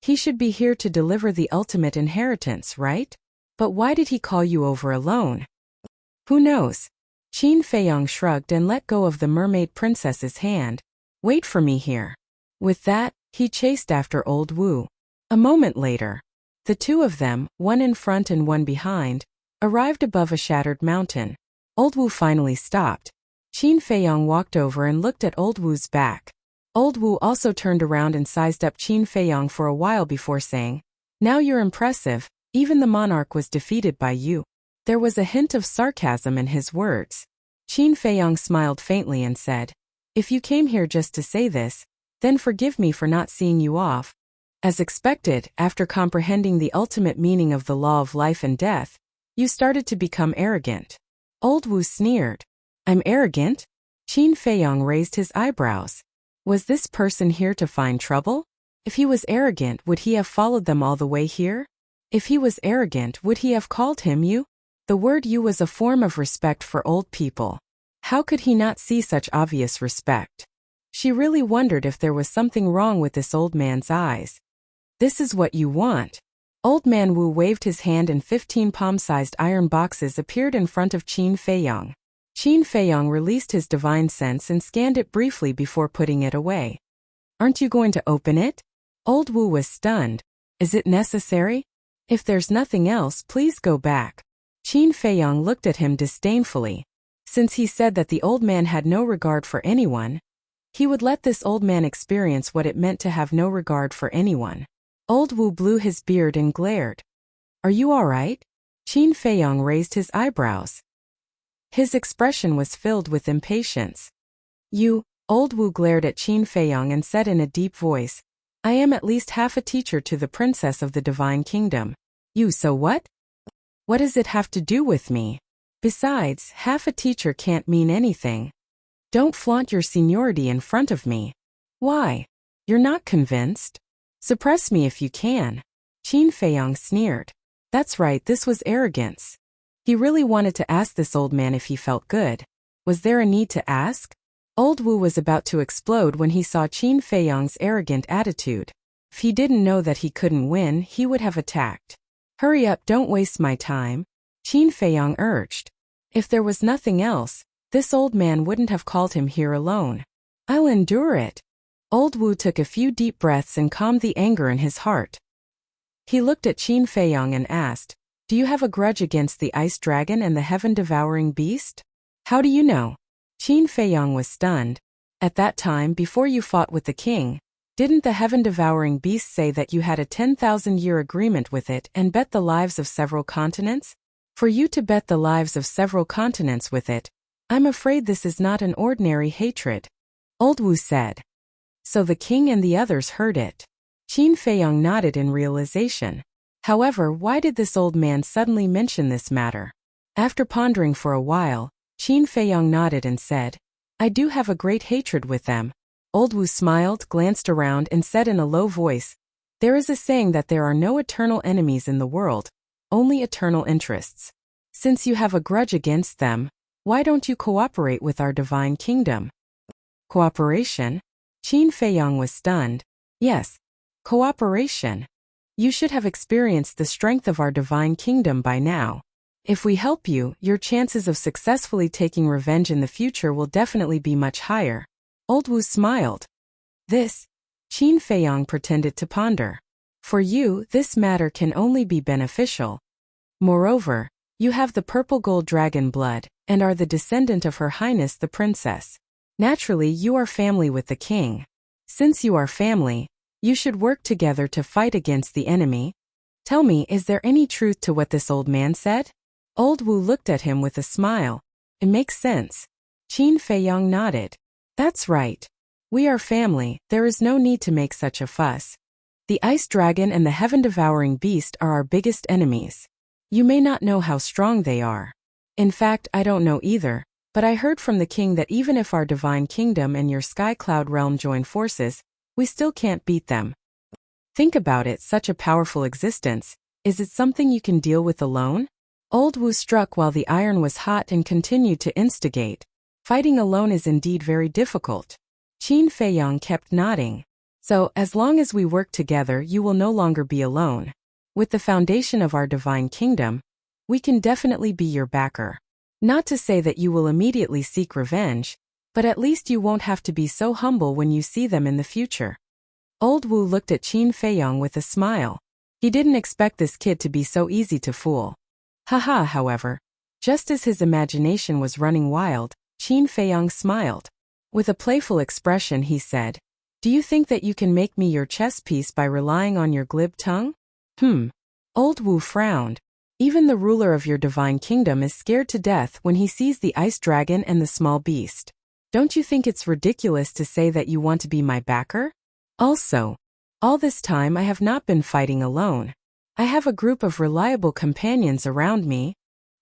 he should be here to deliver the ultimate inheritance, right? But why did he call you over alone? Who knows? Qin Feiyang shrugged and let go of the mermaid princess's hand. Wait for me here. With that, he chased after Old Wu. A moment later, The two of them, one in front and one behind, arrived above a shattered mountain. Old Wu finally stopped. Qin Feiyong walked over and looked at Old Wu's back. Old Wu also turned around and sized up Qin Feiyong for a while before saying, "Now you're impressive, even the monarch was defeated by you." There was a hint of sarcasm in his words. Qin Feiyong smiled faintly and said, "If you came here just to say this, then forgive me for not seeing you off." As expected, after comprehending the ultimate meaning of the law of life and death, you started to become arrogant. Old Wu sneered. "I'm arrogant?" Qin Feiyong raised his eyebrows. Was this person here to find trouble? If he was arrogant, would he have followed them all the way here? If he was arrogant, would he have called him you? The word you was a form of respect for old people. How could he not see such obvious respect? She really wondered if there was something wrong with this old man's eyes. "This is what you want." Old Man Wu waved his hand and 15 palm-sized iron boxes appeared in front of Qin Feiyong. Qin Feiyong released his divine sense and scanned it briefly before putting it away. "Aren't you going to open it?" Old Wu was stunned. "Is it necessary? If there's nothing else, please go back." Qin Feiyong looked at him disdainfully. Since he said that the old man had no regard for anyone, he would let this old man experience what it meant to have no regard for anyone. Old Wu blew his beard and glared. "Are you all right?" Qin Feiyong raised his eyebrows. His expression was filled with impatience. Old Wu glared at Qin Feiyong and said in a deep voice, "I am at least half a teacher to the princess of the divine kingdom." "You, so what? What does it have to do with me? Besides, half a teacher can't mean anything. Don't flaunt your seniority in front of me." "Why? You're not convinced? Suppress me if you can." Qin Feiyong sneered. That's right, this was arrogance. He really wanted to ask this old man if he felt good. Was there a need to ask? Old Wu was about to explode when he saw Qin Feiyong's arrogant attitude. If he didn't know that he couldn't win, he would have attacked. "Hurry up, don't waste my time," Qin Feiyong urged. If there was nothing else, this old man wouldn't have called him here alone. "I'll endure it." Old Wu took a few deep breaths and calmed the anger in his heart. He looked at Qin Feiyong and asked, "Do you have a grudge against the ice dragon and the heaven-devouring beast?" "How do you know?" Qin Feiyong was stunned. "At that time, before you fought with the king, didn't the heaven-devouring beast say that you had a 10,000-year agreement with it and bet the lives of several continents? For you to bet the lives of several continents with it, I'm afraid this is not an ordinary hatred," Old Wu said. So the king and the others heard it. Qin Feiyong nodded in realization. However, why did this old man suddenly mention this matter? After pondering for a while, Qin Feiyong nodded and said, "I do have a great hatred with them." Old Wu smiled, glanced around, and said in a low voice, "There is a saying that there are no eternal enemies in the world, only eternal interests. Since you have a grudge against them, why don't you cooperate with our divine kingdom?" "Cooperation?" Qin Feiyong was stunned. "Yes, cooperation. You should have experienced the strength of our divine kingdom by now. If we help you, your chances of successfully taking revenge in the future will definitely be much higher." Old Wu smiled. Qin Feiyong pretended to ponder. "For you, this matter can only be beneficial. Moreover, you have the purple gold dragon blood, and are the descendant of Her Highness the Princess. Naturally, you are family with the king. Since you are family, you should work together to fight against the enemy. Tell me, is there any truth to what this old man said?" Old Wu looked at him with a smile. "It makes sense." Qin Feiyong nodded. "That's right. We are family, there is no need to make such a fuss. The ice dragon and the heaven-devouring beast are our biggest enemies. You may not know how strong they are. In fact, I don't know either, but I heard from the king that even if our divine kingdom and your sky cloud realm join forces, we still can't beat them. Think about it, such a powerful existence. Is it something you can deal with alone?" Old Wu struck while the iron was hot and continued to instigate. "Fighting alone is indeed very difficult." Qin Feiyong kept nodding. "So, as long as we work together, you will no longer be alone. With the foundation of our divine kingdom, we can definitely be your backer. Not to say that you will immediately seek revenge, but at least you won't have to be so humble when you see them in the future." Old Wu looked at Qin Feiyong with a smile. He didn't expect this kid to be so easy to fool. Haha, however, just as his imagination was running wild, Qin Feiyong smiled. With a playful expression he said, "Do you think that you can make me your chess piece by relying on your glib tongue?" Old Wu frowned. Even the ruler of your divine kingdom is scared to death when he sees the ice dragon and the small beast. Don't you think it's ridiculous to say that you want to be my backer? Also, all this time I have not been fighting alone. I have a group of reliable companions around me.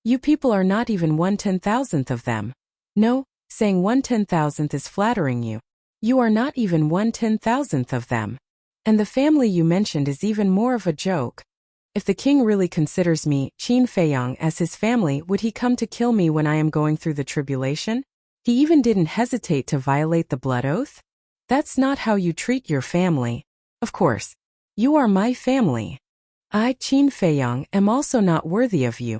You people are not even 1/10,000th of them. No, saying 1/10,000th is flattering you. You are not even 1/10,000th of them. And the family you mentioned is even more of a joke. If the king really considers me, Qin Feiyong, as his family, would he come to kill me when I am going through the tribulation? He even didn't hesitate to violate the blood oath? That's not how you treat your family. Of course, you are my family. I, Qin Feiyong, am also not worthy of you.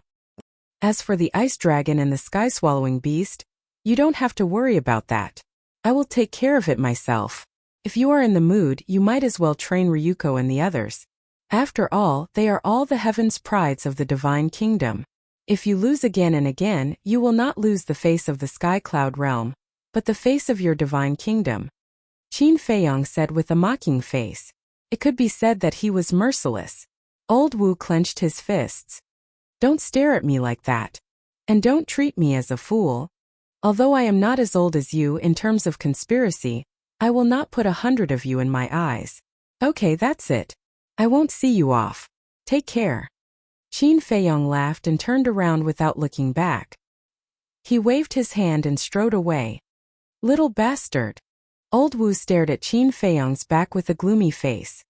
As for the ice dragon and the sky-swallowing beast, you don't have to worry about that. I will take care of it myself. If you are in the mood, you might as well train Ryuko and the others. After all, they are all the heaven's prides of the divine kingdom. If you lose again and again, you will not lose the face of the sky cloud realm, but the face of your divine kingdom. Qin Feiyong said with a mocking face. It could be said that he was merciless. Old Wu clenched his fists. Don't stare at me like that. And don't treat me as a fool. Although I am not as old as you in terms of conspiracy, I will not put 100 of you in my eyes. Okay, that's it. I won't see you off. Take care. Qin Feiyong laughed and turned around without looking back. He waved his hand and strode away. Little bastard. Old Wu stared at Qin Feiyong's back with a gloomy face.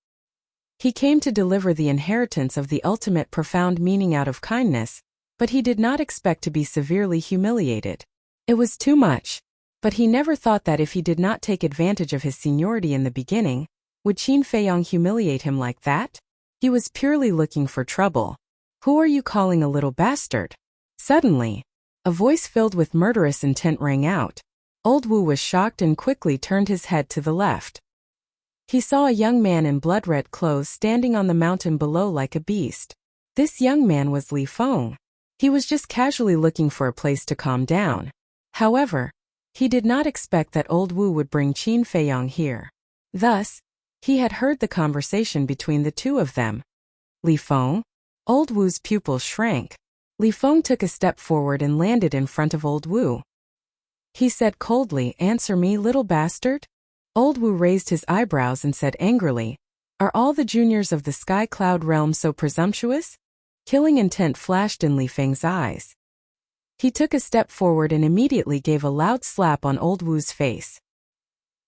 He came to deliver the inheritance of the ultimate profound meaning out of kindness, but he did not expect to be severely humiliated. It was too much. But he never thought that if he did not take advantage of his seniority in the beginning, would Qin Feiyong humiliate him like that? He was purely looking for trouble. Who are you calling a little bastard? Suddenly, a voice filled with murderous intent rang out. Old Wu was shocked and quickly turned his head to the left. He saw a young man in blood-red clothes standing on the mountain below like a beast. This young man was Li Feng. He was just casually looking for a place to calm down. However, he did not expect that Old Wu would bring Qin Feiyong here. Thus, he had heard the conversation between the two of them. Li Feng? Old Wu's pupils shrank. Li Feng took a step forward and landed in front of Old Wu. He said coldly, "Answer me, little bastard?" Old Wu raised his eyebrows and said angrily, "Are all the juniors of the Sky Cloud realm so presumptuous?" Killing intent flashed in Li Feng's eyes. He took a step forward and immediately gave a loud slap on Old Wu's face.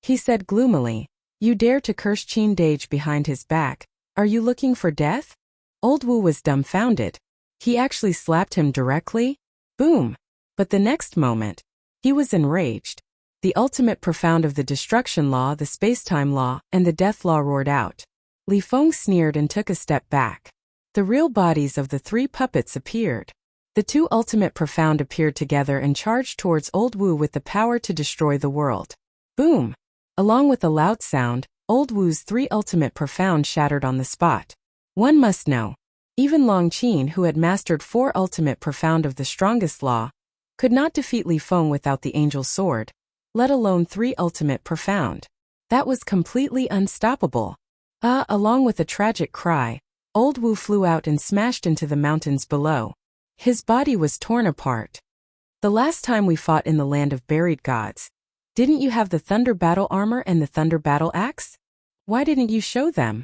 He said gloomily, "You dare to curse Qin Dage behind his back? Are you looking for death?" Old Wu was dumbfounded. He actually slapped him directly? Boom! But the next moment, he was enraged. The ultimate profound of the destruction law, the space-time law, and the death law roared out. Li Feng sneered and took a step back. The real bodies of the three puppets appeared. The two ultimate profound appeared together and charged towards Old Wu with the power to destroy the world. Boom! Along with a loud sound, Old Wu's three ultimate profound shattered on the spot. One must know, even Long Qin, who had mastered 4 ultimate profound of the strongest law, could not defeat Li Feng without the angel's sword, let alone 3 ultimate profound. That was completely unstoppable. Along with a tragic cry, Old Wu flew out and smashed into the mountains below. His body was torn apart. The last time we fought in the land of buried gods, didn't you have the thunder battle armor and the thunder battle axe? Why didn't you show them?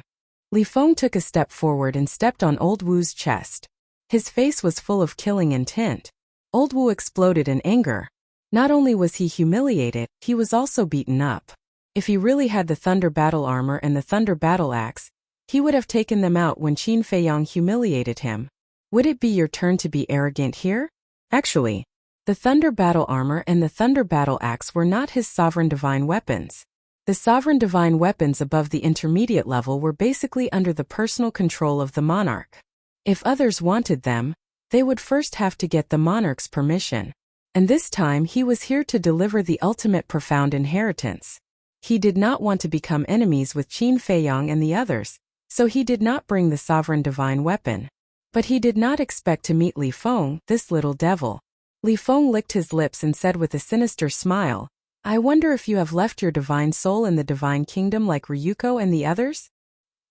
Li Feng took a step forward and stepped on Old Wu's chest. His face was full of killing intent. Old Wu exploded in anger. Not only was he humiliated, he was also beaten up. If he really had the thunder battle armor and the thunder battle axe, he would have taken them out when Qin Feiyong humiliated him. Would it be your turn to be arrogant here? Actually, the thunder battle armor and the thunder battle axe were not his sovereign divine weapons. The sovereign divine weapons above the intermediate level were basically under the personal control of the monarch. If others wanted them, they would first have to get the monarch's permission. And this time he was here to deliver the ultimate profound inheritance. He did not want to become enemies with Qin Feiyong and the others, So he did not bring the sovereign divine weapon. But he did not expect to meet Li Feng, this little devil. Li Feng licked his lips and said with a sinister smile, I wonder if you have left your divine soul in the divine kingdom like Ryuko and the others?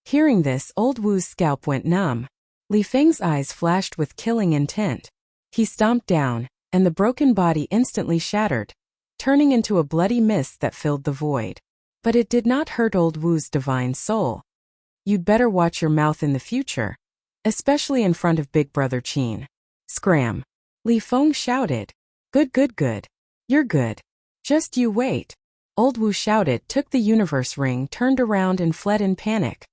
Hearing this, old Wu's scalp went numb. Li Feng's eyes flashed with killing intent. He stomped down, and the broken body instantly shattered, turning into a bloody mist that filled the void. But it did not hurt old Wu's divine soul. You'd better watch your mouth in the future, especially in front of Big Brother Qin. Scram. Li Feng shouted. Good, good, good. You're good. Just you wait. Old Wu shouted, took the universe ring, turned around and fled in panic.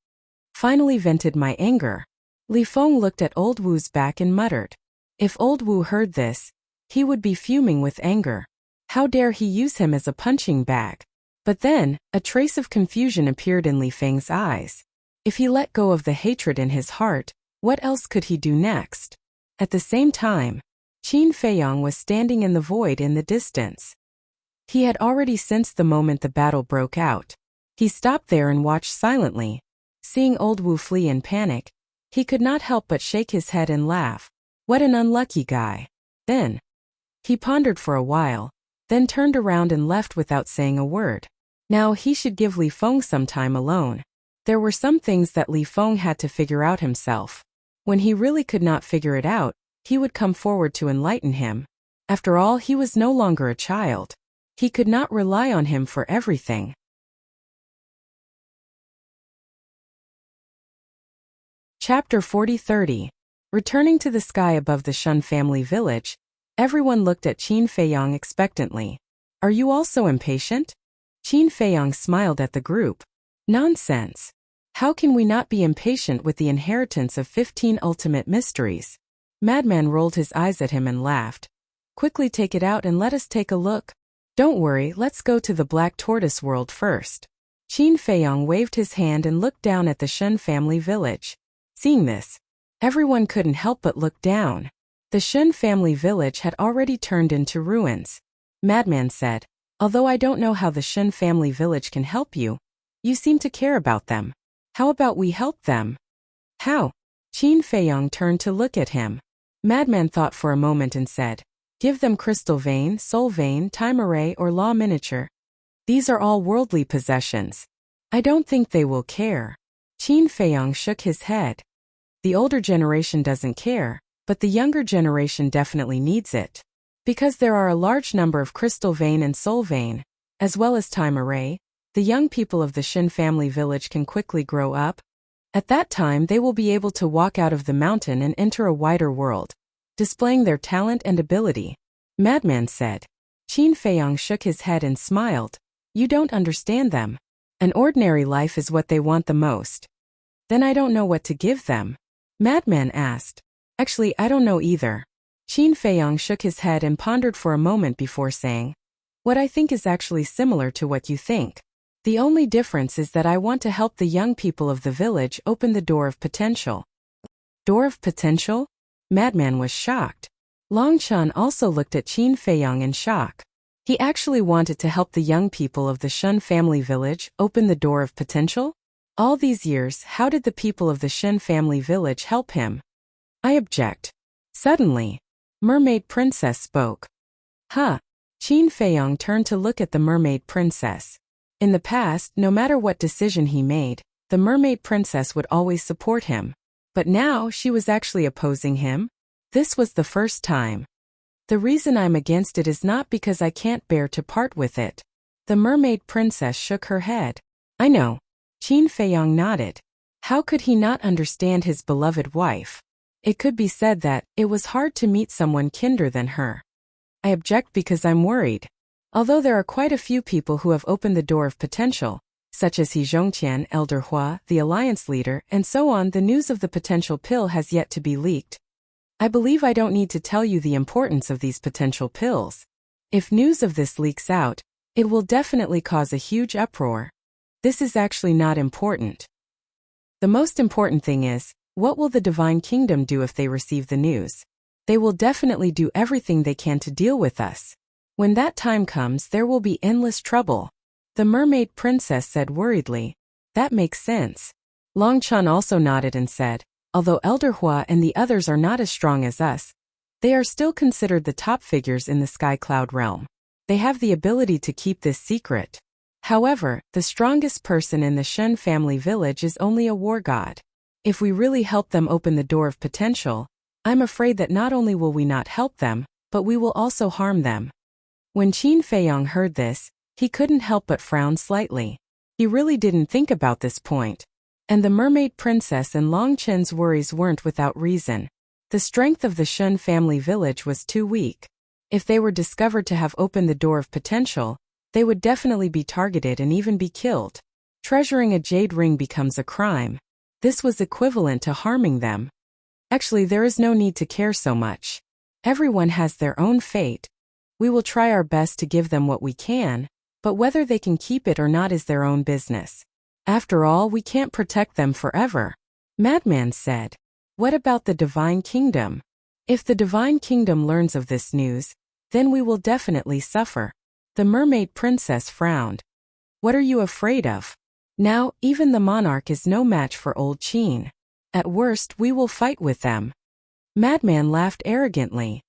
Finally vented my anger. Li Feng looked at old Wu's back and muttered. If old Wu heard this, he would be fuming with anger. How dare he use him as a punching bag? But then, a trace of confusion appeared in Li Feng's eyes. If he let go of the hatred in his heart, what else could he do next? At the same time, Qin Feiyang was standing in the void in the distance. He had already sensed the moment the battle broke out. He stopped there and watched silently. Seeing old Wu flee in panic, he could not help but shake his head and laugh. What an unlucky guy. Then, he pondered for a while, then turned around and left without saying a word. Now he should give Li Feng some time alone. There were some things that Li Feng had to figure out himself. When he really could not figure it out, he would come forward to enlighten him. After all, he was no longer a child. He could not rely on him for everything. Chapter 40-30. Returning to the sky above the Shun family village, everyone looked at Qin Feiyang expectantly. Are you also impatient? Qin Feiyang smiled at the group. Nonsense. How can we not be impatient with the inheritance of 15 ultimate mysteries? Madman rolled his eyes at him and laughed. Quickly take it out and let us take a look. Don't worry, let's go to the Black Tortoise world first. Qin Feiyang waved his hand and looked down at the Shun family village. Seeing this, everyone couldn't help but look down. The Shun family village had already turned into ruins. Madman said, although I don't know how the Shun family village can help you, you seem to care about them. How about we help them? How? Qin Feiyang turned to look at him. Madman thought for a moment and said, give them crystal vein, soul vein, time array or law miniature. These are all worldly possessions. I don't think they will care. Qin Feiyang shook his head. The older generation doesn't care, but the younger generation definitely needs it. Because there are a large number of crystal vein and soul vein, as well as time array, the young people of the Shin family village can quickly grow up. At that time they will be able to walk out of the mountain and enter a wider world, displaying their talent and ability. Madman said. Qin Feiyang shook his head and smiled. You don't understand them. An ordinary life is what they want the most. Then I don't know what to give them. Madman asked. Actually, I don't know either. Qin Feiyang shook his head and pondered for a moment before saying, what I think is actually similar to what you think. The only difference is that I want to help the young people of the village open the door of potential. Door of potential? Madman was shocked. Long Chan also looked at Qin Feiyang in shock. He actually wanted to help the young people of the Shun family village open the door of potential? All these years, how did the people of the Shun family village help him? I object. Suddenly, Mermaid Princess spoke. Huh. Qin Feiyang turned to look at the Mermaid Princess. In the past, no matter what decision he made, the Mermaid Princess would always support him. But now, she was actually opposing him? This was the first time. The reason I'm against it is not because I can't bear to part with it. The Mermaid Princess shook her head. I know. Qin Feiyang nodded. How could he not understand his beloved wife? It could be said that it was hard to meet someone kinder than her. I object because I'm worried. Although there are quite a few people who have opened the door of potential, such as He Zhongqian, Elder Hua, the alliance leader, and so on, the news of the potential pill has yet to be leaked. I believe I don't need to tell you the importance of these potential pills. If news of this leaks out, it will definitely cause a huge uproar. This is actually not important. The most important thing is, what will the Divine Kingdom do if they receive the news? They will definitely do everything they can to deal with us. When that time comes, there will be endless trouble. The Mermaid Princess said worriedly. That makes sense. Long Chen also nodded and said, although Elder Hua and the others are not as strong as us, they are still considered the top figures in the Sky Cloud realm. They have the ability to keep this secret. However, the strongest person in the Shen family village is only a war god. If we really help them open the door of potential, I'm afraid that not only will we not help them, but we will also harm them. When Qin Feiyong heard this, he couldn't help but frown slightly. He really didn't think about this point. And the mermaid princess and Long Chen's worries weren't without reason. The strength of the Shen family village was too weak. If they were discovered to have opened the door of potential, they would definitely be targeted and even be killed. Treasuring a jade ring becomes a crime. This was equivalent to harming them. Actually, there is no need to care so much. Everyone has their own fate. We will try our best to give them what we can, but whether they can keep it or not is their own business. After all, we can't protect them forever. Madman said. What about the Divine Kingdom? If the Divine Kingdom learns of this news, then we will definitely suffer. The mermaid princess frowned. What are you afraid of? Now, even the monarch is no match for old Qin. At worst, we will fight with them. Madman laughed arrogantly.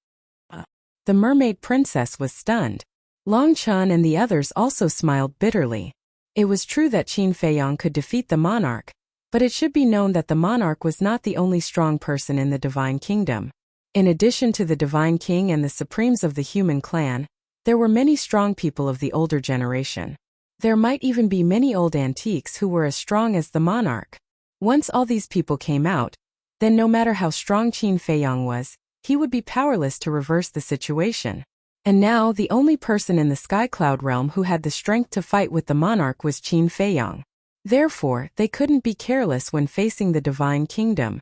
The mermaid princess was stunned. Long Chen and the others also smiled bitterly. It was true that Qin Feiyong could defeat the monarch, but it should be known that the monarch was not the only strong person in the Divine Kingdom. In addition to the Divine King and the Supremes of the human clan, there were many strong people of the older generation. There might even be many old antiques who were as strong as the monarch. Once all these people came out, then no matter how strong Qin Feiyong was, he would be powerless to reverse the situation. And now the only person in the Sky Cloud realm who had the strength to fight with the monarch was Qin Feiyong. Therefore, they couldn't be careless when facing the Divine Kingdom.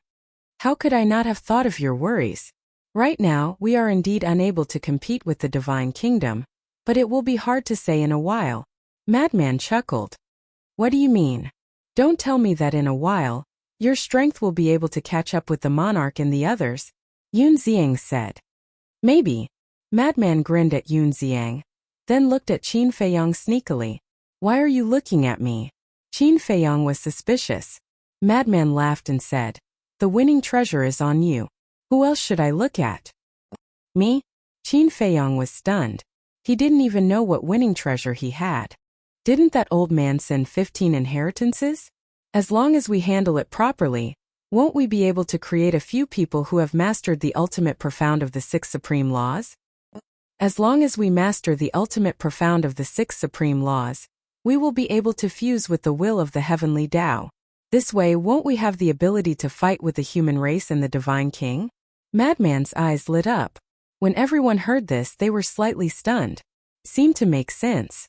How could I not have thought of your worries? Right now, we are indeed unable to compete with the Divine Kingdom, but it will be hard to say in a while. Madman chuckled. What do you mean? Don't tell me that in a while, your strength will be able to catch up with the monarch and the others, Yun Xiang said. Maybe. Madman grinned at Yun Xiang, then looked at Qin Feiyong sneakily. Why are you looking at me? Qin Feiyong was suspicious. Madman laughed and said, the winning treasure is on you. Who else should I look at? Me? Qin Feiyong was stunned. He didn't even know what winning treasure he had. Didn't that old man send 15 inheritances? As long as we handle it properly, won't we be able to create a few people who have mastered the ultimate profound of the 6 supreme laws? As long as we master the ultimate profound of the 6 supreme laws, we will be able to fuse with the will of the heavenly Tao. This way, won't we have the ability to fight with the human race and the Divine King? Madman's eyes lit up. When everyone heard this, they were slightly stunned. Seemed to make sense.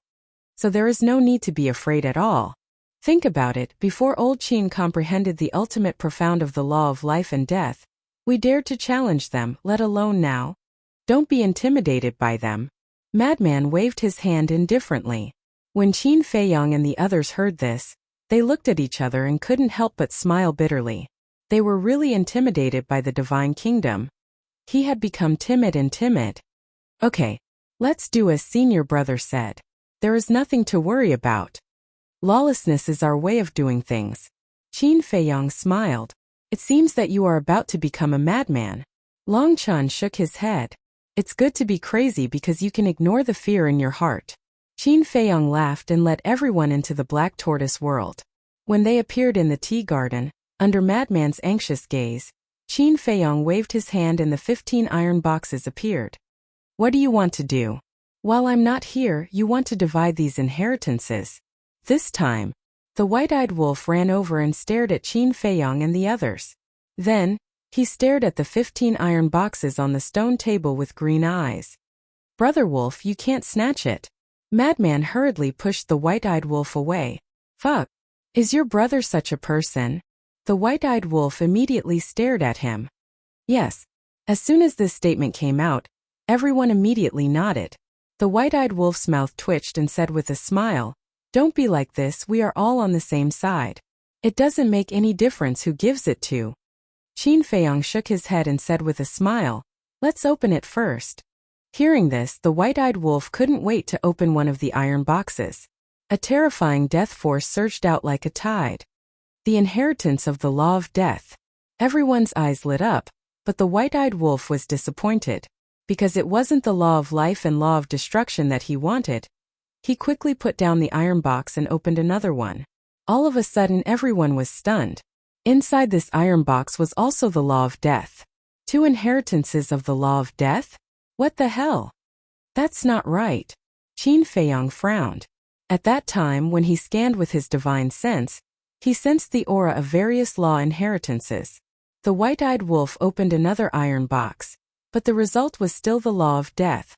So there is no need to be afraid at all. Think about it, before old Qin comprehended the ultimate profound of the law of life and death, we dared to challenge them, let alone now. Don't be intimidated by them. Madman waved his hand indifferently. When Qin Feiyong and the others heard this, they looked at each other and couldn't help but smile bitterly. They were really intimidated by the Divine Kingdom. He had become timid and timid. Okay, let's do as senior brother said. There is nothing to worry about. Lawlessness is our way of doing things. Qin Feiyong smiled. It seems that you are about to become a madman. Long Chen shook his head. It's good to be crazy because you can ignore the fear in your heart. Qin Feiyong laughed and led everyone into the Black Tortoise world. When they appeared in the tea garden, under Madman's anxious gaze, Qin Feiyong waved his hand and the 15 iron boxes appeared. What do you want to do? While I'm not here, you want to divide these inheritances. This time, the white-eyed wolf ran over and stared at Qin Feiyong and the others. Then, he stared at the 15 iron boxes on the stone table with green eyes. Brother Wolf, you can't snatch it. Madman hurriedly pushed the white-eyed wolf away. Fuck. Is your brother such a person? The white-eyed wolf immediately stared at him. Yes. As soon as this statement came out, everyone immediately nodded. The white-eyed wolf's mouth twitched and said with a smile, Don't be like this, we are all on the same side. It doesn't make any difference who gives it to. Qin Feiyong shook his head and said with a smile, Let's open it first. Hearing this, the white-eyed wolf couldn't wait to open one of the iron boxes. A terrifying death force surged out like a tide. The inheritance of the law of death. Everyone's eyes lit up, but the white-eyed wolf was disappointed. Because it wasn't the law of life and law of destruction that he wanted. He quickly put down the iron box and opened another one. All of a sudden everyone was stunned. Inside this iron box was also the law of death. 2 inheritances of the law of death? What the hell? That's not right. Qin Feiyang frowned. At that time, when he scanned with his divine sense, he sensed the aura of various law inheritances. The white-eyed wolf opened another iron box, but the result was still the law of death.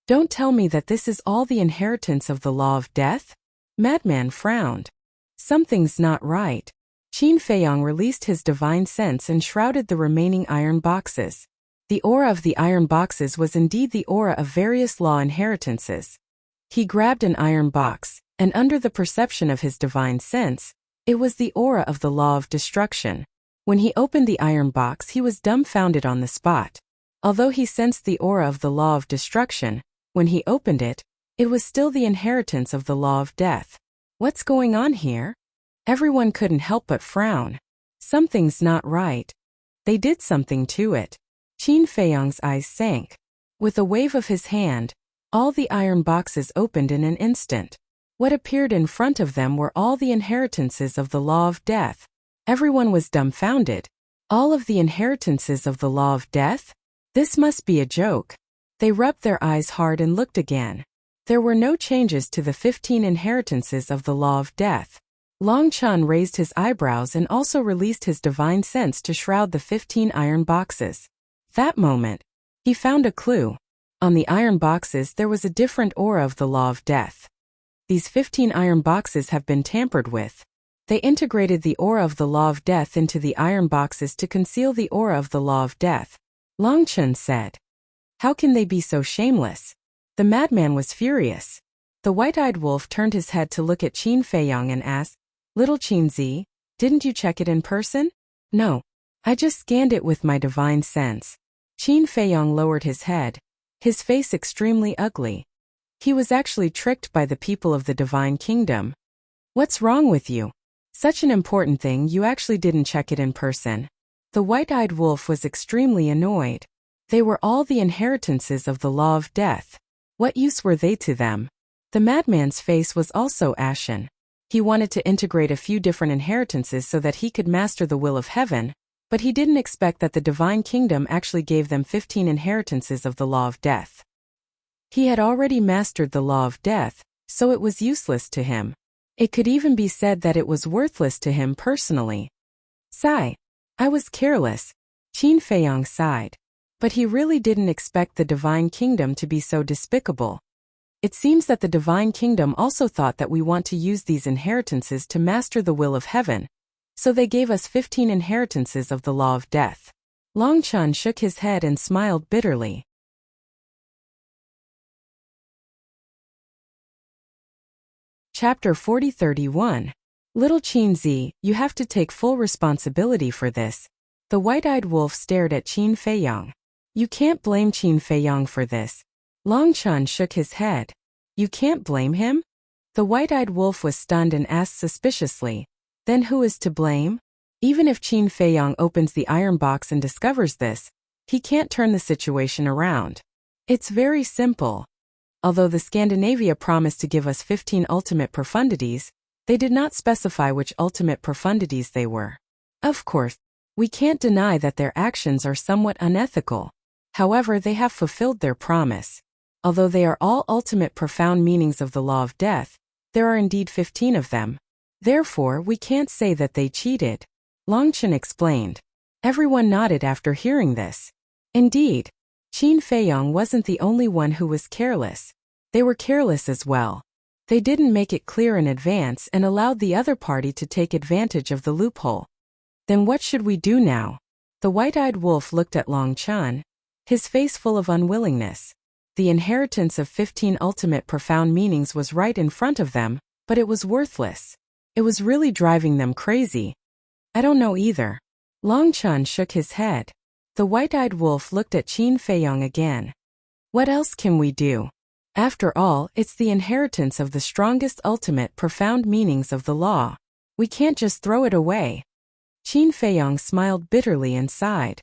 Don't tell me that this is all the inheritance of the law of death? Madman frowned. Something's not right. Qin Feiyang released his divine sense and shrouded the remaining iron boxes. The aura of the iron boxes was indeed the aura of various law inheritances. He grabbed an iron box, and under the perception of his divine sense, it was the aura of the law of destruction. When he opened the iron box, he was dumbfounded on the spot. Although he sensed the aura of the law of destruction, when he opened it, it was still the inheritance of the law of death. What's going on here? Everyone couldn't help but frown. Something's not right. They did something to it. Qin Feiyang's eyes sank. With a wave of his hand, all the iron boxes opened in an instant. What appeared in front of them were all the inheritances of the law of death. Everyone was dumbfounded. All of the inheritances of the law of death? This must be a joke. They rubbed their eyes hard and looked again. There were no changes to the 15 inheritances of the law of death. Long Chun raised his eyebrows and also released his divine sense to shroud the 15 iron boxes. That moment, he found a clue. On the iron boxes there was a different aura of the law of death. These 15 iron boxes have been tampered with. They integrated the aura of the law of death into the iron boxes to conceal the aura of the law of death. Long Chun said. How can they be so shameless? The madman was furious. The white-eyed wolf turned his head to look at Qin Feiyang and asked, Little Qin Zi, didn't you check it in person? No. I just scanned it with my divine sense. Qin Feiyang lowered his head, his face extremely ugly. He was actually tricked by the people of the divine kingdom. What's wrong with you? Such an important thing, you actually didn't check it in person. The white-eyed wolf was extremely annoyed. They were all the inheritances of the law of death. What use were they to them? The madman's face was also ashen. He wanted to integrate a few different inheritances so that he could master the will of heaven, but he didn't expect that the divine kingdom actually gave them 15 inheritances of the law of death. He had already mastered the law of death, so it was useless to him. It could even be said that it was worthless to him personally. Sigh. I was careless. Qin Feiyang sighed. But he really didn't expect the divine kingdom to be so despicable. It seems that the divine kingdom also thought that we want to use these inheritances to master the will of heaven, so they gave us 15 inheritances of the law of death. Long Chun shook his head and smiled bitterly. Chapter 40-31. Little Qin Zi, you have to take full responsibility for this. The white-eyed wolf stared at Qin Feiyang. You can't blame Qin Feiyang for this. Long Chun shook his head. You can't blame him? The white-eyed wolf was stunned and asked suspiciously, then who is to blame? Even if Qin Feiyang opens the iron box and discovers this, he can't turn the situation around. It's very simple. Although the Scandinavia promised to give us 15 ultimate profundities, they did not specify which ultimate profundities they were. Of course, we can't deny that their actions are somewhat unethical. However, they have fulfilled their promise. Although they are all ultimate profound meanings of the law of death, there are indeed 15 of them. Therefore, we can't say that they cheated. Long Chun explained. Everyone nodded after hearing this. Indeed, Qin Feiyang wasn't the only one who was careless. They were careless as well. They didn't make it clear in advance and allowed the other party to take advantage of the loophole. Then what should we do now? The white-eyed wolf looked at Long Chun, his face full of unwillingness. The inheritance of 15 ultimate profound meanings was right in front of them, but it was worthless. It was really driving them crazy. I don't know either. Long Chun shook his head. The white-eyed wolf looked at Qin Feiyang again. What else can we do? After all, it's the inheritance of the strongest ultimate profound meanings of the law. We can't just throw it away. Qin Feiyong smiled bitterly and sighed.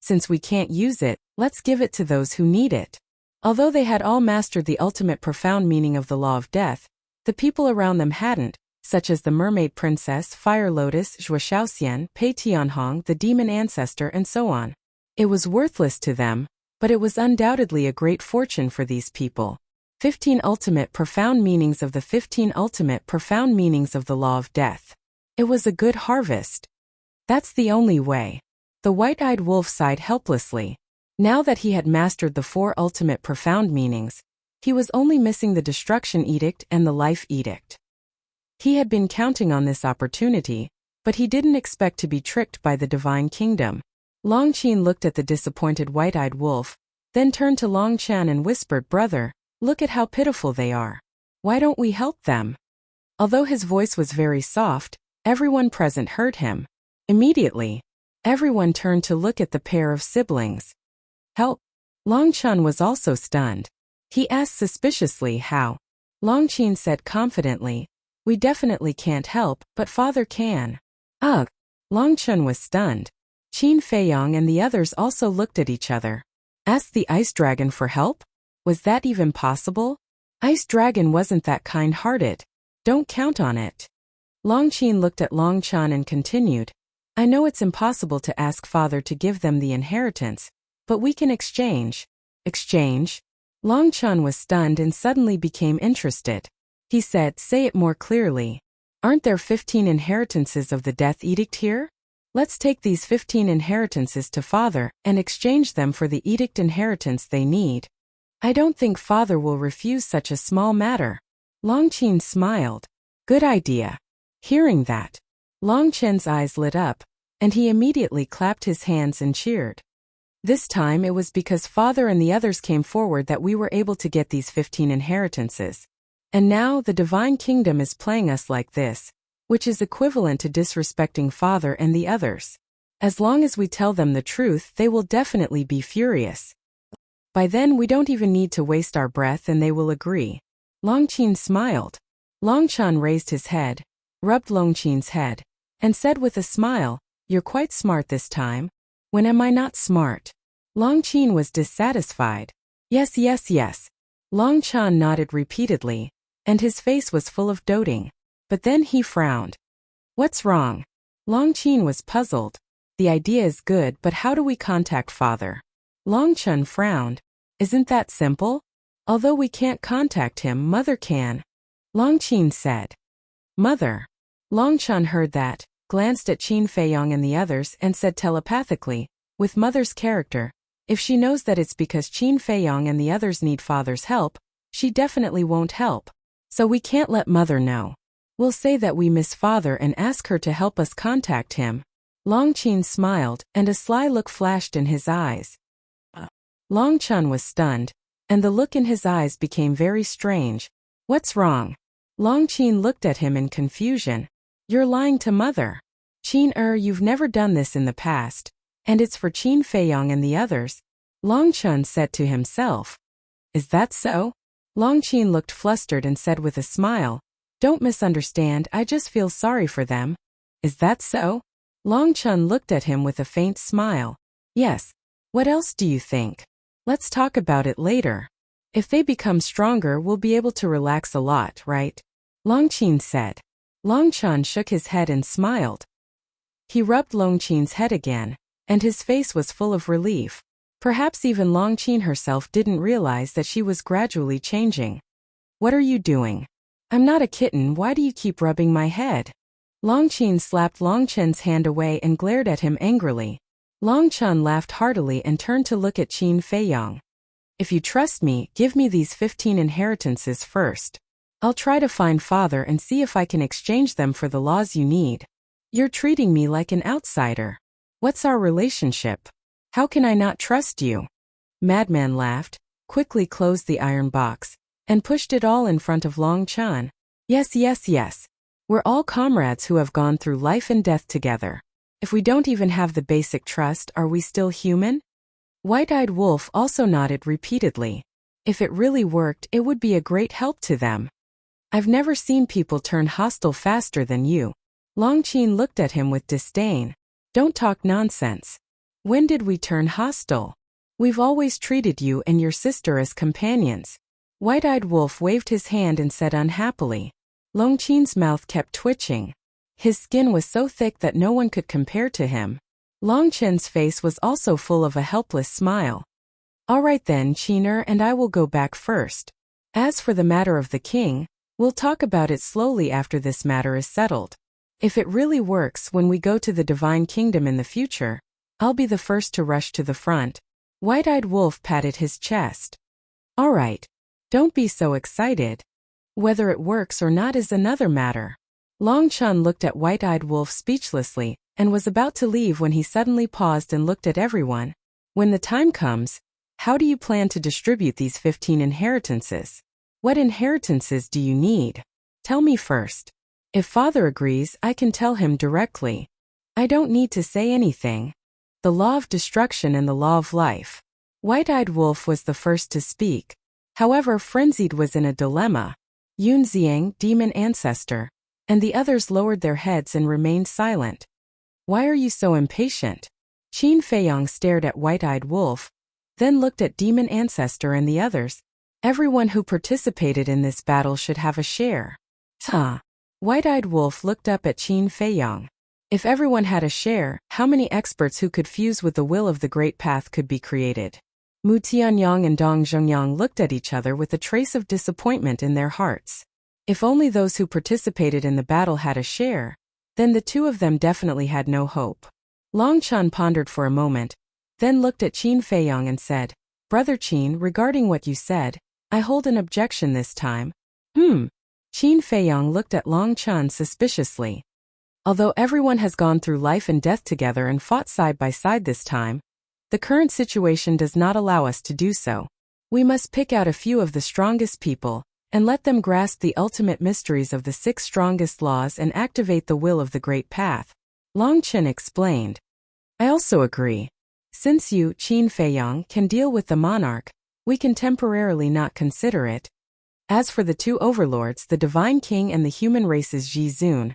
Since we can't use it, let's give it to those who need it. Although they had all mastered the ultimate profound meaning of the law of death, the people around them hadn't, such as the Mermaid Princess, Fire Lotus, Zhuo Shaoxian, Pei Tianhong, the Demon Ancestor, and so on. It was worthless to them, but it was undoubtedly a great fortune for these people. 15 ultimate profound meanings of the 15 ultimate profound meanings of the law of death. It was a good harvest. That's the only way. The white-eyed wolf sighed helplessly. Now that he had mastered the 4 ultimate profound meanings, he was only missing the Destruction Edict and the Life Edict. He had been counting on this opportunity, but he didn't expect to be tricked by the Divine Kingdom. Long Qin looked at the disappointed white-eyed wolf, then turned to Long Chan and whispered, "Brother, look at how pitiful they are. Why don't we help them?" Although his voice was very soft, everyone present heard him. Immediately, everyone turned to look at the pair of siblings. Help? Long Chan was also stunned. He asked suspiciously how. Long Qin said confidently, "We definitely can't help, but Father can." Ugh! Long Chan was stunned. Qin Feiyong and the others also looked at each other. Ask the Ice Dragon for help? Was that even possible? Ice Dragon wasn't that kind-hearted. Don't count on it. Long Qin looked at Long Chan and continued, "I know it's impossible to ask Father to give them the inheritance, but we can exchange." Exchange? Long Chan was stunned and suddenly became interested. He said, "Say it more clearly. Aren't there 15 inheritances of the Death Edict here? Let's take these 15 inheritances to Father and exchange them for the Edict inheritance they need. I don't think Father will refuse such a small matter." Long Qin smiled. Good idea. Hearing that, Long Chen's eyes lit up, and he immediately clapped his hands and cheered. This time it was because Father and the others came forward that we were able to get these 15 inheritances. And now the Divine Kingdom is playing us like this, which is equivalent to disrespecting Father and the others. As long as we tell them the truth, they will definitely be furious. By then we don't even need to waste our breath and they will agree. Long Qin smiled. Long Chan raised his head, rubbed Long Qin's head, and said with a smile, "You're quite smart this time. When am I not smart?" Long Qin was dissatisfied. Yes, yes, yes. Long Chan nodded repeatedly, and his face was full of doting. But then he frowned. What's wrong? Long Qin was puzzled. The idea is good, but how do we contact Father? Long Chan frowned. Isn't that simple? Although we can't contact him, Mother can. Long Qin said. Mother. Long Chan heard that, glanced at Qin Feiyong and the others, and said telepathically, with Mother's character, if she knows that it's because Qin Feiyong and the others need Father's help, she definitely won't help. So we can't let Mother know. We'll say that we miss Father and ask her to help us contact him. Long Qin smiled, and a sly look flashed in his eyes. Long Chan was stunned, and the look in his eyes became very strange. What's wrong? Long Qin looked at him in confusion. You're lying to Mother. Qin you've never done this in the past, and it's for Qin Feiyong and the others. Long Chan said to himself. Is that so? Long Qin looked flustered and said with a smile, don't misunderstand, I just feel sorry for them. Is that so? Long Chan looked at him with a faint smile. Yes. What else do you think? Let's talk about it later. If they become stronger, we'll be able to relax a lot, right? Long Qin said. Long Chan shook his head and smiled. He rubbed Long Qin's head again, and his face was full of relief. Perhaps even Long Qin herself didn't realize that she was gradually changing. What are you doing? I'm not a kitten, why do you keep rubbing my head? Long Qin slapped Long Chen's hand away and glared at him angrily. Long Chan laughed heartily and turned to look at Qin Feiyong. If you trust me, give me these 15 inheritances first. I'll try to find Father and see if I can exchange them for the laws you need. You're treating me like an outsider. What's our relationship? How can I not trust you? Madman laughed, quickly closed the iron box, and pushed it all in front of Long Chan. Yes, yes, yes. We're all comrades who have gone through life and death together. If we don't even have the basic trust, are we still human? White-eyed Wolf also nodded repeatedly. If it really worked, it would be a great help to them. I've never seen people turn hostile faster than you. Long Qin looked at him with disdain. Don't talk nonsense. When did we turn hostile? We've always treated you and your sister as companions. White-eyed wolf waved his hand and said unhappily. Long Qin's mouth kept twitching. His skin was so thick that no one could compare to him. Long Qin's face was also full of a helpless smile. All right then, Qiner and I will go back first. As for the matter of the king, we'll talk about it slowly after this matter is settled. If it really works when we go to the divine kingdom in the future, I'll be the first to rush to the front. White-eyed wolf patted his chest. All right. Don't be so excited. Whether it works or not is another matter. Long Qin looked at White-eyed wolf speechlessly, and was about to leave when he suddenly paused and looked at everyone. When the time comes, how do you plan to distribute these 15 inheritances? What inheritances do you need? Tell me first. If father agrees, I can tell him directly. I don't need to say anything. The law of destruction and the law of life. White-eyed wolf was the first to speak. However, Frenzied was in a dilemma. Yun Xiang, demon ancestor, and the others lowered their heads and remained silent. Why are you so impatient? Qin Feiyang stared at White-eyed wolf, then looked at demon ancestor and the others. Everyone who participated in this battle should have a share. White-eyed wolf looked up at Qin Feiyang. If everyone had a share, how many experts who could fuse with the will of the great path could be created? Mu Tianyang and Dong Zhongyang looked at each other with a trace of disappointment in their hearts. If only those who participated in the battle had a share, then the two of them definitely had no hope. Long Qin pondered for a moment, then looked at Qin Feiyang and said, Brother Qin, regarding what you said, I hold an objection this time. Qin Feiyang looked at Long Qin suspiciously. Although everyone has gone through life and death together and fought side by side this time, the current situation does not allow us to do so. We must pick out a few of the strongest people, and let them grasp the ultimate mysteries of the 6 strongest laws and activate the will of the great path. Long Qin explained. I also agree. Since you, Qin Feiyang, can deal with the monarch, we can temporarily not consider it. As for the 2 overlords, the divine king and the human race's Ji Zun,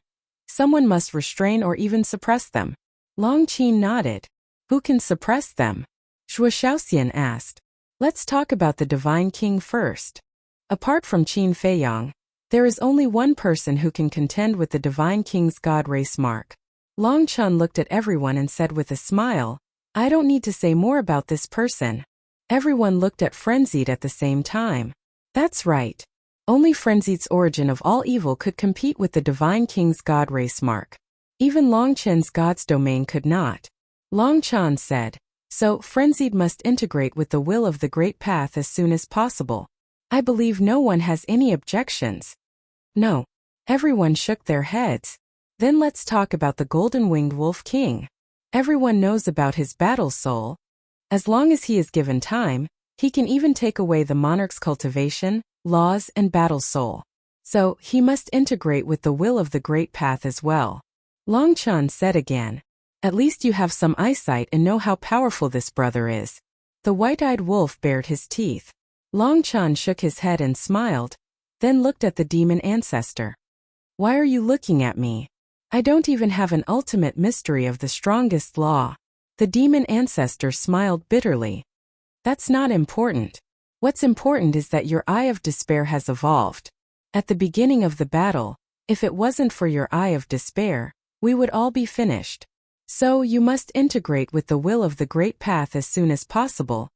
someone must restrain or even suppress them. Long Qin nodded. Who can suppress them? Shuo Shaoxian asked. Let's talk about the divine king first. Apart from Qin Feiyang, there is only one person who can contend with the divine king's god race mark. Long Qin looked at everyone and said with a smile, I don't need to say more about this person. Everyone looked at Frenzied at the same time. That's right. Only Frenzied's origin of all evil could compete with the divine king's god race mark. Even Long Qin's god's domain could not. Long Qin said, so Frenzied must integrate with the will of the great path as soon as possible. I believe no one has any objections. No. Everyone shook their heads. Then let's talk about the golden-winged wolf king. Everyone knows about his battle soul. As long as he is given time, he can even take away the monarch's cultivation, laws, and battle soul. So, he must integrate with the will of the great path as well. Long Qin said again. At least you have some eyesight and know how powerful this brother is. The white-eyed wolf bared his teeth. Long Qin shook his head and smiled, then looked at the demon ancestor. Why are you looking at me? I don't even have an ultimate mystery of the strongest law. The demon ancestor smiled bitterly. That's not important. What's important is that your eye of despair has evolved. At the beginning of the battle, if it wasn't for your eye of despair, we would all be finished. So you must integrate with the will of the great path as soon as possible.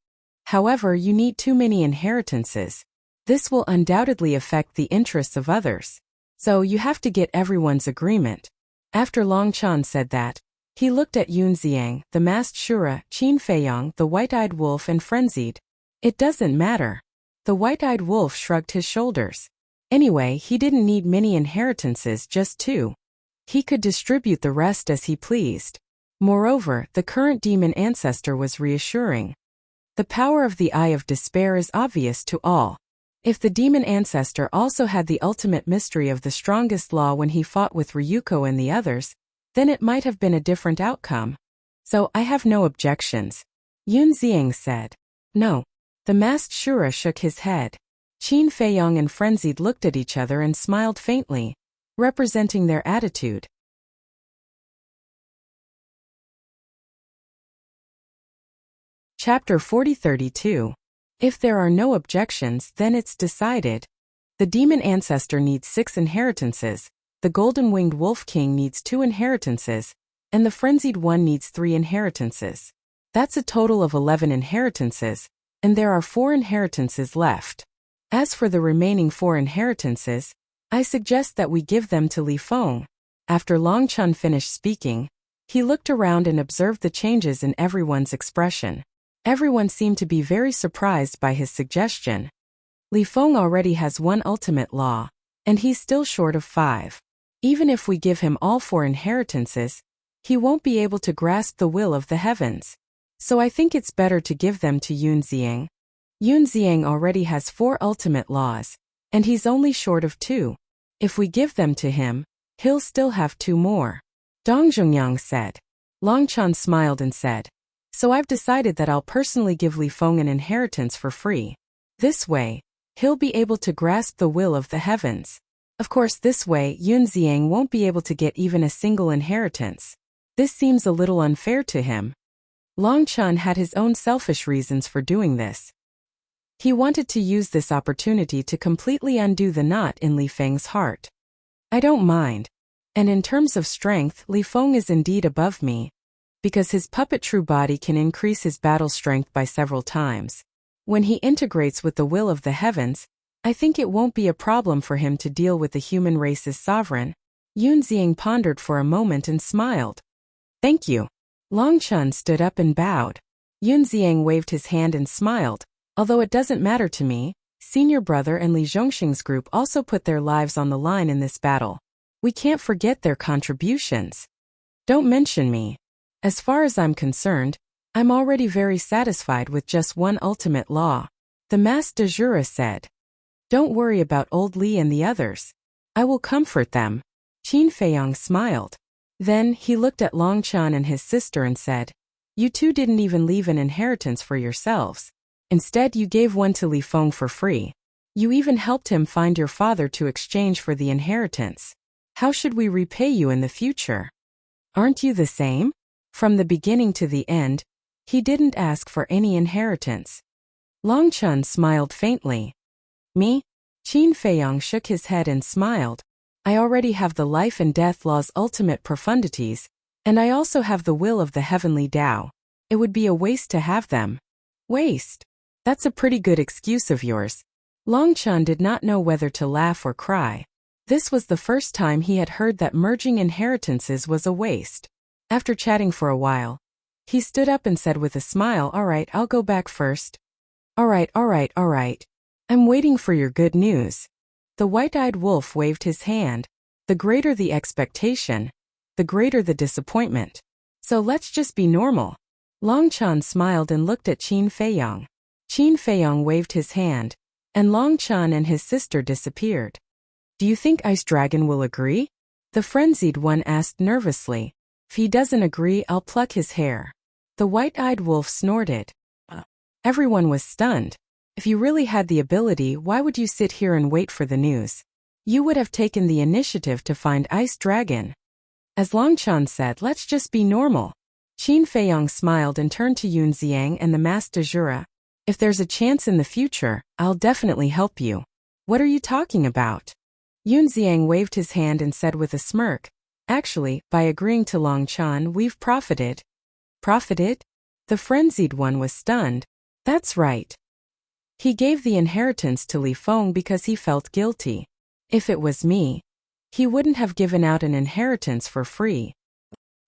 However, you need too many inheritances. This will undoubtedly affect the interests of others. So you have to get everyone's agreement. After Long Qin said that, he looked at Yun Xiang, the masked Shura, Qin Feiyang, the white-eyed wolf and Frenzied. It doesn't matter. The white-eyed wolf shrugged his shoulders. Anyway, he didn't need many inheritances, just 2. He could distribute the rest as he pleased. Moreover, the current demon ancestor was reassuring. The power of the Eye of Despair is obvious to all. If the demon ancestor also had the ultimate mystery of the strongest law when he fought with Ryuko and the others, then it might have been a different outcome. So I have no objections. Yun Xiang said. No. The masked Shura shook his head. Qin Feiyang and Frenzied looked at each other and smiled faintly, representing their attitude. Chapter 40-32. If there are no objections, then it's decided. The demon ancestor needs 6 inheritances, the golden-winged wolf king needs 2 inheritances, and the frenzied one needs 3 inheritances. That's a total of 11 inheritances, and there are 4 inheritances left. As for the remaining 4 inheritances, I suggest that we give them to Li Feng. After Long Chun finished speaking, he looked around and observed the changes in everyone's expression. Everyone seemed to be very surprised by his suggestion. Li Feng already has 1 ultimate law, and he's still short of 5. Even if we give him all 4 inheritances, he won't be able to grasp the will of the heavens. So I think it's better to give them to Yunxiang. Yunxiang already has 4 ultimate laws, and he's only short of 2. If we give them to him, he'll still have 2 more. Dong Zhongyang said. Long Chan smiled and said, so I've decided that I'll personally give Li Feng an inheritance for free. This way, he'll be able to grasp the will of the heavens. Of course, this way Yunxiang won't be able to get even a single inheritance. This seems a little unfair to him. Long Chun had his own selfish reasons for doing this. He wanted to use this opportunity to completely undo the knot in Li Feng's heart. I don't mind. And in terms of strength, Li Feng is indeed above me, because his puppet true body can increase his battle strength by several times. When he integrates with the will of the heavens, I think it won't be a problem for him to deal with the human race's sovereign. Yunxiang pondered for a moment and smiled. Thank you. Long Chun stood up and bowed. Yunxiang waved his hand and smiled. Although it doesn't matter to me, Senior Brother and Li Zhongxing's group also put their lives on the line in this battle. We can't forget their contributions. Don't mention me. As far as I'm concerned, I'm already very satisfied with just 1 ultimate law. The Master de Jura said. Don't worry about old Li and the others. I will comfort them. Qin Feiyang smiled. Then he looked at Long Chan and his sister and said, you two didn't even leave an inheritance for yourselves. Instead, you gave one to Li Feng for free. You even helped him find your father to exchange for the inheritance. How should we repay you in the future? Aren't you the same? From the beginning to the end, he didn't ask for any inheritance. Long Chun smiled faintly. Me? Qin Feiyang shook his head and smiled. I already have the life and death law's ultimate profundities, and I also have the will of the heavenly Tao. It would be a waste to have them. Waste? That's a pretty good excuse of yours. Long Chun did not know whether to laugh or cry. This was the first time he had heard that merging inheritances was a waste. After chatting for a while, he stood up and said with a smile, all right, I'll go back first. All right. I'm waiting for your good news. The white-eyed wolf waved his hand. The greater the expectation, the greater the disappointment. So let's just be normal. Long Chan smiled and looked at Qin Feiyang. Qin Feiyang waved his hand, and Long Chan and his sister disappeared. Do you think Ice Dragon will agree? The frenzied one asked nervously. If he doesn't agree, I'll pluck his hair. The white-eyed wolf snorted. Everyone was stunned. If you really had the ability, why would you sit here and wait for the news? You would have taken the initiative to find Ice Dragon. As Long Chan said, let's just be normal. Qin Feiyang smiled and turned to Yunxiang and the Master de Jura. If there's a chance in the future, I'll definitely help you. What are you talking about? Yunxiang waved his hand and said with a smirk, actually, by agreeing to Long Chan, we've profited. Profited? The frenzied one was stunned. That's right. He gave the inheritance to Li Feng because he felt guilty. If it was me, he wouldn't have given out an inheritance for free.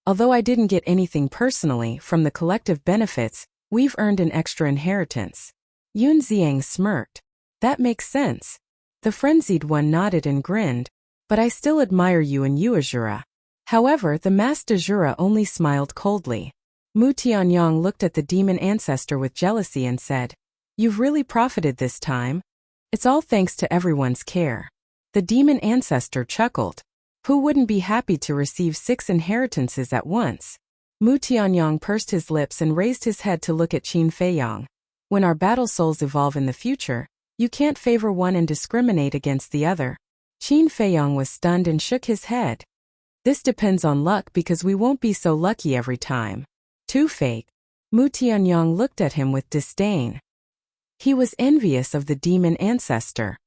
Although I didn't get anything personally from the collective benefits, we've earned an extra inheritance. Yunxiang smirked. That makes sense. The frenzied one nodded and grinned. But I still admire you and Yuazura. However, the Master de Jura only smiled coldly. Mu Tianyang looked at the demon ancestor with jealousy and said, you've really profited this time. It's all thanks to everyone's care. The demon ancestor chuckled. Who wouldn't be happy to receive 6 inheritances at once? Mu Tianyang pursed his lips and raised his head to look at Qin Feiyang. When our battle souls evolve in the future, you can't favor one and discriminate against the other. Qin Feiyang was stunned and shook his head. This depends on luck because we won't be so lucky every time. Too fake. Mu Tianyang looked at him with disdain. He was envious of the demon ancestor.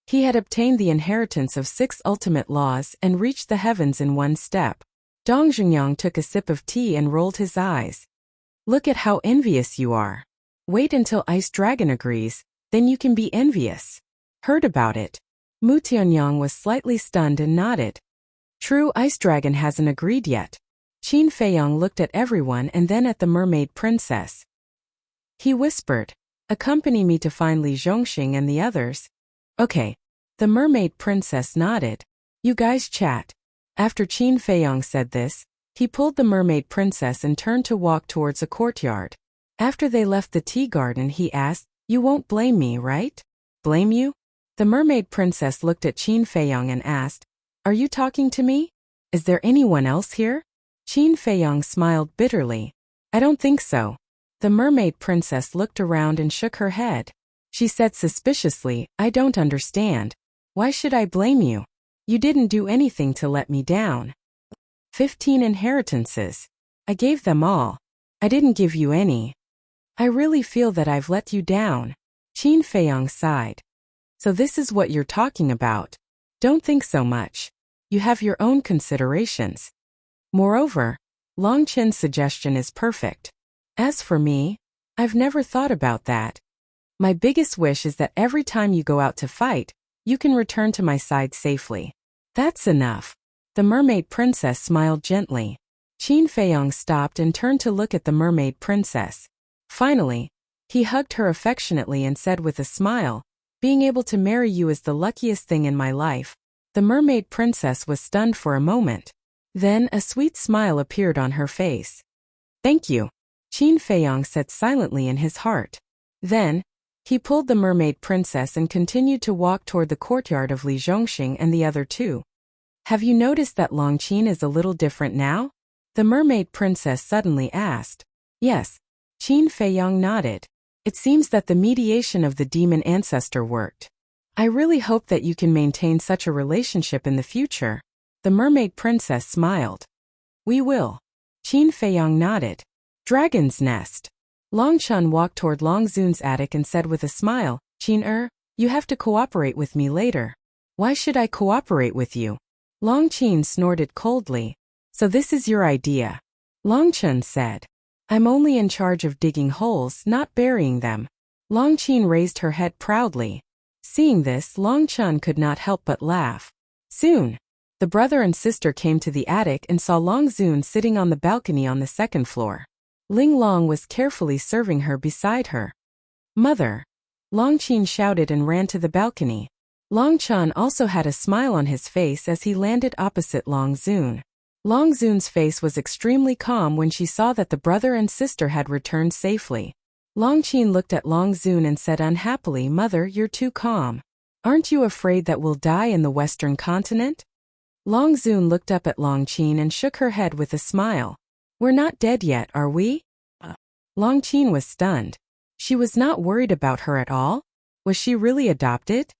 He had obtained the inheritance of 6 ultimate laws and reached the heavens in one step. Dong Zhengyang took a sip of tea and rolled his eyes. Look at how envious you are. Wait until Ice Dragon agrees, then you can be envious. Heard about it. Mu Tianyang was slightly stunned and nodded. True, Ice Dragon hasn't agreed yet. Qin Feiyong looked at everyone and then at the mermaid princess. He whispered, accompany me to find Li Zhongxing and the others. Okay. The mermaid princess nodded. You guys chat. After Qin Feiyong said this, he pulled the mermaid princess and turned to walk towards a courtyard. After they left the tea garden, he asked, you won't blame me, right? Blame you? The mermaid princess looked at Qin Feiyong and asked, are you talking to me? Is there anyone else here? Qin Feiyong smiled bitterly. I don't think so. The mermaid princess looked around and shook her head. She said suspiciously, I don't understand. Why should I blame you? You didn't do anything to let me down. 15 inheritances. I gave them all. I didn't give you any. I really feel that I've let you down. Qin Feiyong sighed. So this is what you're talking about. Don't think so much. You have your own considerations. Moreover, Long Chen's suggestion is perfect. As for me, I've never thought about that. My biggest wish is that every time you go out to fight, you can return to my side safely. That's enough. The mermaid princess smiled gently. Qin Feiyong stopped and turned to look at the mermaid princess. Finally, he hugged her affectionately and said with a smile, being able to marry you is the luckiest thing in my life. The mermaid princess was stunned for a moment. Then a sweet smile appeared on her face. Thank you, Qin Feiyong said silently in his heart. Then, he pulled the mermaid princess and continued to walk toward the courtyard of Li Zhongxing and the other 2. Have you noticed that Long Qin is a little different now? The mermaid princess suddenly asked. Yes. Qin Feiyong nodded. It seems that the mediation of the demon ancestor worked. I really hope that you can maintain such a relationship in the future. The mermaid princess smiled. We will. Qin Feiyong nodded. Dragon's Nest. Long Chun walked toward Long Zun's attic and said with a smile, Qin you have to cooperate with me later. Why should I cooperate with you? Long Qin snorted coldly. So this is your idea. Long Chun said. I'm only in charge of digging holes, not burying them. Long Qin raised her head proudly. Seeing this, Long Chun could not help but laugh. Soon, the brother and sister came to the attic and saw Long Zun sitting on the balcony on the 2nd floor. Ling Long was carefully serving her beside her. Mother! Long Qin shouted and ran to the balcony. Long Chun also had a smile on his face as he landed opposite Long Zun. Long Zun's face was extremely calm when she saw that the brother and sister had returned safely. Long Qin looked at Long Zun and said unhappily, Mother, you're too calm. Aren't you afraid that we'll die in the Western continent? Long Zun looked up at Long Qin and shook her head with a smile. We're not dead yet, are we? Long Qin was stunned. She was not worried about her at all? Was she really adopted?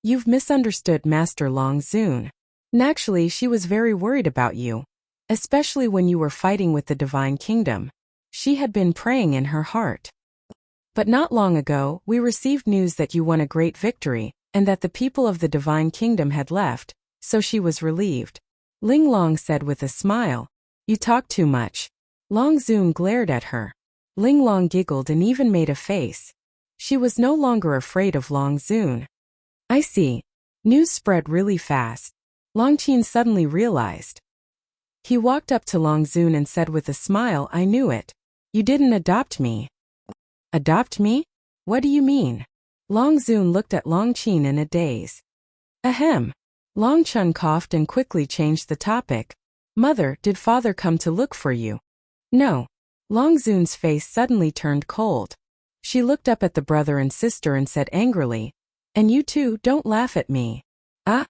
You've misunderstood Master Long Zun. Naturally, she was very worried about you. Especially when you were fighting with the Divine Kingdom. She had been praying in her heart. But not long ago, we received news that you won a great victory, and that the people of the Divine Kingdom had left, so she was relieved. Ling Long said with a smile. You talk too much. Long Zun glared at her. Ling Long giggled and even made a face. She was no longer afraid of Long Zun. I see. News spread really fast. Long Qin suddenly realized. He walked up to Long Zun and said with a smile, I knew it. You didn't adopt me. Adopt me? What do you mean? Long Zun looked at Long Qin in a daze. Ahem. Long Chun coughed and quickly changed the topic. Mother, did father come to look for you? No. Long Zun's face suddenly turned cold. She looked up at the brother and sister and said angrily, and you two, don't laugh at me. Ah?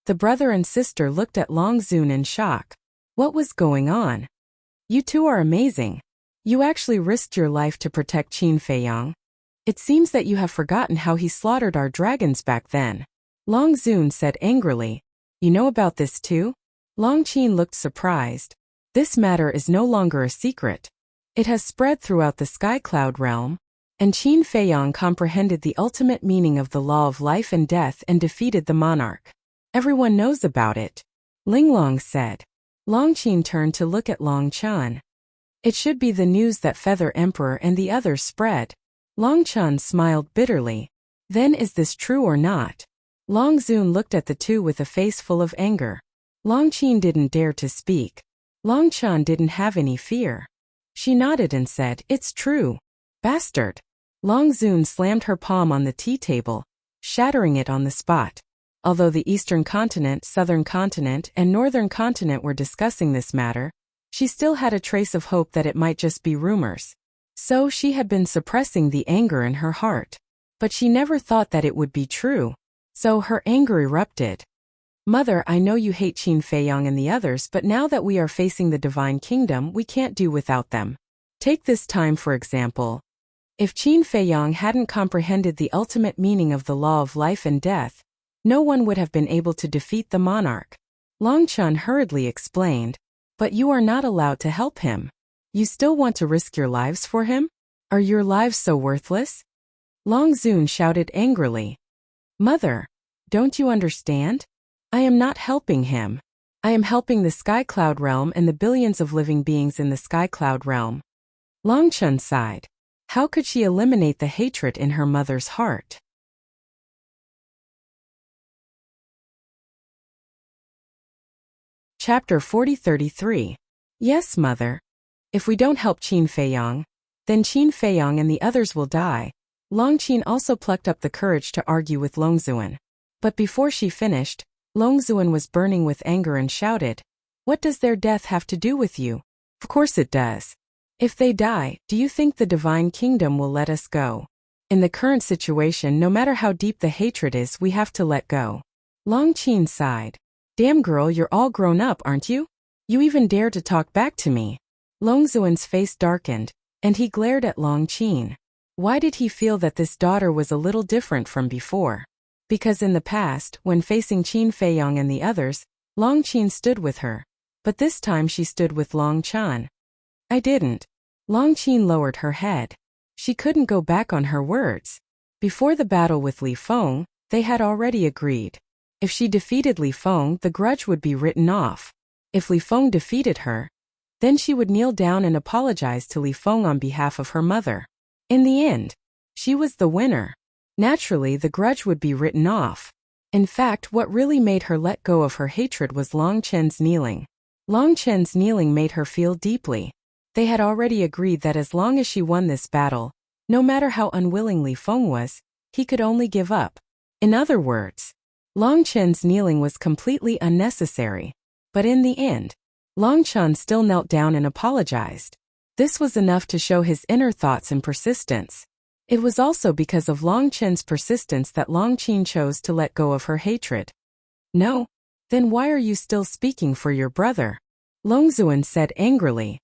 The brother and sister looked at Long Zun in shock. What was going on? You two are amazing. You actually risked your life to protect Qin Feiyong. It seems that you have forgotten how he slaughtered our dragons back then. Long Zun said angrily. You know about this too? Long Qin looked surprised. This matter is no longer a secret. It has spread throughout the sky cloud realm, and Qin Feiyang comprehended the ultimate meaning of the law of life and death and defeated the monarch. Everyone knows about it, Linglong said. Long Qin turned to look at Long Chan. It should be the news that Feather Emperor and the others spread. Long Chan smiled bitterly. Then is this true or not? Long Zun looked at the two with a face full of anger. Long Qin didn't dare to speak. Long Chan didn't have any fear. She nodded and said, "It's true." Bastard. Long Zun slammed her palm on the tea table, shattering it on the spot. Although the Eastern Continent, Southern Continent, and Northern Continent were discussing this matter, she still had a trace of hope that it might just be rumors. So she had been suppressing the anger in her heart. But she never thought that it would be true. So her anger erupted. "Mother, I know you hate Qin Feiyang and the others, but now that we are facing the Divine Kingdom, we can't do without them. Take this time for example. If Qin Feiyang hadn't comprehended the ultimate meaning of the law of life and death, no one would have been able to defeat the monarch." Long Chan hurriedly explained, "But you are not allowed to help him. You still want to risk your lives for him? Are your lives so worthless?" Long Zun shouted angrily. "Mother, don't you understand? I am not helping him. I am helping the Sky Cloud realm and the billions of living beings in the Sky Cloud realm." Long Chun sighed. How could she eliminate the hatred in her mother's heart? Chapter 40-33. Yes, Mother. If we don't help Qin Feiyang, then Qin Feiyang and the others will die. Long Qin also plucked up the courage to argue with Longzuan. But before she finished, Longzuan was burning with anger and shouted, "What does their death have to do with you?" "Of course it does. If they die, do you think the Divine Kingdom will let us go? In the current situation, no matter how deep the hatred is, we have to let go." Long Qin sighed. "Damn girl, you're all grown up, aren't you? You even dare to talk back to me." Longzuan's face darkened, and he glared at Long Qin. Why did he feel that this daughter was a little different from before? Because in the past, when facing Qin Feiyang and the others, Long Qin stood with her. But this time she stood with Long Chan. "I didn't." Long Qin lowered her head. She couldn't go back on her words. Before the battle with Li Feng, they had already agreed. If she defeated Li Feng, the grudge would be written off. If Li Feng defeated her, then she would kneel down and apologize to Li Feng on behalf of her mother. In the end, she was the winner. Naturally, the grudge would be written off. In fact, what really made her let go of her hatred was Long Chen's kneeling. Long Chen's kneeling made her feel deeply. They had already agreed that as long as she won this battle, no matter how unwilling Li Feng was, he could only give up. In other words, Long Chen's kneeling was completely unnecessary. But in the end, Long Chen still knelt down and apologized. This was enough to show his inner thoughts and persistence. It was also because of Long Chen's persistence that Long Qin chose to let go of her hatred. "No? Then why are you still speaking for your brother?" Longzuan said angrily.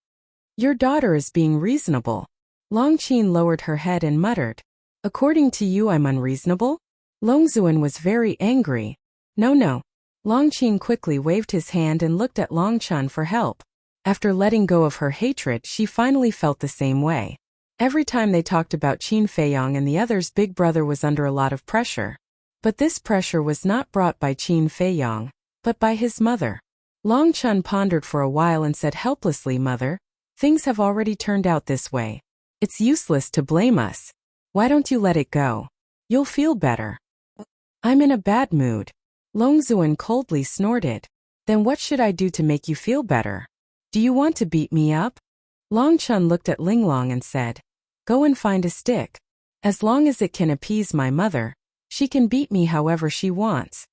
"Your daughter is being reasonable." Long Qin lowered her head and muttered, "According to you, I'm unreasonable?" Longzuan was very angry. No. Long Qin quickly waved his hand and looked at Long Chan for help. After letting go of her hatred, she finally felt the same way. Every time they talked about Qin Feiyang and the others, Big Brother was under a lot of pressure. But this pressure was not brought by Qin Feiyang, but by his mother. Long Chun pondered for a while and said helplessly, "Mother, things have already turned out this way. It's useless to blame us. Why don't you let it go? You'll feel better." "I'm in a bad mood." Longzuan coldly snorted. "Then what should I do to make you feel better? Do you want to beat me up?" Long Chun looked at Linglong and said, "Go and find a stick. As long as it can appease my mother, she can beat me however she wants."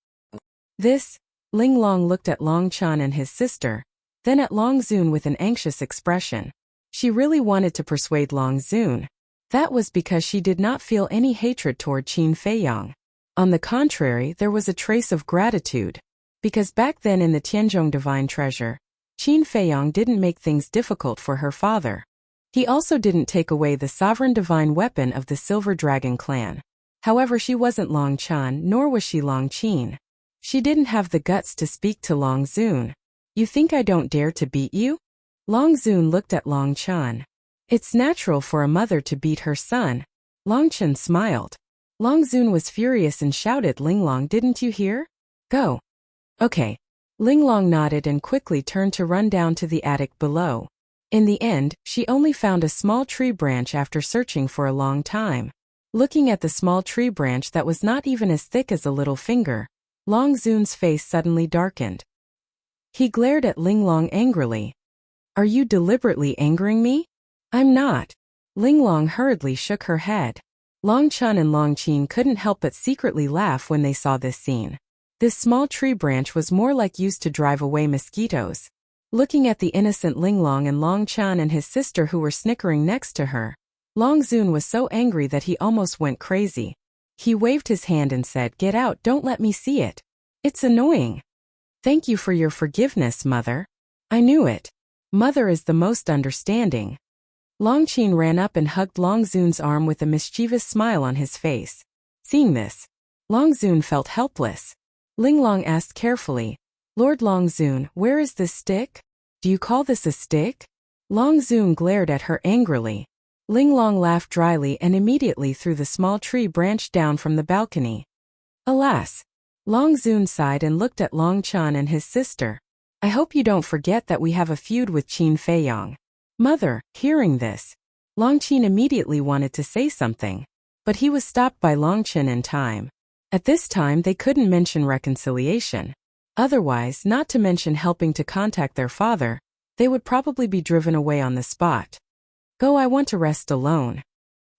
Linglong looked at Long Chan and his sister, then at Long Zun with an anxious expression. She really wanted to persuade Long Zun. That was because she did not feel any hatred toward Qin Feiyang. On the contrary, there was a trace of gratitude. Because back then in the Tianzhong Divine Treasure, Qin Feiyang didn't make things difficult for her father. He also didn't take away the sovereign divine weapon of the Silver Dragon clan. However, she wasn't Long Chan, nor was she Long Qin. She didn't have the guts to speak to Long Zun. "You think I don't dare to beat you?" Long Zun looked at Long Chan. It's natural for a mother to beat her son. Longchen smiled. Longzun was furious and shouted, Linglong, didn't you hear? Go. Okay. Linglong nodded and quickly turned to run down to the attic below. In the end, she only found a small tree branch after searching for a long time. Looking at the small tree branch that was not even as thick as a little finger, Longzun's face suddenly darkened. He glared at Linglong angrily. Are you deliberately angering me? I'm not. Linglong hurriedly shook her head. Longchun and Longqin couldn't help but secretly laugh when they saw this scene. This small tree branch was more like used to drive away mosquitoes. Looking at the innocent Linglong and Longchun and his sister who were snickering next to her, Longzun was so angry that he almost went crazy. He waved his hand and said, Get out, don't let me see it. It's annoying. Thank you for your forgiveness, Mother. I knew it. Mother is the most understanding. Longqin ran up and hugged Longzun's arm with a mischievous smile on his face. Seeing this, Longzun felt helpless. Linglong asked carefully, Lord Longzun, where is this stick? Do you call this a stick? Longzun glared at her angrily. Linglong laughed dryly and immediately threw the small tree branch down from the balcony. Alas! Longzun sighed and looked at Longchun and his sister. I hope you don't forget that we have a feud with Qin Feiyang. Mother, hearing this, Longqin immediately wanted to say something, but he was stopped by Longchen in time. At this time they couldn't mention reconciliation. Otherwise, not to mention helping to contact their father, they would probably be driven away on the spot. Go, I want to rest alone.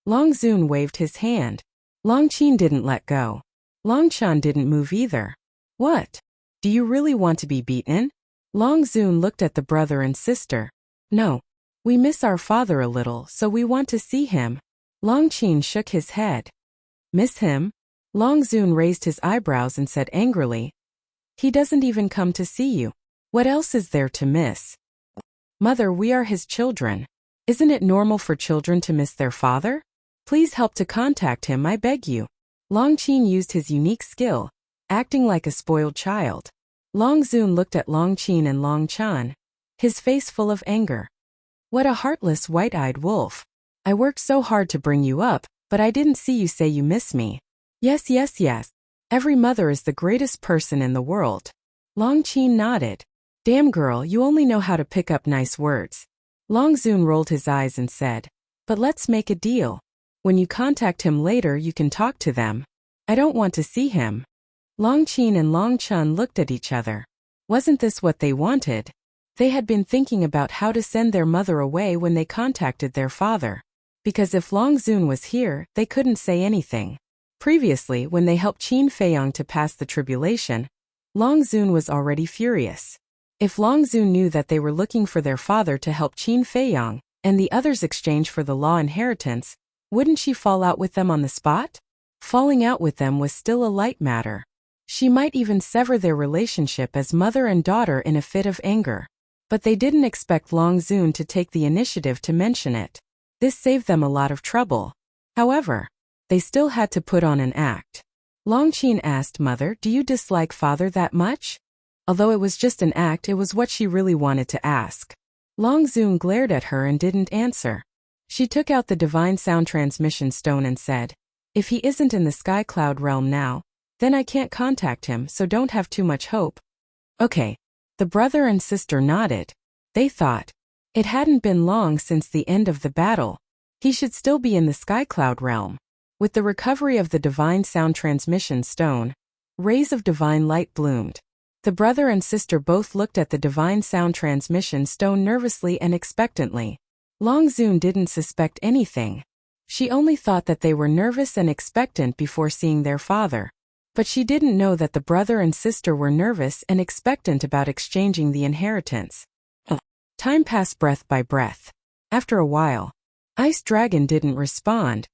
Longzun waved his hand. Longqin didn't let go. Longchun didn't move either. What? Do you really want to be beaten? Longzun looked at the brother and sister. No. We miss our father a little, so we want to see him. Longqin shook his head. Miss him? Longzun raised his eyebrows and said angrily. He doesn't even come to see you. What else is there to miss? Mother, we are his children. Isn't it normal for children to miss their father? Please help to contact him, I beg you. Longqin used his unique skill, acting like a spoiled child. Longzun looked at Longqin and Longchun, his face full of anger. What a heartless white-eyed wolf. I worked so hard to bring you up, but I didn't see you say you miss me. Yes, yes, yes. Every mother is the greatest person in the world. Longqin nodded. Damn girl, you only know how to pick up nice words. Longzun rolled his eyes and said, But let's make a deal. When you contact him later you can talk to them. I don't want to see him. Longqin and Longchun looked at each other. Wasn't this what they wanted? They had been thinking about how to send their mother away when they contacted their father. Because if Longzun was here, they couldn't say anything. Previously, when they helped Qin Feiyang to pass the tribulation, Longzun was already furious. If Longzun knew that they were looking for their father to help Qin Feiyang, and the others exchange for the law inheritance, wouldn't she fall out with them on the spot? Falling out with them was still a light matter. She might even sever their relationship as mother and daughter in a fit of anger. But they didn't expect Longzun to take the initiative to mention it. This saved them a lot of trouble. However, they still had to put on an act. Longqin asked, Mother, do you dislike father that much? Although it was just an act, it was what she really wanted to ask. Longzun glared at her and didn't answer. She took out the divine sound transmission stone and said, If he isn't in the sky cloud realm now, then I can't contact him, so don't have too much hope. Okay. The brother and sister nodded. They thought. It hadn't been long since the end of the battle. He should still be in the sky cloud realm. With the recovery of the divine sound transmission stone, rays of divine light bloomed. The brother and sister both looked at the divine sound transmission stone nervously and expectantly. Longzun didn't suspect anything. She only thought that they were nervous and expectant before seeing their father. But she didn't know that the brother and sister were nervous and expectant about exchanging the inheritance. Time passed breath by breath. After a while, Ice Dragon didn't respond.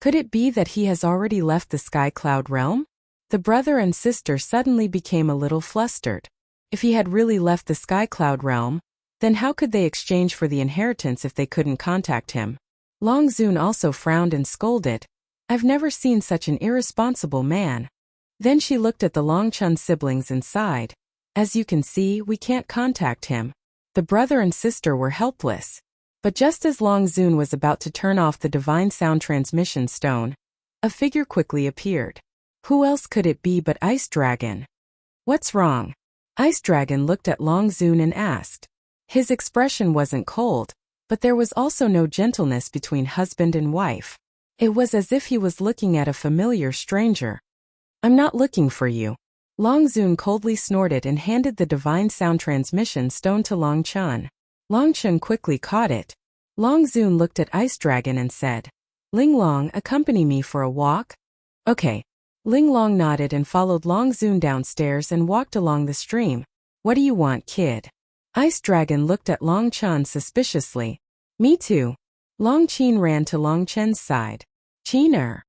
Could it be that he has already left the sky cloud realm? The brother and sister suddenly became a little flustered. If he had really left the sky cloud realm, then how could they exchange for the inheritance if they couldn't contact him? Longzun also frowned and scolded. I've never seen such an irresponsible man. Then she looked at the Longchun siblings and sighed. As you can see, we can't contact him. The brother and sister were helpless. But just as Long Zun was about to turn off the divine sound transmission stone, a figure quickly appeared. Who else could it be but Ice Dragon? What's wrong? Ice Dragon looked at Long Zun and asked. His expression wasn't cold, but there was also no gentleness between husband and wife. It was as if he was looking at a familiar stranger. I'm not looking for you. Long Zun coldly snorted and handed the divine sound transmission stone to Long Chun. Long Chun quickly caught it. Long Zun looked at Ice Dragon and said, Ling Long, accompany me for a walk? Okay. Ling Long nodded and followed Long Zun downstairs and walked along the stream. What do you want, kid? Ice Dragon looked at Long Chun suspiciously. Me too. Long Qin ran to Long Chen's side. Qin.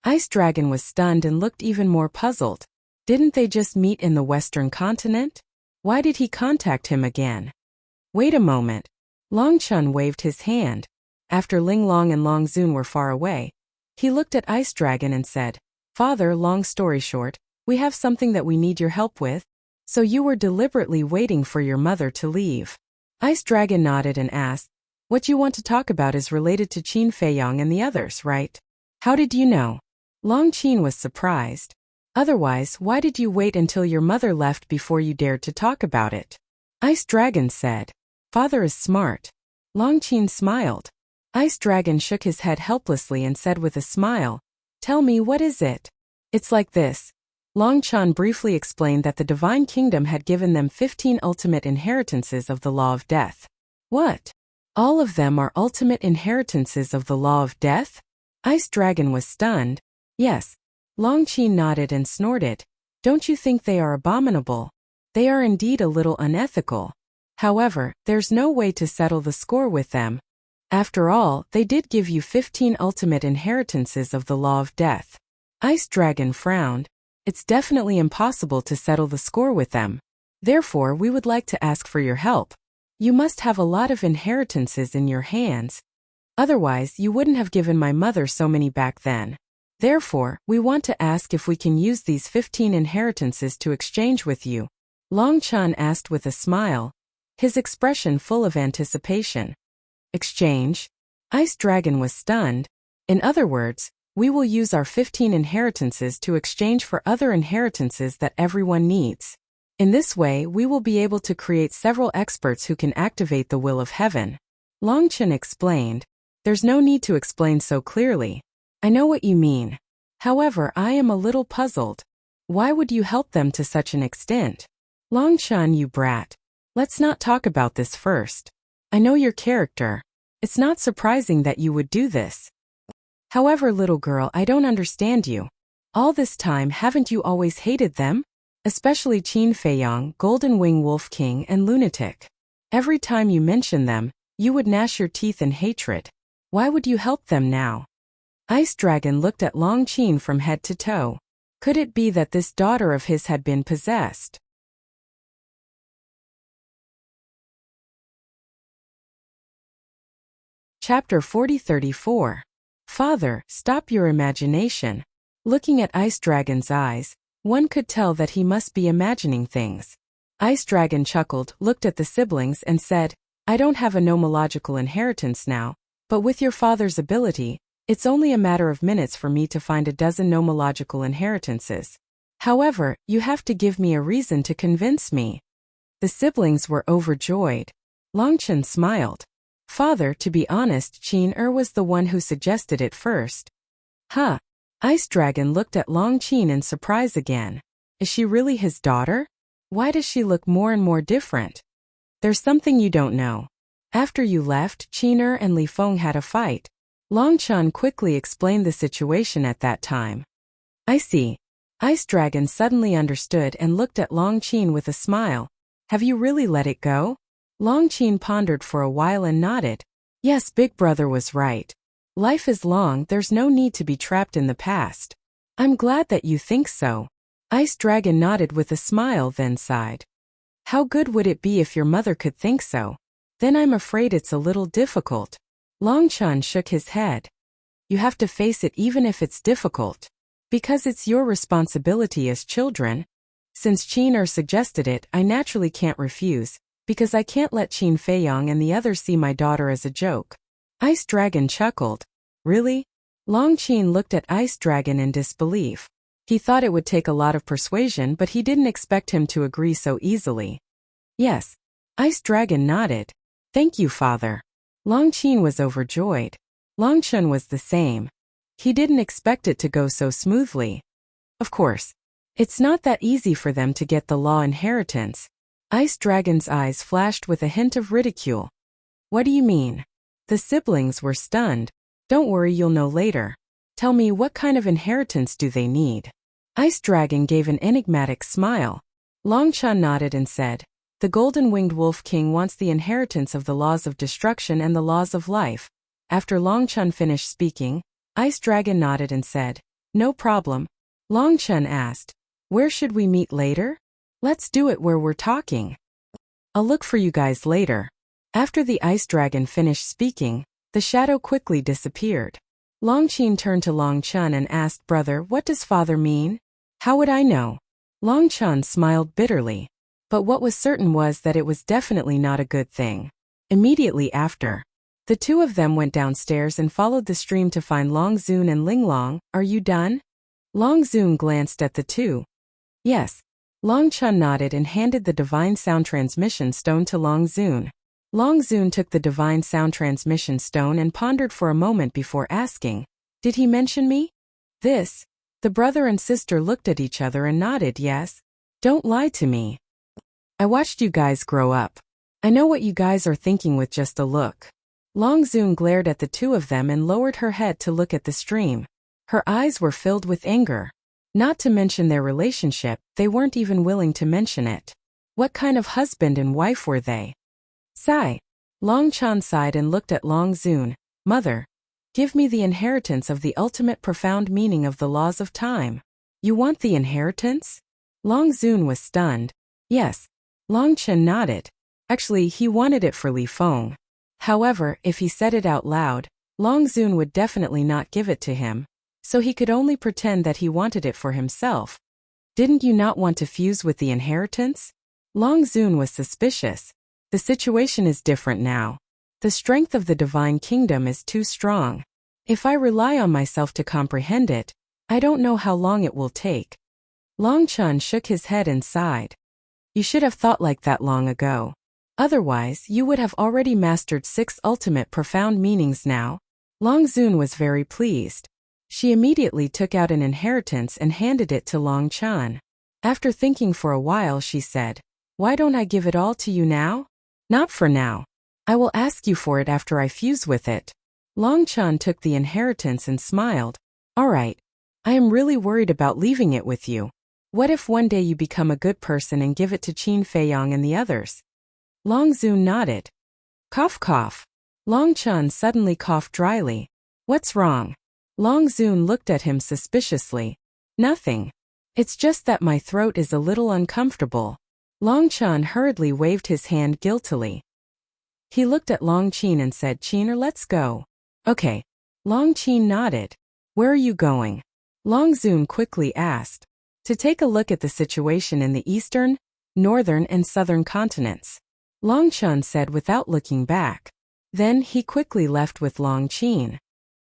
Ice Dragon was stunned and looked even more puzzled. Didn't they just meet in the Western continent? Why did he contact him again? Wait a moment. Long Chun waved his hand. After Ling Long and Long Zun were far away, he looked at Ice Dragon and said, Father, long story short, we have something that we need your help with. So you were deliberately waiting for your mother to leave. Ice Dragon nodded and asked, What you want to talk about is related to Qin Feiyang and the others, right? How did you know? Long Qin was surprised. Otherwise, why did you wait until your mother left before you dared to talk about it? Ice Dragon said. Father is smart. Long Qin smiled. Ice Dragon shook his head helplessly and said with a smile, Tell me, what is it? It's like this. Long Chun briefly explained that the Divine Kingdom had given them 15 ultimate inheritances of the Law of Death. What? All of them are ultimate inheritances of the Law of Death? Ice Dragon was stunned. Yes. Long Qin nodded and snorted. Don't you think they are abominable? They are indeed a little unethical. However, there's no way to settle the score with them. After all, they did give you 15 ultimate inheritances of the Law of Death. Ice Dragon frowned. It's definitely impossible to settle the score with them. Therefore, we would like to ask for your help. You must have a lot of inheritances in your hands. Otherwise, you wouldn't have given my mother so many back then. Therefore, we want to ask if we can use these 15 inheritances to exchange with you. Long Chun asked with a smile, his expression full of anticipation. Exchange? Ice Dragon was stunned. In other words, we will use our 15 inheritances to exchange for other inheritances that everyone needs. In this way, we will be able to create several experts who can activate the will of heaven. Long Chun explained. There's no need to explain so clearly. I know what you mean. However, I am a little puzzled. Why would you help them to such an extent? Long Chun, you brat. Let's not talk about this first. I know your character. It's not surprising that you would do this. However, little girl, I don't understand you. All this time, haven't you always hated them? Especially Qin Feiyang, Golden Wing Wolf King, and Lunatic. Every time you mention them, you would gnash your teeth in hatred. Why would you help them now? Ice Dragon looked at Long Qin from head to toe. Could it be that this daughter of his had been possessed? Chapter 40-34. Father, stop your imagination. Looking at Ice Dragon's eyes, one could tell that he must be imagining things. Ice Dragon chuckled, looked at the siblings and said, I don't have a nomological inheritance now, but with your father's ability, it's only a matter of minutes for me to find a dozen nomological inheritances. However, you have to give me a reason to convince me. The siblings were overjoyed. Long Chun smiled. Father, to be honest, Qin was the one who suggested it first. Huh? Ice Dragon looked at Long Qin in surprise again. Is she really his daughter? Why does she look more and more different? There's something you don't know. After you left, Qin and Li Feng had a fight. Long Chun quickly explained the situation at that time. I see. Ice Dragon suddenly understood and looked at Long Qin with a smile. Have you really let it go? Long Qin pondered for a while and nodded. Yes, Big Brother was right. Life is long, there's no need to be trapped in the past. I'm glad that you think so. Ice Dragon nodded with a smile, then sighed. How good would it be if your mother could think so? Then I'm afraid it's a little difficult. Long Chun shook his head. You have to face it even if it's difficult. Because it's your responsibility as children. Since Qin suggested it, I naturally can't refuse. Because I can't let Qin Feiyong and the others see my daughter as a joke. Ice Dragon chuckled. Really? Long Qin looked at Ice Dragon in disbelief. He thought it would take a lot of persuasion, but he didn't expect him to agree so easily. Yes. Ice Dragon nodded. Thank you, father. Long Qin was overjoyed. Long Chun was the same. He didn't expect it to go so smoothly. Of course. It's not that easy for them to get the law inheritance. Ice Dragon's eyes flashed with a hint of ridicule. What do you mean? The siblings were stunned. Don't worry, you'll know later. Tell me, what kind of inheritance do they need? Ice Dragon gave an enigmatic smile. Long Chun nodded and said, the Golden-Winged Wolf King wants the inheritance of the laws of destruction and the laws of life. After Long Chun finished speaking, Ice Dragon nodded and said, no problem. Long Chun asked, where should we meet later? Let's do it where we're talking. I'll look for you guys later. After the Ice Dragon finished speaking, the shadow quickly disappeared. Long Qin turned to Long Chun and asked, brother, what does father mean? How would I know? Long Chun smiled bitterly. But what was certain was that it was definitely not a good thing. Immediately after, the two of them went downstairs and followed the stream to find Long Zun and Ling Long. Are you done? Long Zun glanced at the two. Yes. Long Chun nodded and handed the Divine Sound Transmission Stone to Long Zun. Long Zun took the Divine Sound Transmission Stone and pondered for a moment before asking, did he mention me? This? The brother and sister looked at each other and nodded yes. Don't lie to me. I watched you guys grow up. I know what you guys are thinking with just a look. Long Zun glared at the two of them and lowered her head to look at the stream. Her eyes were filled with anger. Not to mention their relationship, they weren't even willing to mention it. What kind of husband and wife were they? Sigh. Long Chun sighed and looked at Long Zun. Mother, give me the inheritance of the ultimate profound meaning of the laws of time. You want the inheritance? Long Zun was stunned. Yes. Long Chen nodded. Actually, he wanted it for Li Feng. However, if he said it out loud, Long Zun would definitely not give it to him, so he could only pretend that he wanted it for himself. Didn't you not want to fuse with the inheritance? Long Zun was suspicious. The situation is different now. The strength of the Divine Kingdom is too strong. If I rely on myself to comprehend it, I don't know how long it will take. Long Chun shook his head and sighed. You should have thought like that long ago. Otherwise, you would have already mastered 6 ultimate profound meanings now. Long Zun was very pleased. She immediately took out an inheritance and handed it to Long Chun. After thinking for a while, she said, why don't I give it all to you now? Not for now. I will ask you for it after I fuse with it. Long Chun took the inheritance and smiled. All right. I am really worried about leaving it with you. What if one day you become a good person and give it to Qin Feiyong and the others? Long Zun nodded. Cough cough. Long Chun suddenly coughed dryly. What's wrong? Long Zun looked at him suspiciously. Nothing. It's just that my throat is a little uncomfortable. Long Chun hurriedly waved his hand guiltily. He looked at Long Qin and said, Qiner, let's go. Okay. Long Qin nodded. Where are you going? Long Zun quickly asked. To take a look at the situation in the eastern, northern and southern continents. Long Chun said without looking back. Then he quickly left with Long Qin.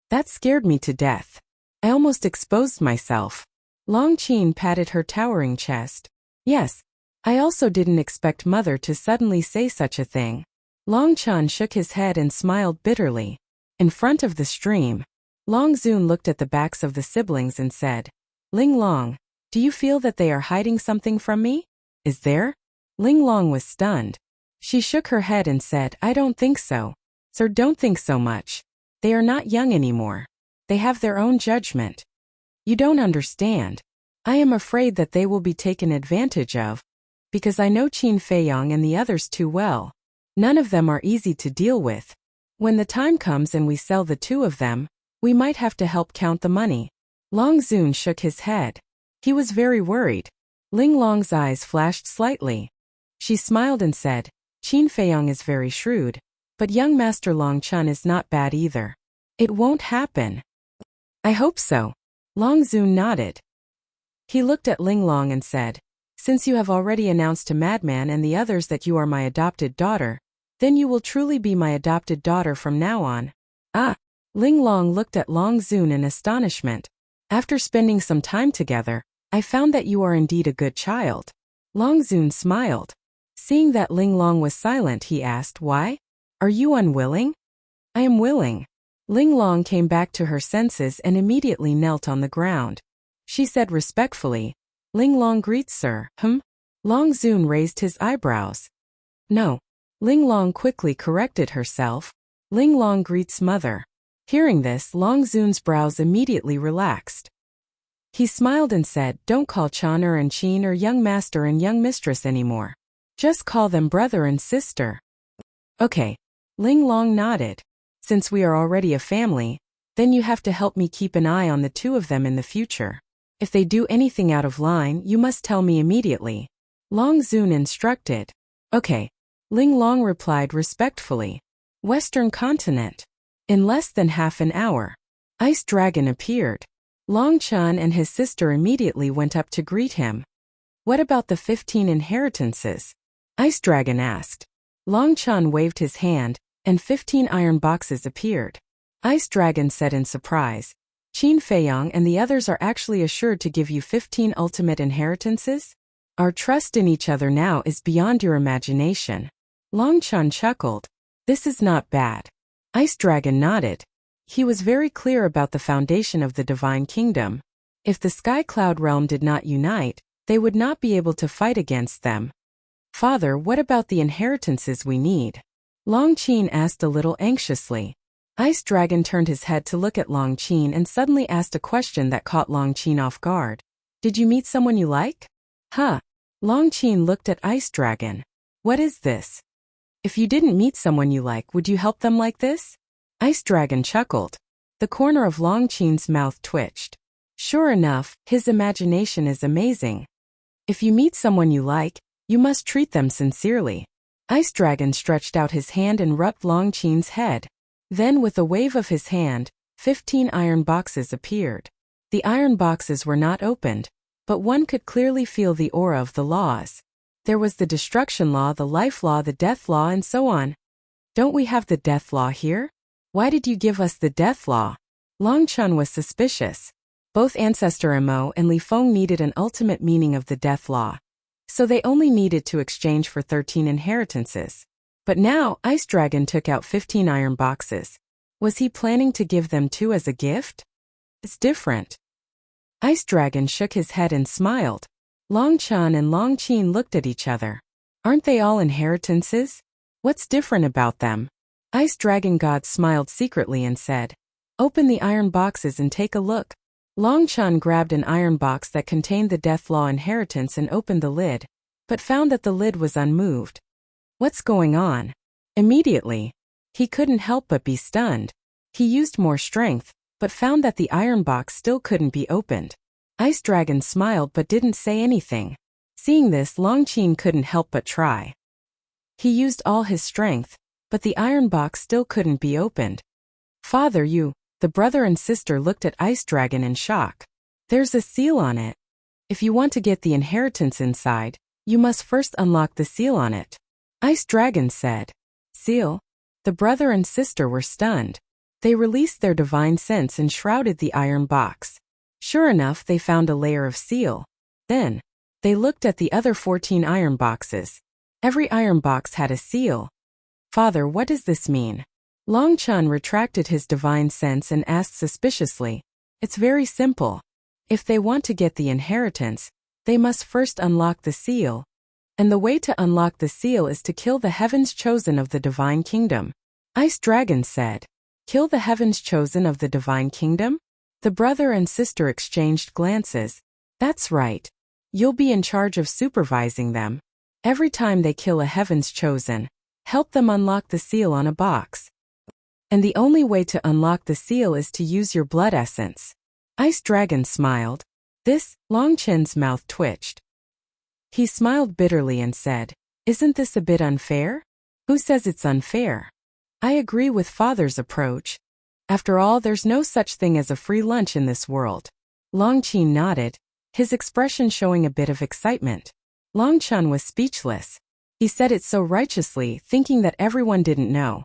That scared me to death. I almost exposed myself. Long Qin patted her towering chest. Yes. I also didn't expect Mother to suddenly say such a thing. Long Chun shook his head and smiled bitterly. In front of the stream, Long Zun looked at the backs of the siblings and said, Ling Long, do you feel that they are hiding something from me? Is there? Ling Long was stunned. She shook her head and said, I don't think so. Sir, don't think so much. They are not young anymore. They have their own judgment. You don't understand. I am afraid that they will be taken advantage of. Because I know Qin Feiyong and the others too well. None of them are easy to deal with. When the time comes and we sell the 2 of them, we might have to help count the money. Long Zun shook his head. He was very worried. Ling Long's eyes flashed slightly. She smiled and said, Qin Feiyong is very shrewd, but young Master Long Chun is not bad either. It won't happen. I hope so. Long Zun nodded. He looked at Ling Long and said, Since you have already announced to Madman and the others that you are my adopted daughter, then you will truly be my adopted daughter from now on. Ah! Ling Long looked at Long Zun in astonishment. After spending some time together, I found that you are indeed a good child. Long Zun smiled. Seeing that Ling Long was silent, he asked, why? Are you unwilling? I am willing. Ling Long came back to her senses and immediately knelt on the ground. She said respectfully, Ling Long greets sir. Long Zun raised his eyebrows. No. Ling Long quickly corrected herself. Ling Long greets mother. Hearing this, Long Zun's brows immediately relaxed. He smiled and said, don't call Chaner and Chin or young master and young mistress anymore. Just call them brother and sister. Okay. Ling Long nodded. Since we are already a family, then you have to help me keep an eye on the two of them in the future. If they do anything out of line, you must tell me immediately. Long Zun instructed. Okay. Ling Long replied respectfully. Western continent. In less than half an hour, Ice Dragon appeared. Long Chun and his sister immediately went up to greet him. What about the 15 inheritances? Ice Dragon asked. Long Chun waved his hand, and 15 iron boxes appeared. Ice Dragon said in surprise, Qin Feiyang and the others are actually assured to give you 15 ultimate inheritances? Our trust in each other now is beyond your imagination. Long Chun chuckled. This is not bad. Ice Dragon nodded. He was very clear about the foundation of the Divine Kingdom. If the Sky Cloud Realm did not unite, they would not be able to fight against them. Father, what about the inheritances we need? Long Qin asked a little anxiously. Ice Dragon turned his head to look at Long Qin and suddenly asked a question that caught Long Qin off guard. Did you meet someone you like? Huh. Long Qin looked at Ice Dragon. What is this? If you didn't meet someone you like, would you help them like this? Ice Dragon chuckled. The corner of Long Qin's mouth twitched. Sure enough, his imagination is amazing. If you meet someone you like, you must treat them sincerely. Ice Dragon stretched out his hand and rubbed Long Qin's head. Then with a wave of his hand, 15 iron boxes appeared. The iron boxes were not opened, but one could clearly feel the aura of the laws. There was the destruction law, the life law, the death law, and so on. Don't we have the death law here? Why did you give us the death law? Long Chun was suspicious. Both Ancestor Mo and Li Feng needed an ultimate meaning of the death law. So they only needed to exchange for 13 inheritances. But now, Ice Dragon took out 15 iron boxes. Was he planning to give them two as a gift? It's different. Ice Dragon shook his head and smiled. Long Chun and Long Qin looked at each other. Aren't they all inheritances? What's different about them? Ice Dragon God smiled secretly and said, Open the iron boxes and take a look. Long Chun grabbed an iron box that contained the Death Law inheritance and opened the lid, but found that the lid was unmoved. What's going on? Immediately, he couldn't help but be stunned. He used more strength, but found that the iron box still couldn't be opened. Ice Dragon smiled but didn't say anything. Seeing this, Long Qin couldn't help but try. He used all his strength, but the iron box still couldn't be opened. Father, the brother and sister looked at Ice Dragon in shock. There's a seal on it. If you want to get the inheritance inside, you must first unlock the seal on it. Ice Dragon said. Seal? The brother and sister were stunned. They released their divine sense and shrouded the iron box. Sure enough, they found a layer of seal. Then, they looked at the other 14 iron boxes. Every iron box had a seal. Father, what does this mean? Long Chun retracted his divine sense and asked suspiciously. It's very simple. If they want to get the inheritance, they must first unlock the seal. And the way to unlock the seal is to kill the heavens chosen of the Divine Kingdom. Ice Dragon said. Kill the heavens chosen of the Divine Kingdom? The brother and sister exchanged glances. That's right. You'll be in charge of supervising them. Every time they kill a heavens chosen, help them unlock the seal on a box. And the only way to unlock the seal is to use your blood essence. Ice Dragon smiled. Long Chin's mouth twitched. He smiled bitterly and said, Isn't this a bit unfair? Who says it's unfair? I agree with Father's approach. After all, there's no such thing as a free lunch in this world. Long Qin nodded, his expression showing a bit of excitement. Long Chun was speechless. He said it so righteously, thinking that everyone didn't know.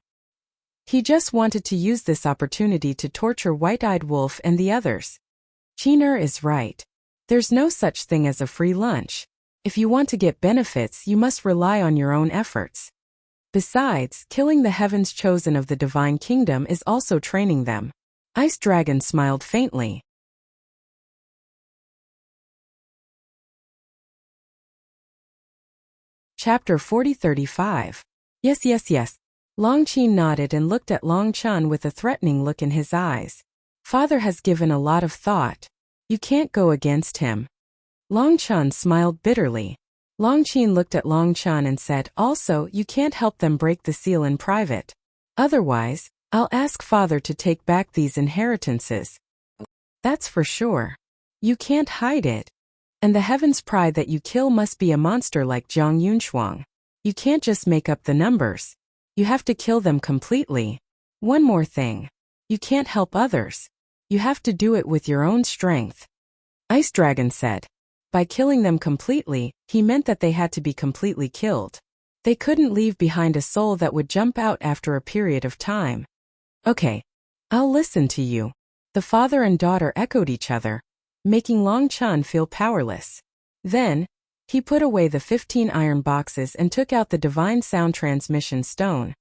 He just wanted to use this opportunity to torture White-Eyed Wolf and the others. Qin is right. There's no such thing as a free lunch. If you want to get benefits, you must rely on your own efforts. Besides, killing the heavens chosen of the divine kingdom is also training them. Ice Dragon smiled faintly. Chapter 40-35. Yes. Long Qin nodded and looked at Long Chun with a threatening look in his eyes. Father has given a lot of thought. You can't go against him. Long Chun smiled bitterly. Long Qin looked at Long Chun and said, also, you can't help them break the seal in private. Otherwise, I'll ask Father to take back these inheritances. That's for sure. You can't hide it. And the heaven's pride that you kill must be a monster like Zhang Yunshuang. You can't just make up the numbers. You have to kill them completely. One more thing. You can't help others. You have to do it with your own strength. Ice Dragon said. By killing them completely, he meant that they had to be completely killed. They couldn't leave behind a soul that would jump out after a period of time. Okay. I'll listen to you. The father and daughter echoed each other, making Long Chun feel powerless. Then, he put away the 15 iron boxes and took out the divine sound transmission stone.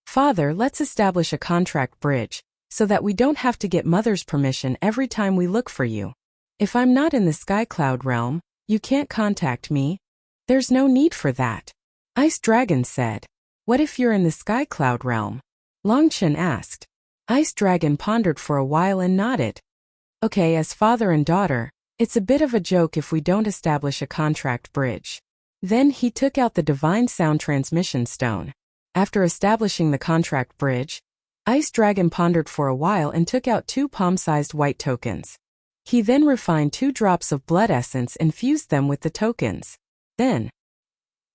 Father, let's establish a contract bridge, so that we don't have to get Mother's permission every time we look for you. If I'm not in the Sky Cloud realm, you can't contact me. There's no need for that. Ice Dragon said. What if you're in the Sky Cloud realm? Long Chun asked. Ice Dragon pondered for a while and nodded. Okay, as father and daughter, it's a bit of a joke if we don't establish a contract bridge. Then he took out the divine sound transmission stone. After establishing the contract bridge, Ice Dragon pondered for a while and took out 2 palm-sized white tokens. He then refined 2 drops of blood essence and fused them with the tokens. Then,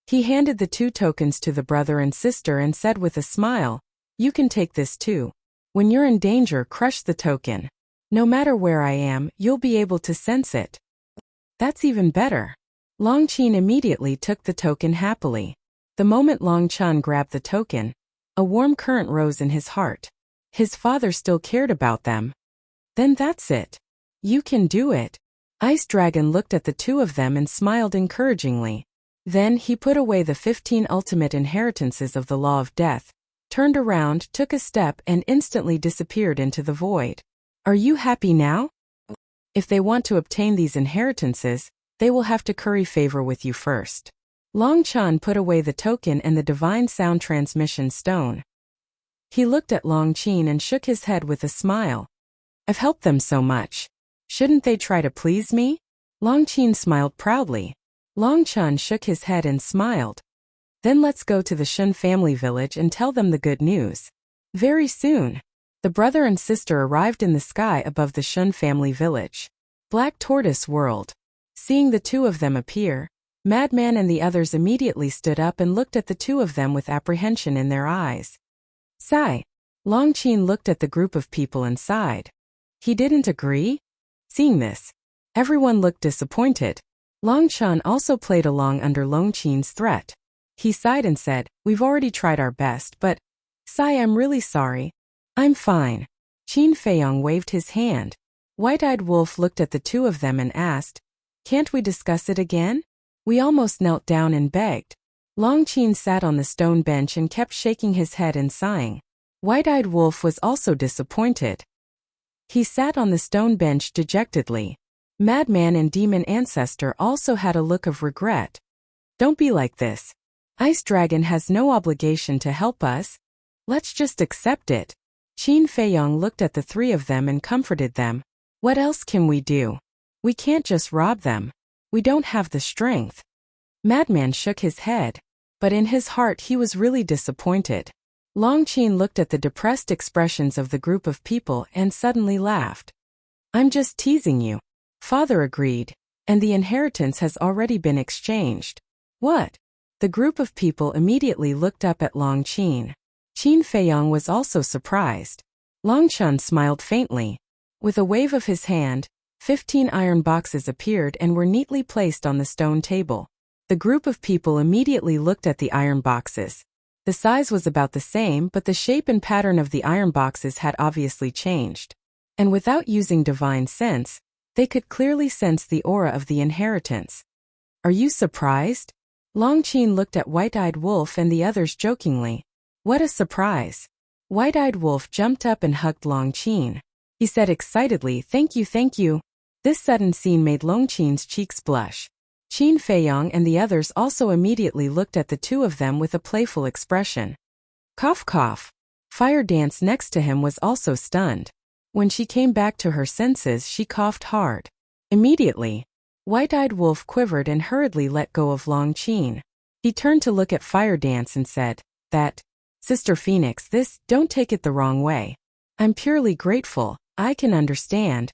he handed the 2 tokens to the brother and sister and said with a smile, you can take this too. When you're in danger, crush the token. No matter where I am, you'll be able to sense it. That's even better. Long Qin immediately took the token happily. The moment Long Chun grabbed the token, a warm current rose in his heart. His father still cared about them. Then that's it. You can do it. Ice Dragon looked at the 2 of them and smiled encouragingly. Then he put away the 15 ultimate inheritances of the law of death, turned around, took a step and instantly disappeared into the void. Are you happy now? If they want to obtain these inheritances, they will have to curry favor with you first. Long Chun put away the token and the divine sound transmission stone. He looked at Long Qin and shook his head with a smile. I've helped them so much. Shouldn't they try to please me? Long Qin smiled proudly. Long Chun shook his head and smiled. Then let's go to the Shun family village and tell them the good news. Very soon, the brother and sister arrived in the sky above the Shun family village. Black Tortoise World. Seeing the 2 of them appear, Madman and the others immediately stood up and looked at the 2 of them with apprehension in their eyes. Sigh. Long Qin looked at the group of people and sighed. He didn't agree? Seeing this, everyone looked disappointed. Long Chun also played along under Long Qin's threat. He sighed and said, we've already tried our best, but, Sigh, I'm really sorry. I'm fine. Qin Feiyong waved his hand. White-Eyed Wolf looked at the 2 of them and asked, can't we discuss it again? We almost knelt down and begged. Long Qin sat on the stone bench and kept shaking his head and sighing. White-Eyed Wolf was also disappointed. He sat on the stone bench dejectedly. Madman and Demon Ancestor also had a look of regret. Don't be like this. Ice Dragon has no obligation to help us. Let's just accept it. Qin Feiyong looked at the 3 of them and comforted them. What else can we do? We can't just rob them. We don't have the strength. Madman shook his head, but in his heart he was really disappointed. Long Qin looked at the depressed expressions of the group of people and suddenly laughed. I'm just teasing you. Father agreed, and the inheritance has already been exchanged. What? The group of people immediately looked up at Long Qin. Qin Feiyong was also surprised. Long Chun smiled faintly. With a wave of his hand, 15 iron boxes appeared and were neatly placed on the stone table. The group of people immediately looked at the iron boxes. The size was about the same, but the shape and pattern of the iron boxes had obviously changed. And without using divine sense, they could clearly sense the aura of the inheritance. Are you surprised? Longqin looked at White-Eyed Wolf and the others jokingly. What a surprise! White-Eyed Wolf jumped up and hugged Longqin. He said excitedly, thank you, thank you. This sudden scene made Longqin's cheeks blush. Qin Feiyong and the others also immediately looked at the two of them with a playful expression. Cough cough. Fire Dance next to him was also stunned. When she came back to her senses, she coughed hard. Immediately, White-Eyed Wolf quivered and hurriedly let go of Longqin. He turned to look at Fire Dance and said, that, Sister Phoenix, don't take it the wrong way. I'm purely grateful, I can understand.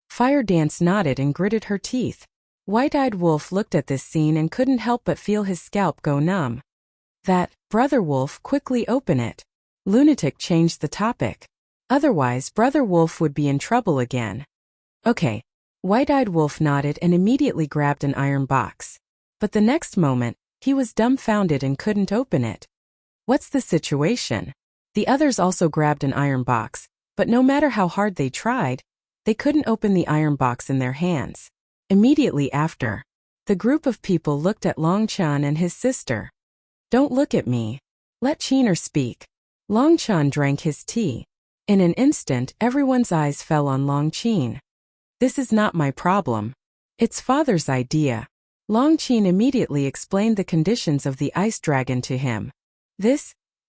Fire Dance nodded and gritted her teeth. White-Eyed Wolf looked at this scene and couldn't help but feel his scalp go numb. That, Brother Wolf, quickly open it. Lunatic changed the topic. Otherwise, Brother Wolf would be in trouble again. Okay. White-Eyed Wolf nodded and immediately grabbed an iron box. But the next moment, he was dumbfounded and couldn't open it. What's the situation? The others also grabbed an iron box, but no matter how hard they tried, they couldn't open the iron box in their hands. Immediately after, the group of people looked at Longchan and his sister. Don't look at me. Let Qiner speak. Longchan drank his tea. In an instant, everyone's eyes fell on Longqin. This is not my problem. It's father's idea. Longqin immediately explained the conditions of the ice dragon to him.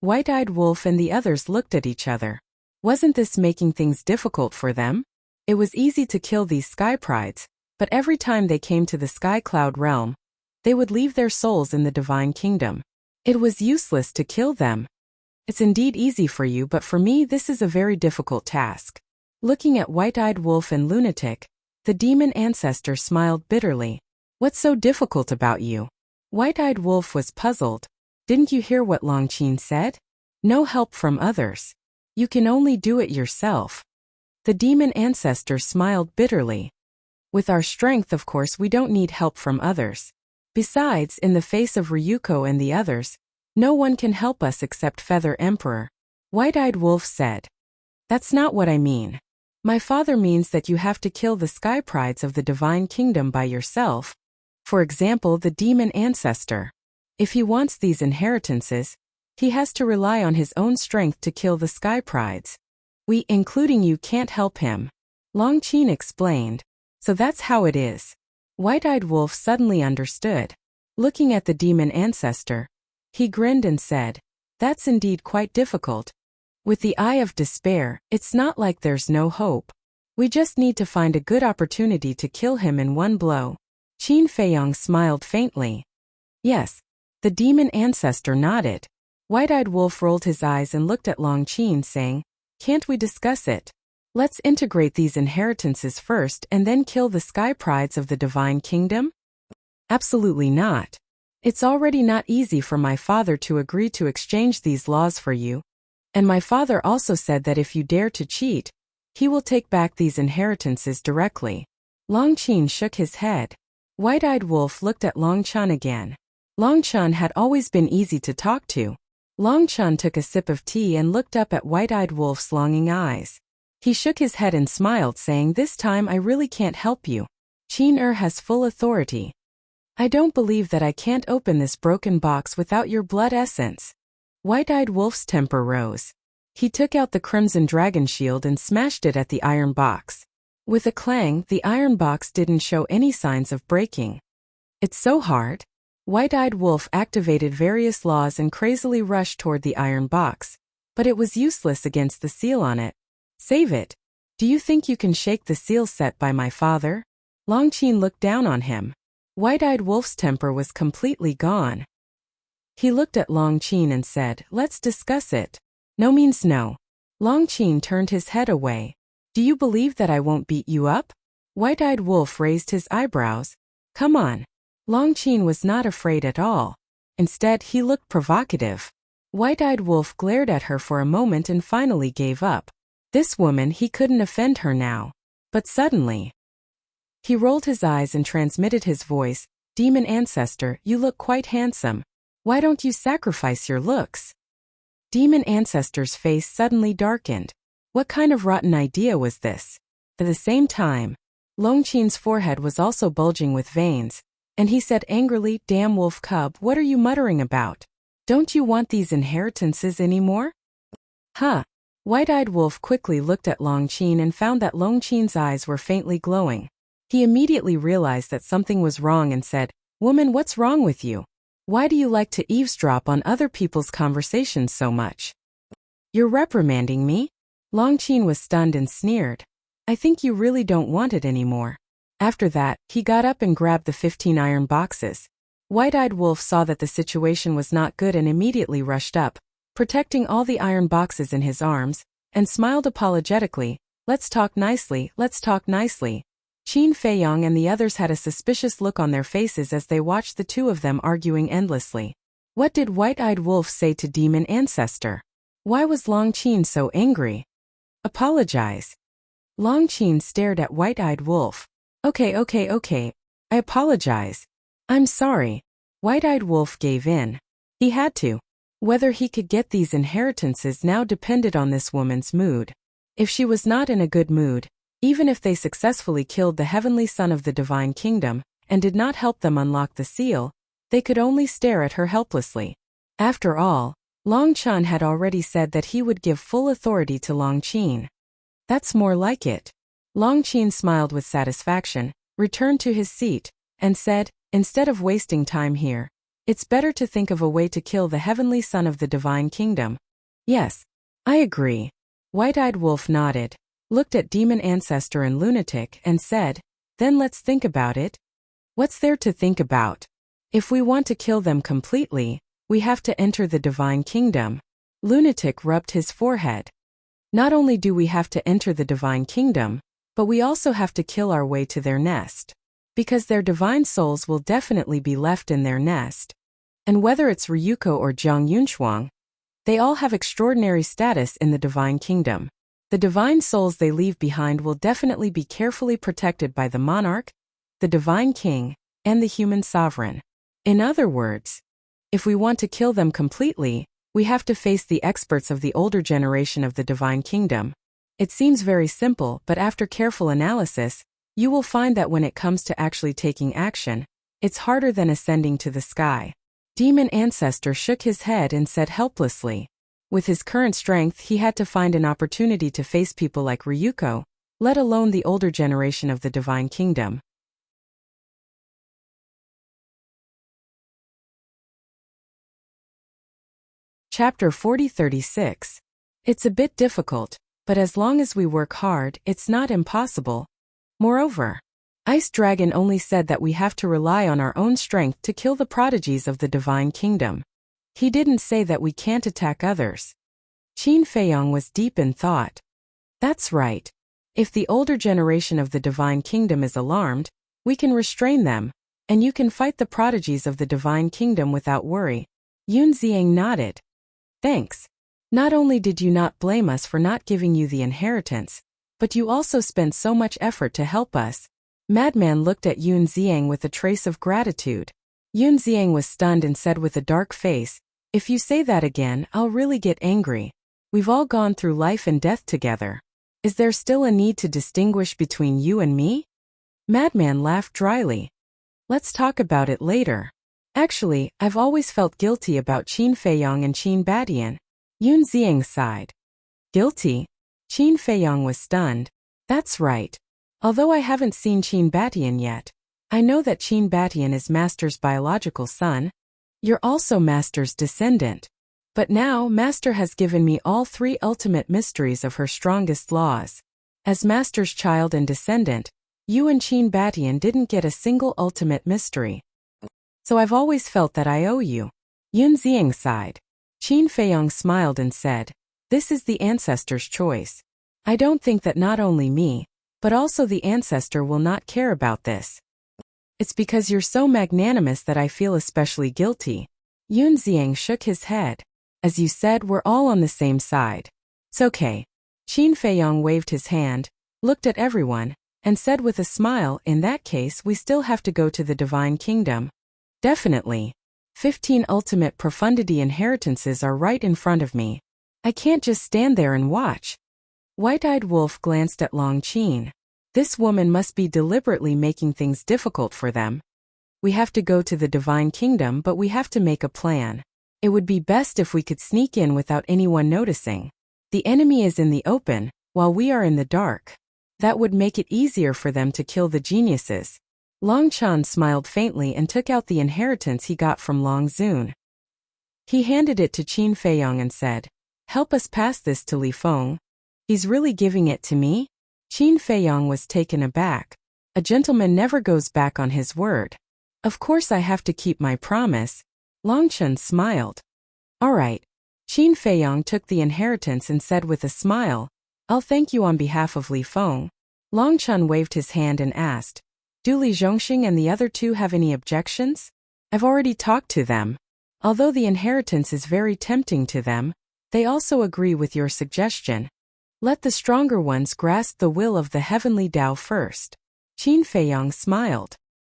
White-Eyed Wolf and the others looked at each other. Wasn't this making things difficult for them? It was easy to kill these sky prides, but every time they came to the sky cloud realm, they would leave their souls in the divine kingdom. It was useless to kill them. It's indeed easy for you, but for me this is a very difficult task. Looking at White-Eyed Wolf and Lunatic, the demon ancestor smiled bitterly. What's so difficult about you? White-Eyed Wolf was puzzled. Didn't you hear what Longqin said? No help from others. You can only do it yourself. The demon ancestor smiled bitterly. With our strength, of course, we don't need help from others. Besides, in the face of Ryuko and the others, no one can help us except Feather Emperor. White-Eyed Wolf said. That's not what I mean. My father means that you have to kill the sky prides of the divine kingdom by yourself. For example, the demon ancestor. If he wants these inheritances, he has to rely on his own strength to kill the sky prides. We, including you, can't help him. Longqin explained. So that's how it is. White-Eyed Wolf suddenly understood. Looking at the demon ancestor, he grinned and said, that's indeed quite difficult. With the eye of despair, it's not like there's no hope. We just need to find a good opportunity to kill him in one blow. Qin Feiyong smiled faintly. Yes. The demon ancestor nodded. White-Eyed Wolf rolled his eyes and looked at Longqin, saying, can't we discuss it? Let's integrate these inheritances first and then kill the sky prides of the divine kingdom? Absolutely not. It's already not easy for my father to agree to exchange these laws for you. And my father also said that if you dare to cheat, he will take back these inheritances directly. Longqin shook his head. White-Eyed Wolf looked at Longchan again. Longchan had always been easy to talk to. Longchan took a sip of tea and looked up at White-Eyed Wolf's longing eyes. He shook his head and smiled, saying, this time I really can't help you. Qin has full authority. I don't believe that I can't open this broken box without your blood essence. White-Eyed Wolf's temper rose. He took out the crimson dragon shield and smashed it at the iron box. With a clang, the iron box didn't show any signs of breaking. It's so hard. White-Eyed Wolf activated various laws and crazily rushed toward the iron box. But it was useless against the seal on it. Save it. Do you think you can shake the seal set by my father? Longqin looked down on him. White-Eyed Wolf's temper was completely gone. He looked at Longqin and said, let's discuss it. No means no. Longqin turned his head away. Do you believe that I won't beat you up? White-Eyed Wolf raised his eyebrows. Come on. Longqin was not afraid at all. Instead, he looked provocative. White-Eyed Wolf glared at her for a moment and finally gave up. This woman, he couldn't offend her now. But suddenly, he rolled his eyes and transmitted his voice, Demon ancestor, you look quite handsome. Why don't you sacrifice your looks? Demon ancestor's face suddenly darkened. What kind of rotten idea was this? At the same time, Longqin's forehead was also bulging with veins, and he said angrily, "Damn wolf cub, what are you muttering about? Don't you want these inheritances anymore?" Huh. White-eyed wolf quickly looked at Longqin and found that Longqin's eyes were faintly glowing. He immediately realized that something was wrong and said, "Woman, what's wrong with you? Why do you like to eavesdrop on other people's conversations so much? You're reprimanding me?" Longqin was stunned and sneered. "I think you really don't want it anymore." After that, he got up and grabbed the 15 iron boxes. White-eyed wolf saw that the situation was not good and immediately rushed up, protecting all the iron boxes in his arms, and smiled apologetically. Let's talk nicely, let's talk nicely." Qin Feiyong and the others had a suspicious look on their faces as they watched the two of them arguing endlessly. What did White-eyed wolf say to Demon Ancestor? Why was Longqin so angry? Apologize. Longqin stared at White-eyed wolf. Okay, I apologize. I'm sorry. White-eyed wolf gave in. He had to. Whether he could get these inheritances now depended on this woman's mood. If she was not in a good mood, even if they successfully killed the heavenly son of the divine kingdom and did not help them unlock the seal, they could only stare at her helplessly. After all, Longqin had already said that he would give full authority to Longqin. That's more like it. Longqin smiled with satisfaction, returned to his seat, and said, "Instead of wasting time here, it's better to think of a way to kill the heavenly son of the divine kingdom." "Yes, I agree." White-eyed wolf nodded, looked at Demon Ancestor and Lunatic and said, "Then let's think about it." "What's there to think about? If we want to kill them completely, we have to enter the divine kingdom." Lunatic rubbed his forehead. "Not only do we have to enter the divine kingdom, but we also have to kill our way to their nest. Because their divine souls will definitely be left in their nest. And whether it's Ryuko or Jiang Yunshuang, they all have extraordinary status in the divine kingdom. The divine souls they leave behind will definitely be carefully protected by the monarch, the divine king, and the human sovereign. In other words, if we want to kill them completely, we have to face the experts of the older generation of the divine kingdom. It seems very simple, but after careful analysis, you will find that when it comes to actually taking action, it's harder than ascending to the sky." Demon Ancestor shook his head and said helplessly. With his current strength, he had to find an opportunity to face people like Ryuko, let alone the older generation of the divine kingdom. Chapter 40-36. It's a bit difficult, but as long as we work hard, it's not impossible. Moreover, Ice Dragon only said that we have to rely on our own strength to kill the prodigies of the divine kingdom. He didn't say that we can't attack others. Qin Feiyong was deep in thought. That's right. If the older generation of the divine kingdom is alarmed, we can restrain them, and you can fight the prodigies of the divine kingdom without worry. Yun Ziang nodded. Thanks. Not only did you not blame us for not giving you the inheritance, but you also spent so much effort to help us. Madman looked at Yun Ziang with a trace of gratitude. Yun Ziang was stunned and said with a dark face, "If you say that again, I'll really get angry. We've all gone through life and death together. Is there still a need to distinguish between you and me?" Madman laughed dryly. "Let's talk about it later. Actually, I've always felt guilty about Qin Feiyong and Qin Badian." Yun Ziang sighed. "Guilty?" Qin Feiyong was stunned. "That's right. Although I haven't seen Qin Badian yet, I know that Qin Badian is Master's biological son. You're also Master's descendant. But now Master has given me all three ultimate mysteries of her strongest laws. As Master's child and descendant, you and Qin Badian didn't get a single ultimate mystery. So I've always felt that I owe you." Yun Ziang sighed. Qin Feiyong smiled and said, "This is the ancestor's choice. I don't think that not only me, but also the ancestor will not care about this. It's because you're so magnanimous that I feel especially guilty." Yun Ziang shook his head. "As you said, we're all on the same side. It's okay." Qin Feiyong waved his hand, looked at everyone, and said with a smile, in that case we still have to go to the divine kingdom. Definitely. 15 ultimate profundity inheritances are right in front of me. I can't just stand there and watch. White-eyed wolf glanced at Long Qin. This woman must be deliberately making things difficult for them. We have to go to the divine kingdom, but we have to make a plan. It would be best if we could sneak in without anyone noticing. The enemy is in the open, while we are in the dark. That would make it easier for them to kill the geniuses. Long Chan smiled faintly and took out the inheritance he got from Long Zun. He handed it to Qin Feiyong and said, "Help us pass this to Li Feng." "He's really giving it to me?" Qin Feiyong was taken aback. A gentleman never goes back on his word. "Of course I have to keep my promise." Long Chen smiled. "All right." Qin Feiyong took the inheritance and said with a smile, "I'll thank you on behalf of Li Feng." Long Chen waved his hand and asked, "Do Li Zhongxing and the other two have any objections?" "I've already talked to them. Although the inheritance is very tempting to them, they also agree with your suggestion. Let the stronger ones grasp the will of the heavenly Tao first." Qin Feiyong smiled.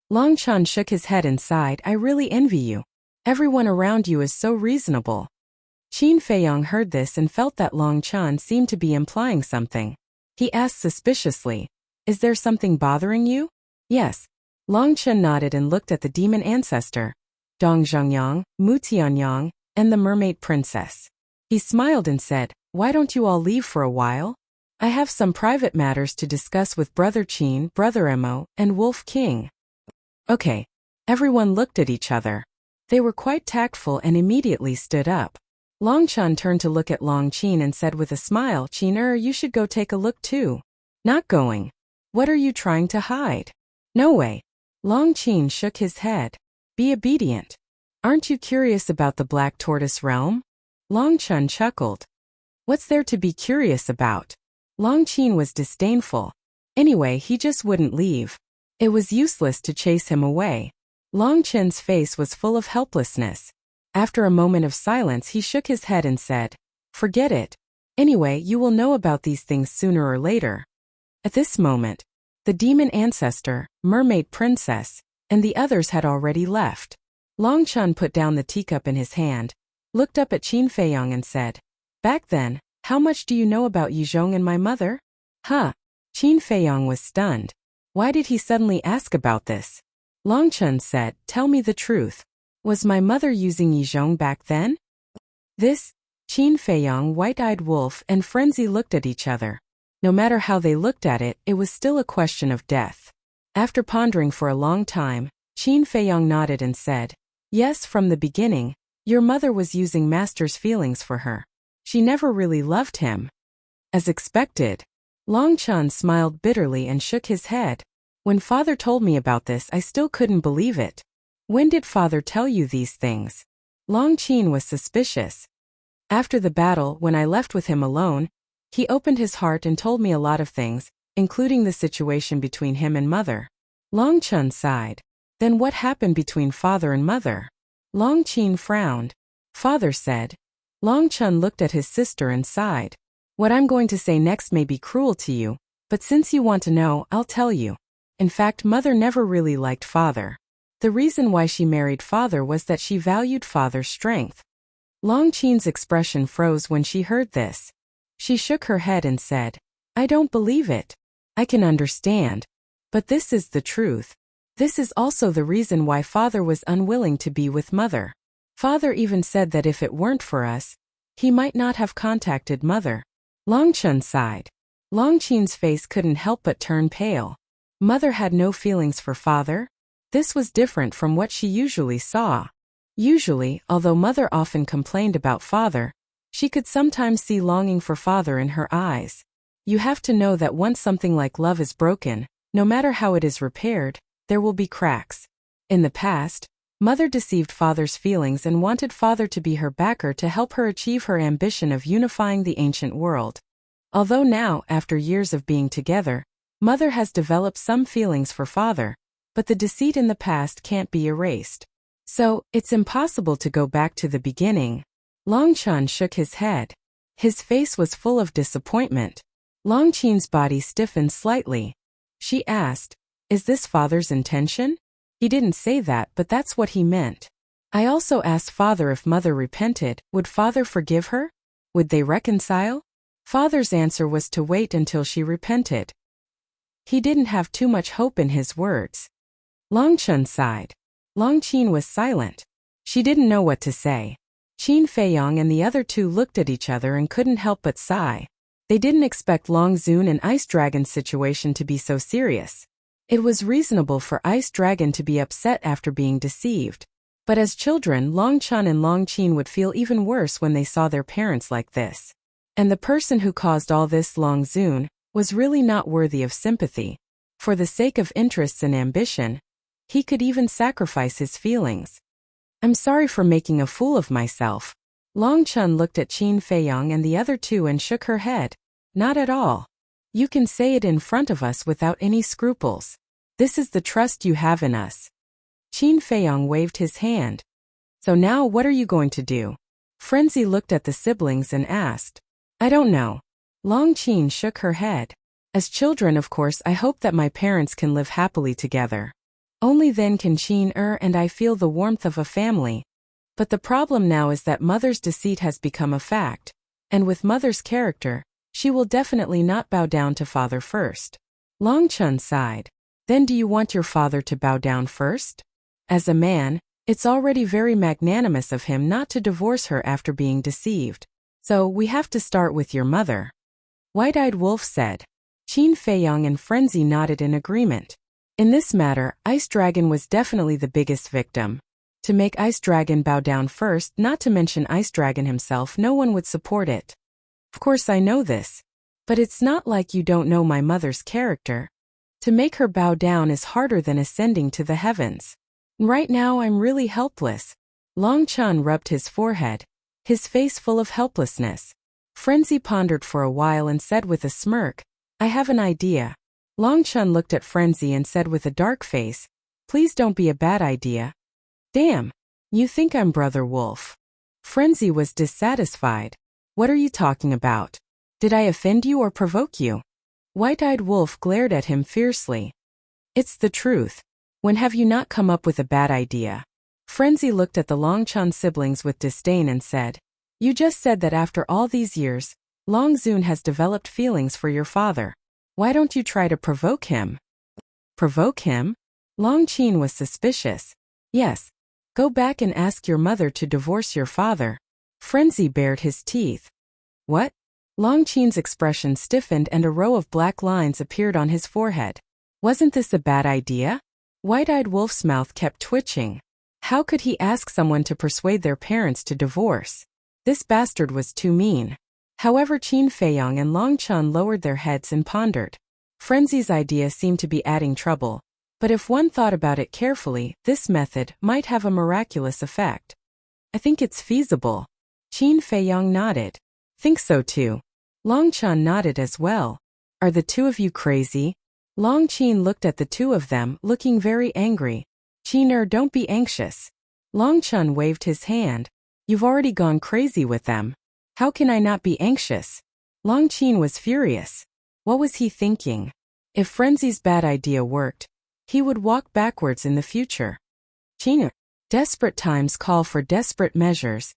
Long Chen shook his head and sighed, "I really envy you. Everyone around you is so reasonable." Qin Feiyong heard this and felt that Long Chen seemed to be implying something. He asked suspiciously, "Is there something bothering you?" "Yes." Long Chen nodded and looked at the demon ancestor, Dong Zhongyang, Mu Tianyang, and the mermaid princess. He smiled and said, "Why don't you all leave for a while? I have some private matters to discuss with Brother Qin, Brother Emo, and Wolf King." "Okay." Everyone looked at each other. They were quite tactful and immediately stood up. Long Chen turned to look at Long Qin and said with a smile, "Qin, you should go take a look too." "Not going." "What are you trying to hide?" "No way." Long Qin shook his head. "Be obedient. Aren't you curious about the Black Tortoise realm?" Long Chen chuckled. "What's there to be curious about?" Long Qin was disdainful. Anyway, he just wouldn't leave. It was useless to chase him away. Long Chen's face was full of helplessness. After a moment of silence, he shook his head and said, "Forget it. Anyway, you will know about these things sooner or later." At this moment, the demon ancestor, mermaid princess, and the others had already left. Long Chen put down the teacup in his hand, looked up at Qin Feiyong and said, "Back then, how much do you know about Yizhong and my mother?" "Huh." Qin Feiyong was stunned. Why did he suddenly ask about this? Long Chen said, "Tell me the truth. Was my mother using Yizhong back then?" This, Qin Feiyong, White-Eyed Wolf, and Frenzy looked at each other. No matter how they looked at it, it was still a question of death. After pondering for a long time, Qin Feiyong nodded and said, "Yes, from the beginning, your mother was using Master's feelings for her. She never really loved him." As expected. Long Chen smiled bitterly and shook his head. "When Father told me about this, I still couldn't believe it." "When did Father tell you these things?" Long Qin was suspicious. "After the battle, when I left with him alone, he opened his heart and told me a lot of things, including the situation between him and Mother." Long Chen sighed. "Then what happened between Father and Mother?" Long Qin frowned. "Father said." Long Chen looked at his sister and sighed. "What I'm going to say next may be cruel to you, but since you want to know, I'll tell you. In fact, Mother never really liked Father. The reason why she married Father was that she valued Father's strength." Long Qin's expression froze when she heard this. She shook her head and said, "I don't believe it. I can understand. But this is the truth. This is also the reason why Father was unwilling to be with Mother. Father even said that if it weren't for us, he might not have contacted Mother." Long Chen sighed. Long Qin's face couldn't help but turn pale. Mother had no feelings for Father? This was different from what she usually saw. Usually, although Mother often complained about Father, she could sometimes see longing for Father in her eyes. You have to know that once something like love is broken, no matter how it is repaired, there will be cracks. In the past, Mother deceived Father's feelings and wanted Father to be her backer to help her achieve her ambition of unifying the ancient world. Although now, after years of being together, Mother has developed some feelings for Father, but the deceit in the past can't be erased. So, it's impossible to go back to the beginning. Long Chen shook his head. His face was full of disappointment. Long Qin's body stiffened slightly. She asked, "Is this father's intention?" He didn't say that, but that's what he meant. I also asked father if mother repented, would father forgive her? Would they reconcile? Father's answer was to wait until she repented. He didn't have too much hope in his words. Longchun sighed. Longqin was silent. She didn't know what to say. Qin Feiyong and the other two looked at each other and couldn't help but sigh. They didn't expect Long Zun and Ice Dragon's situation to be so serious. It was reasonable for Ice Dragon to be upset after being deceived. But as children, Longchun and Longqin would feel even worse when they saw their parents like this. And the person who caused all this, Long Zun, was really not worthy of sympathy. For the sake of interests and ambition, he could even sacrifice his feelings. I'm sorry for making a fool of myself. Longchun looked at Qin Feiyong and the other two and shook her head. Not at all. You can say it in front of us without any scruples. This is the trust you have in us. Qin Feiyong waved his hand. So now what are you going to do? Frenzy looked at the siblings and asked. I don't know. Longqin shook her head. As children, of course, I hope that my parents can live happily together. Only then can Qin and I feel the warmth of a family. But the problem now is that mother's deceit has become a fact. And with mother's character, she will definitely not bow down to father first. Longchun sighed. Then do you want your father to bow down first? As a man, it's already very magnanimous of him not to divorce her after being deceived. So we have to start with your mother. White-Eyed Wolf said. Qin Feiyong and Frenzy nodded in agreement. In this matter, Ice Dragon was definitely the biggest victim. To make Ice Dragon bow down first, not to mention Ice Dragon himself, no one would support it. Of course I know this. But it's not like you don't know my mother's character. To make her bow down is harder than ascending to the heavens. Right now I'm really helpless. Longchun rubbed his forehead, his face full of helplessness. Frenzy pondered for a while and said with a smirk, I have an idea. Longchun looked at Frenzy and said with a dark face, please don't be a bad idea. Damn, you think I'm Brother Wolf. Frenzy was dissatisfied. What are you talking about? Did I offend you or provoke you? White-Eyed Wolf glared at him fiercely. It's the truth. When have you not come up with a bad idea? Frenzy looked at the Longchun siblings with disdain and said, you just said that after all these years, Long Zun has developed feelings for your father. Why don't you try to provoke him? Provoke him? Longqin was suspicious. Yes. Go back and ask your mother to divorce your father. Frenzy bared his teeth. What? Longqin's expression stiffened and a row of black lines appeared on his forehead. Wasn't this a bad idea? White-Eyed Wolf's mouth kept twitching. How could he ask someone to persuade their parents to divorce? This bastard was too mean. However, Qin Feiyong and Longchun lowered their heads and pondered. Frenzy's idea seemed to be adding trouble, but if one thought about it carefully, this method might have a miraculous effect. I think it's feasible. Qin Feiyong nodded. Think so too. Longchun nodded as well. Are the two of you crazy? Longqin looked at the two of them, looking very angry. Qin, don't be anxious. Longchun waved his hand. You've already gone crazy with them. How can I not be anxious? Longqin was furious. What was he thinking? If Frenzy's bad idea worked, he would walk backwards in the future. Qin, desperate times call for desperate measures.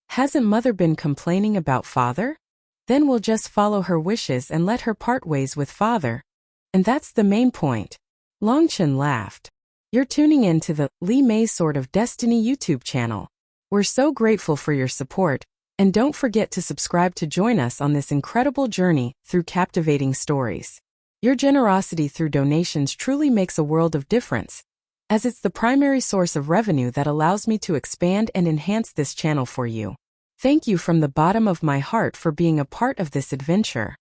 Hasn't mother been complaining about father? Then we'll just follow her wishes and let her part ways with father. And that's the main point. Longchun laughed. You're tuning in to the Li Mei Sword of Destiny YouTube channel. We're so grateful for your support, and don't forget to subscribe to join us on this incredible journey through captivating stories. Your generosity through donations truly makes a world of difference, as it's the primary source of revenue that allows me to expand and enhance this channel for you. Thank you from the bottom of my heart for being a part of this adventure.